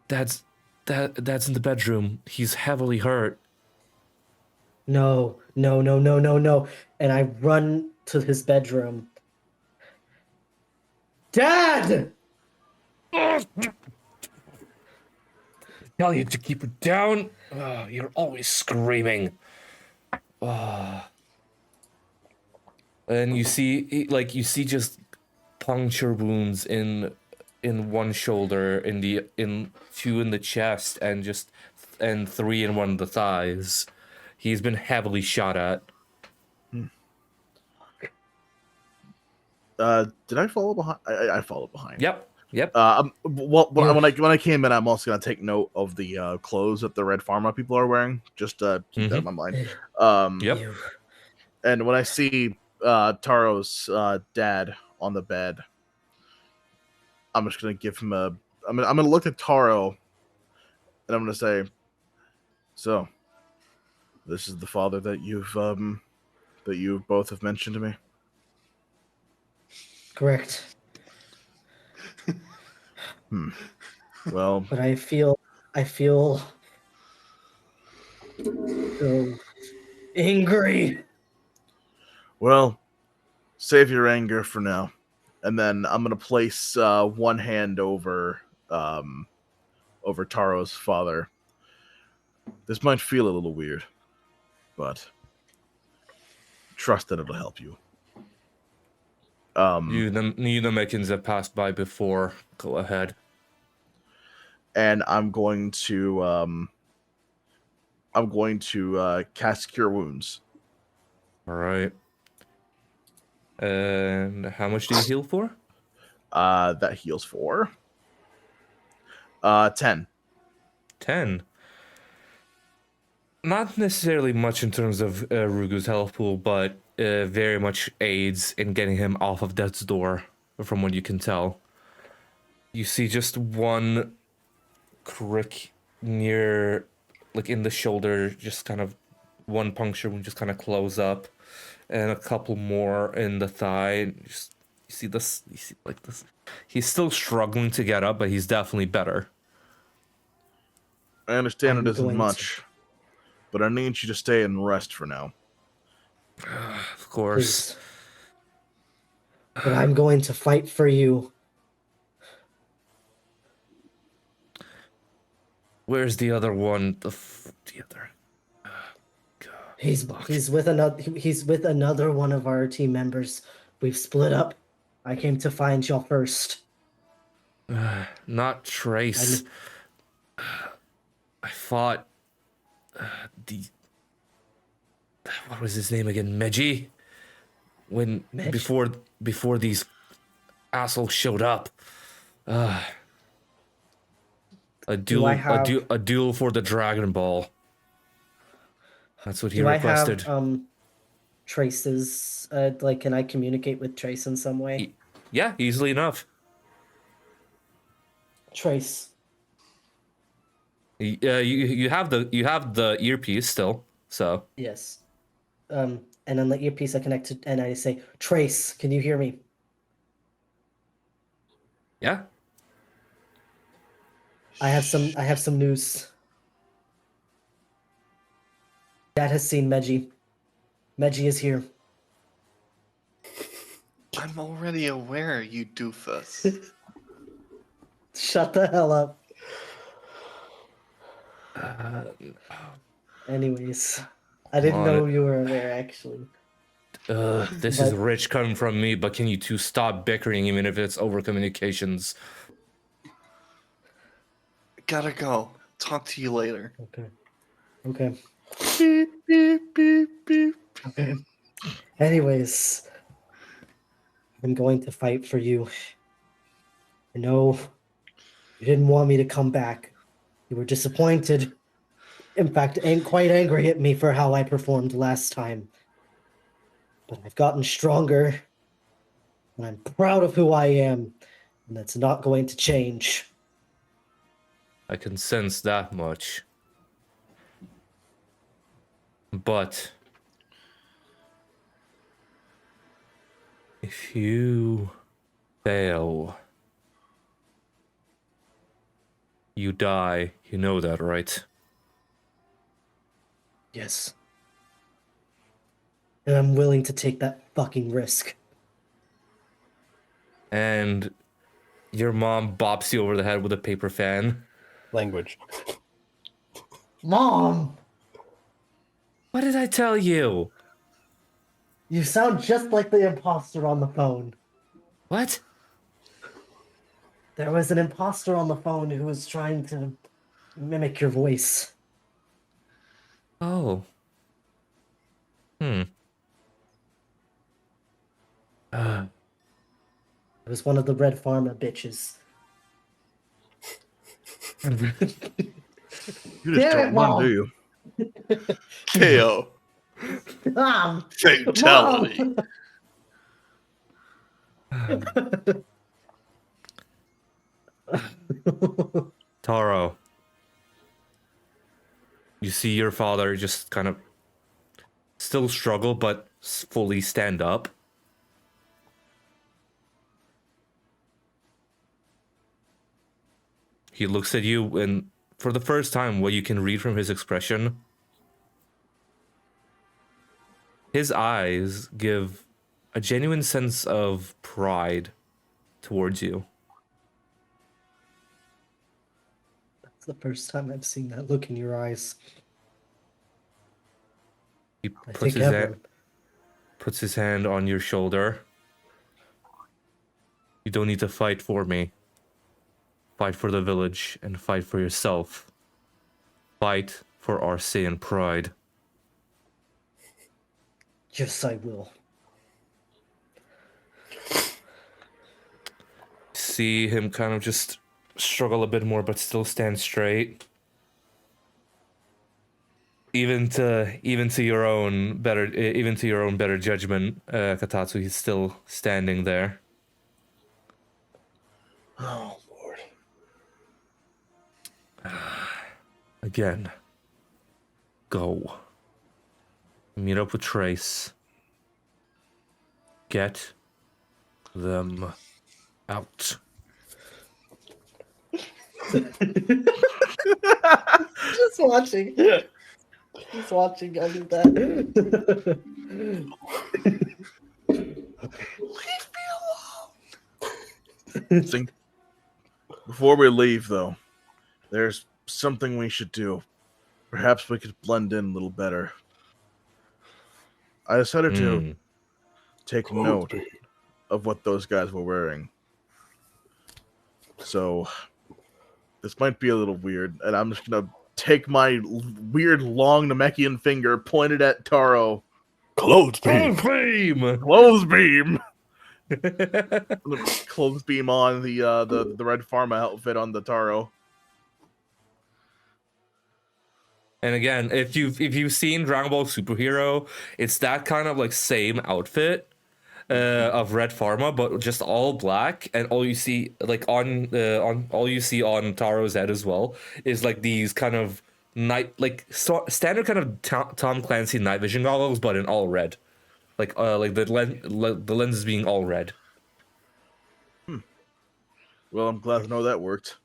Dad's in the bedroom. He's heavily hurt. No. And I run to his bedroom. Dad! Tell you to keep it down. You're always screaming. And you see just puncture wounds in one shoulder, in two in the chest, and 3 in one of the thighs. He's been heavily shot at. Did I follow behind? I followed behind. Yep. Well, when I came in, I'm also gonna take note of the clothes that the Red Pharma people are wearing. Just keep that in my mind. Yep. And when I see Taro's dad on the bed, I'm just gonna give him I'm gonna look at Taro, and I'm gonna say, "So, this is the father that you both have mentioned to me." Correct. Well, But I feel so angry. well, save your anger for now, and then I'm gonna place one hand over Taro's father. This might feel a little weird, but trust that it'll help you. You the Mexicans that passed by before. Go ahead. And I'm going to cast Cure Wounds. All right. And how much do you heal for? That heals for 10. 10. Not necessarily much in terms of Rugu's health pool, but very much aids in getting him off of death's door, from what you can tell. You see just one crick near, like in the shoulder, just kind of one puncture wound just kind of close up, and a couple more in the thigh. You see this. He's still struggling to get up, but he's definitely better. I understand I'm it isn't going much, but I need you to stay and rest for now. Of course. Please. But I'm going to fight for you. Where's the other one? The other. God. He's with another one of our team members. We've split up. I came to find y'all first. Not Trace. I fought what was his name again? Meji? Before these assholes showed up. A duel for the Dragon Ball. That's what he requested. Do I have Trace's can I communicate with Trace in some way? Yeah, easily enough. Trace. You have the earpiece still, so. Yes. And on the earpiece I connect to, and I say, Trace, can you hear me? Yeah. I have some news. Dad has seen Meji. Meji is here. I'm already aware, you doofus. Shut the hell up. Anyways, I didn't know you were aware, actually. This is rich coming from me, but can you two stop bickering even if it's over communications? Gotta go. Talk to you later. Okay. Beep, beep, beep, beep. Okay. Anyways, I'm going to fight for you. I know you didn't want me to come back. You were disappointed. In fact, ain't quite angry at me for how I performed last time. But I've gotten stronger, and I'm proud of who I am, and that's not going to change. I can sense that much. But if you fail, you die. You know that, right? Yes. And I'm willing to take that fucking risk. And your mom bops you over the head with a paper fan. Language. Mom! What did I tell you? You sound just like the imposter on the phone. What? There was an imposter on the phone who was trying to mimic your voice. Oh. It was one of the Red Pharma bitches. You just Damn it, don't run, Mom. do you? KO. Mom! Fatality. Taro. You see your father just kind of still struggle, but fully stand up. He looks at you, and for the first time, what you can read from his expression, his eyes give a genuine sense of pride towards you. That's the first time I've seen that look in your eyes. He I puts think ever. puts his hand on your shoulder. You don't need to fight for me. Fight for the village and fight for yourself. Fight for our Saiyan pride. Yes, I will. See him kind of just struggle a bit more, but still stand straight. Even to your own better judgment, Katatsu, he's still standing there. Oh, Lord. Again. Go. Meet up with Trace. Get them out. Just watching. Just watching. I'll do that. Think- Before we leave, though, there's something we should do. Perhaps we could blend in a little better. I decided to take note of what those guys were wearing. So, this might be a little weird, and I'm just gonna take my weird long Namekian finger pointed at Taro. Clothes beam. Clothes beam! Clothes beam on the red pharma outfit on the Taro. And again, if you've seen Dragon Ball Superhero, it's that kind of like same outfit of red pharma, but just all black, and all you see like on all you see on Taro's head as well is like these kind of standard kind of Tom Clancy night vision goggles, but in all red, like the lenses being all red. Well, I'm glad to know that worked.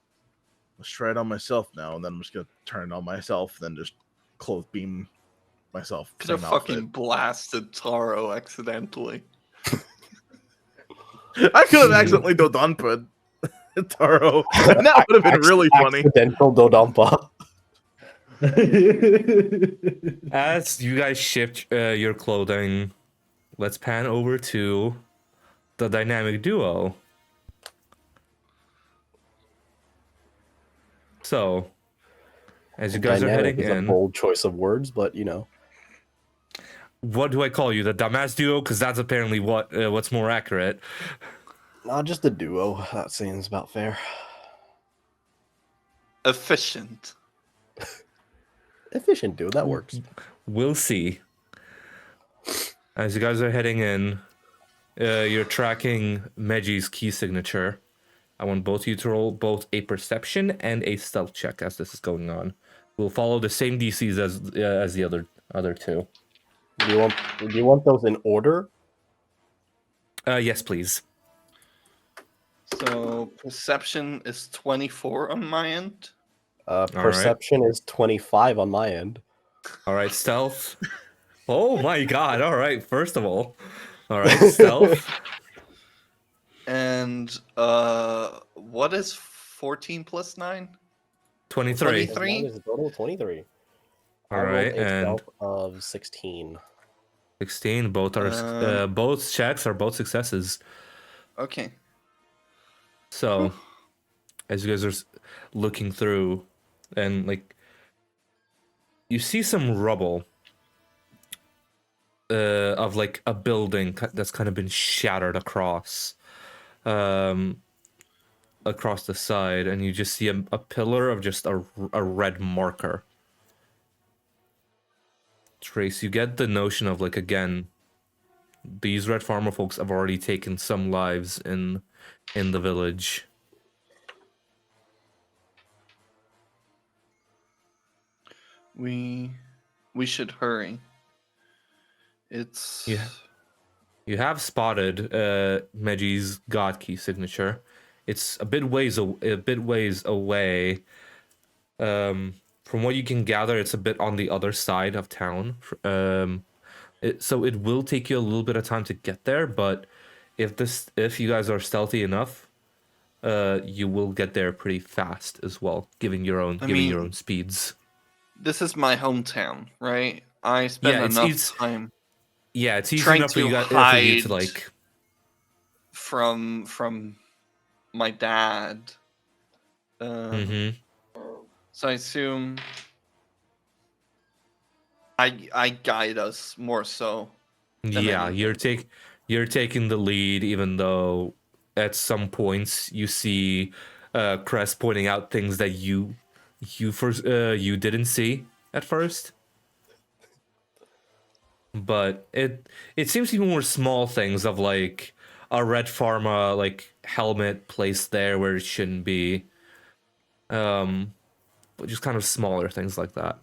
Let's try it on myself now, and then I'm just gonna turn it on myself, then just clothes beam myself. Could have same fucking outfit. blasted Taro accidentally. I could have accidentally Dodonpa Taro. And that would have been really funny. Accidental Dodonpa. As you guys shift your clothing, let's pan over to the dynamic duo. So, as you guys are Dynamic heading is a in, bold choice of words, but you know. what do I call you? The dumbass duo? Because that's apparently what's more accurate. Not just a duo. That seems about fair. Efficient. Efficient duo, that works. We'll see. As you guys are heading in, you're tracking Meji's key signature. I want both of you to roll both a perception and a stealth check as this is going on. We'll follow the same DCs as the other two. Do you want those in order? Yes, please. So perception is 24 on my end. Perception is 25 on my end. All right, stealth. Oh my god! All right, first of all, stealth. And what is 14 plus 9? 23. 23? Mine is a total of 23. All I rolled right, a and stealth of 16. 16. Both are both checks are both successes. Okay. So, as you guys are looking through, and like, you see some rubble of like a building that's kind of been shattered across the side, and you just see a pillar of just a red marker. Trace, you get the notion of like, again, these red farmer folks have already taken some lives in the village. We should hurry. It's Yeah. You have spotted Meji's god key signature. It's a bit ways away. From what you can gather, it's a bit on the other side of town. So it will take you a little bit of time to get there, but if you guys are stealthy enough, you will get there pretty fast as well, given your own speeds. This is my hometown, right? I spend enough time. Yeah, it's easy trying enough for to you guys hide to like from my dad. So I assume I guide us more so. Yeah, you're taking the lead, even though at some points you see Crest pointing out things that you didn't see at first. But it seems to be more small things of like a red pharma like helmet placed there where it shouldn't be. But just kind of smaller things like that.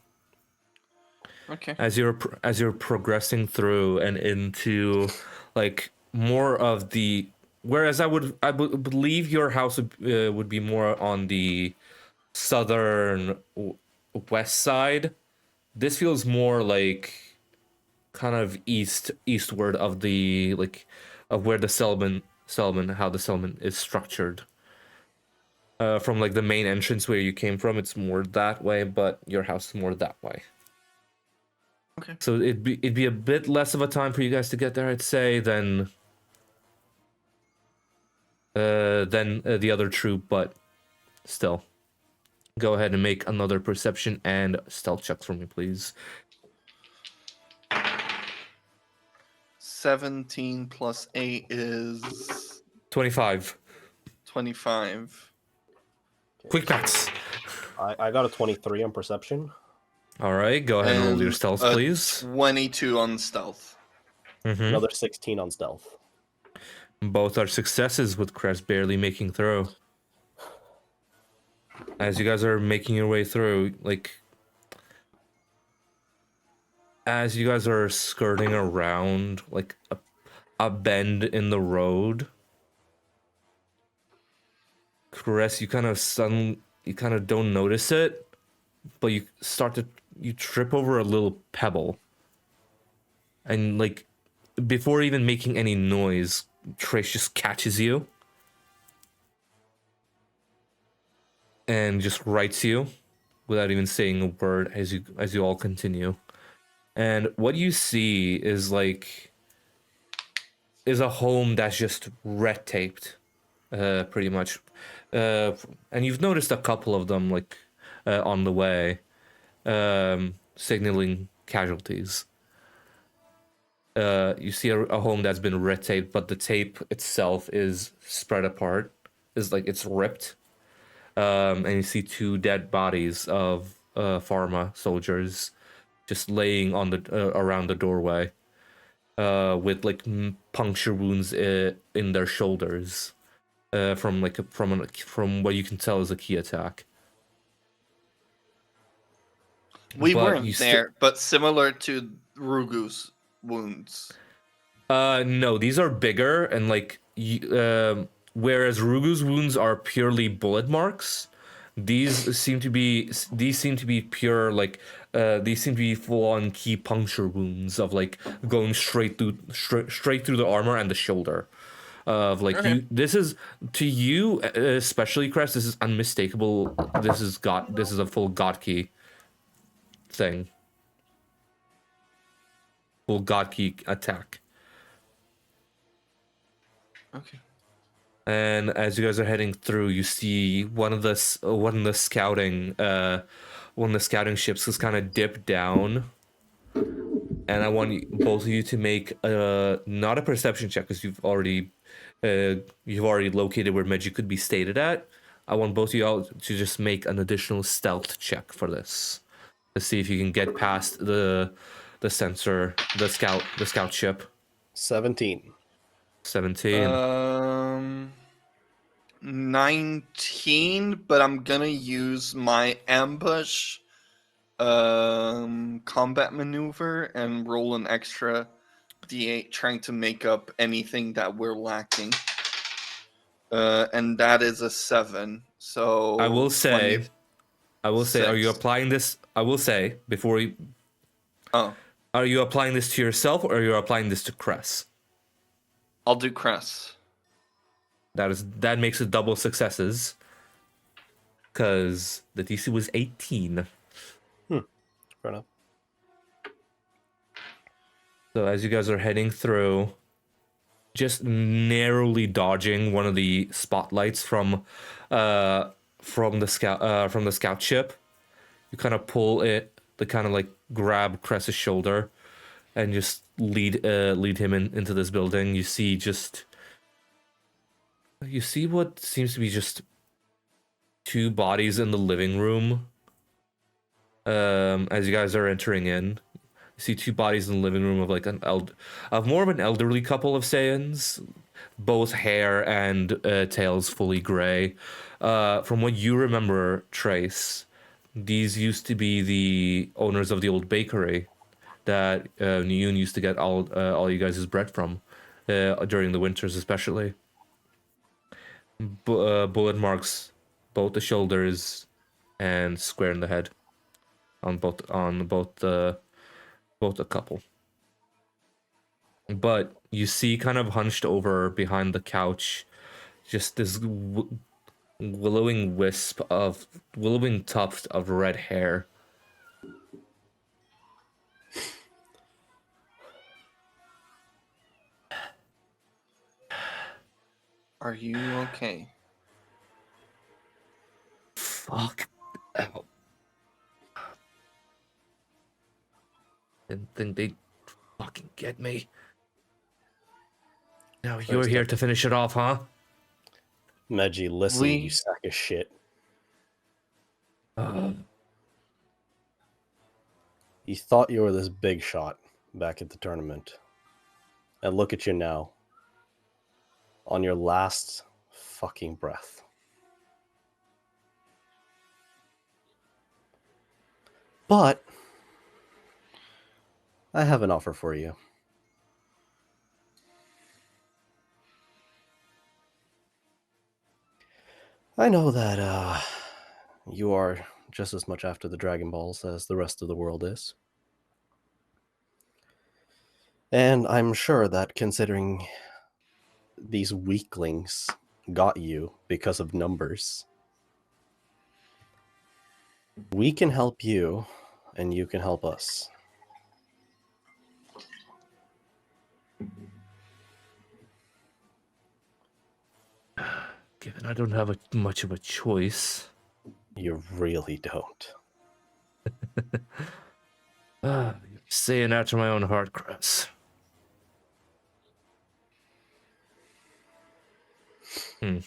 Okay. As you're progressing through and into like more of the, whereas I would believe your house would be more on the southern west side. This feels more like kind of eastward of the like of where the settlement how the settlement is structured. From like the main entrance where you came from, it's more that way, but your house is more that way. Okay. So it'd be a bit less of a time for you guys to get there, I'd say, than the other troop, but still. Go ahead and make another perception and stealth check for me, please. 17 plus 8 is 25. 25. Quick maths. I got a 23 on perception. All right, go ahead and roll your And stealth, a please. 22 on stealth. Another 16 on stealth. Both are successes with Crest barely making through. As you guys are making your way through, like, as you guys are skirting around, like, a bend in the road, Crest, you kind of don't notice it, but you trip over a little pebble And like before even making any noise, Trace just catches you and just writes you without even saying a word as you all continue. And what you see is a home that's just red taped, pretty much. And you've noticed a couple of them on the way, signaling casualties. You see a home that's been red taped, but the tape itself is spread apart. It's ripped. And you see 2 dead bodies of pharma soldiers just laying on the around the doorway, with puncture wounds in their shoulders, from what you can tell is a key attack. We But weren't you there, but similar to Rugu's wounds. No, these are bigger and whereas Rugu's wounds are purely bullet marks, these seem to be pure these seem to be full on key puncture wounds of going straight through the armor and the shoulder. Of Okay. this is to you, especially Crest, this is unmistakable. This is a full God key thing. Full God key attack. Okay. And as you guys are heading through, you see one of the scouting ships has kind of dipped down. And I want both of you to make not a perception check, because you've already located where Meji could be stated at. I want both of y'all to just make an additional stealth check for this, to see if you can get past the sensor, the scout ship. 17. 17. 19, but I'm gonna use my ambush combat maneuver and roll an extra d8 trying to make up anything that we're lacking. And that is a 7. So I will say, are you 26. applying this? I will say before you. Oh, Are you applying this to yourself, or are you applying this to Cress? I'll do Cress. That makes it double successes, because the DC was 18. Fair enough. So as you guys are heading through, just narrowly dodging one of the spotlights from the scout ship, you kind of pull it, grab Cress's shoulder, and just lead him into this building. You see what seems to be just 2 bodies in the living room. As you guys are entering in, you see 2 bodies in the living room of more of an elderly couple of Saiyans, both hair and tails fully gray. From what you remember, Trace, these used to be the owners of the old bakery that Yoon used to get all you guys' bread from, during the winters especially. Bullet marks both the shoulders and square in the head on both the couple. But you see, kind of hunched over behind the couch, just this willowing tuft of red hair. Are you okay? Fuck. Ow. Didn't think they'd fucking get me. Now you're here to finish it off, huh? Meji, listen, We- you sack of shit. You thought you were this big shot back at the tournament. And look at you now. On your last fucking breath. But I have an offer for you. I know that you are just as much after the Dragon Balls as the rest of the world is. And I'm sure that considering these weaklings got you because of numbers, we can help you and you can help us. Given I don't have much of a choice. You really don't. You're saying after my own heart, Chris. I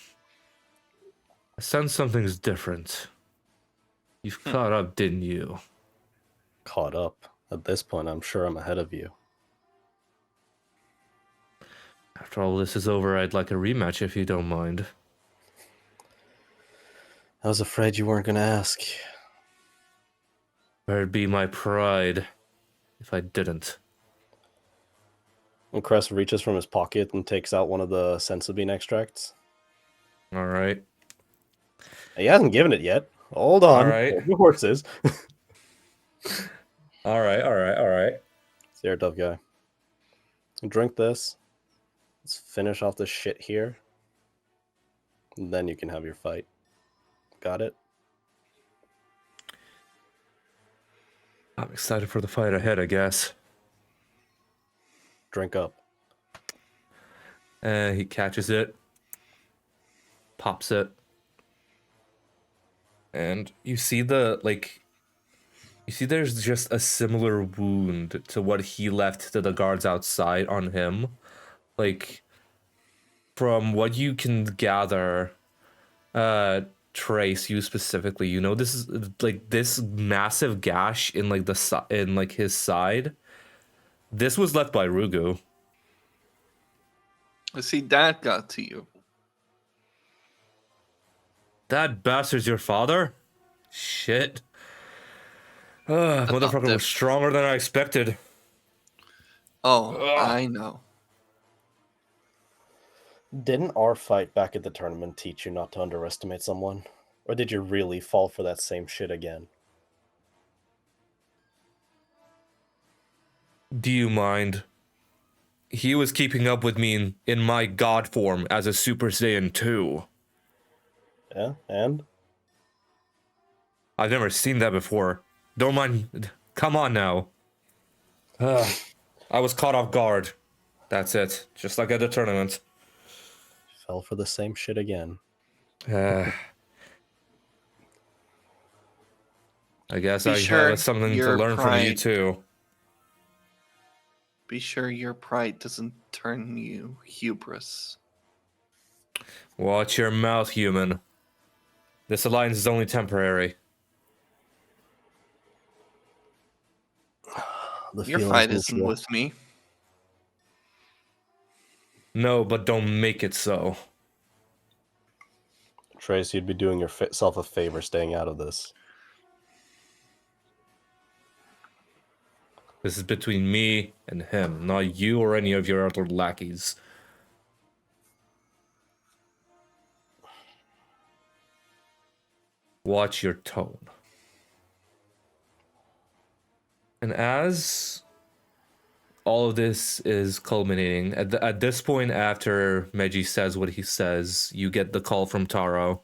sense something's different. You've caught up, didn't you? Caught up. At this point, I'm sure I'm ahead of you. After all this is over, I'd like a rematch if you don't mind. I was afraid you weren't going to ask. Where'd be my pride if I didn't? And Crest reaches from his pocket and takes out one of the Sensibine extracts. All right. He hasn't given it yet. Hold on. All right. Hold your horses. All right. You're a tough guy. Drink this. Let's finish off this shit here. And then you can have your fight. Got it? I'm excited for the fight ahead, I guess. Drink up. He catches it, pops it, and you see there's just a similar wound to what he left to the guards outside on him. Like, from what you can gather, Trace, you specifically, you know, this is like this massive gash in like his side. This was left by Rugu. I see that got to you. That bastard's your father? Shit. Motherfucker that- was stronger than I expected. Oh, I know. Didn't our fight back at the tournament teach you not to underestimate someone? Or did you really fall for that same shit again? Do you mind? He was keeping up with me in my god form as a Super Saiyan 2. Yeah, and? I've never seen that before. Don't mind. Come on now. I was caught off guard. That's it. Just like at the tournament. Fell for the same shit again. I guess Be I sure have something to your learn from you pride- too. Be sure your pride doesn't turn you hubris. Watch your mouth, human. This alliance is only temporary. The Your feeling's fight isn't mutual. with me. No, but don't make it so. Trace, you'd be doing yourself a favor staying out of this. This is between me and him, not you or any of your other lackeys. Watch your tone. And as all of this is culminating, at this point, after Meji says what he says, you get the call from Taro.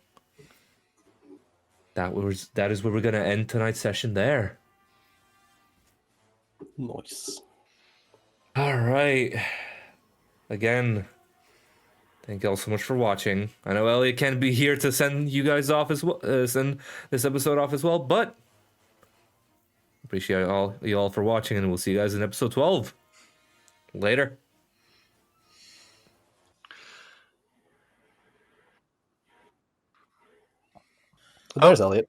That is where we're gonna end tonight's session there. Nice. All right. Again, thank you all so much for watching. I know Elliot can't be here to send you guys off as well, send this episode off as well, but appreciate you all for watching, and we'll see you guys in episode 12. Later. There's Elliot.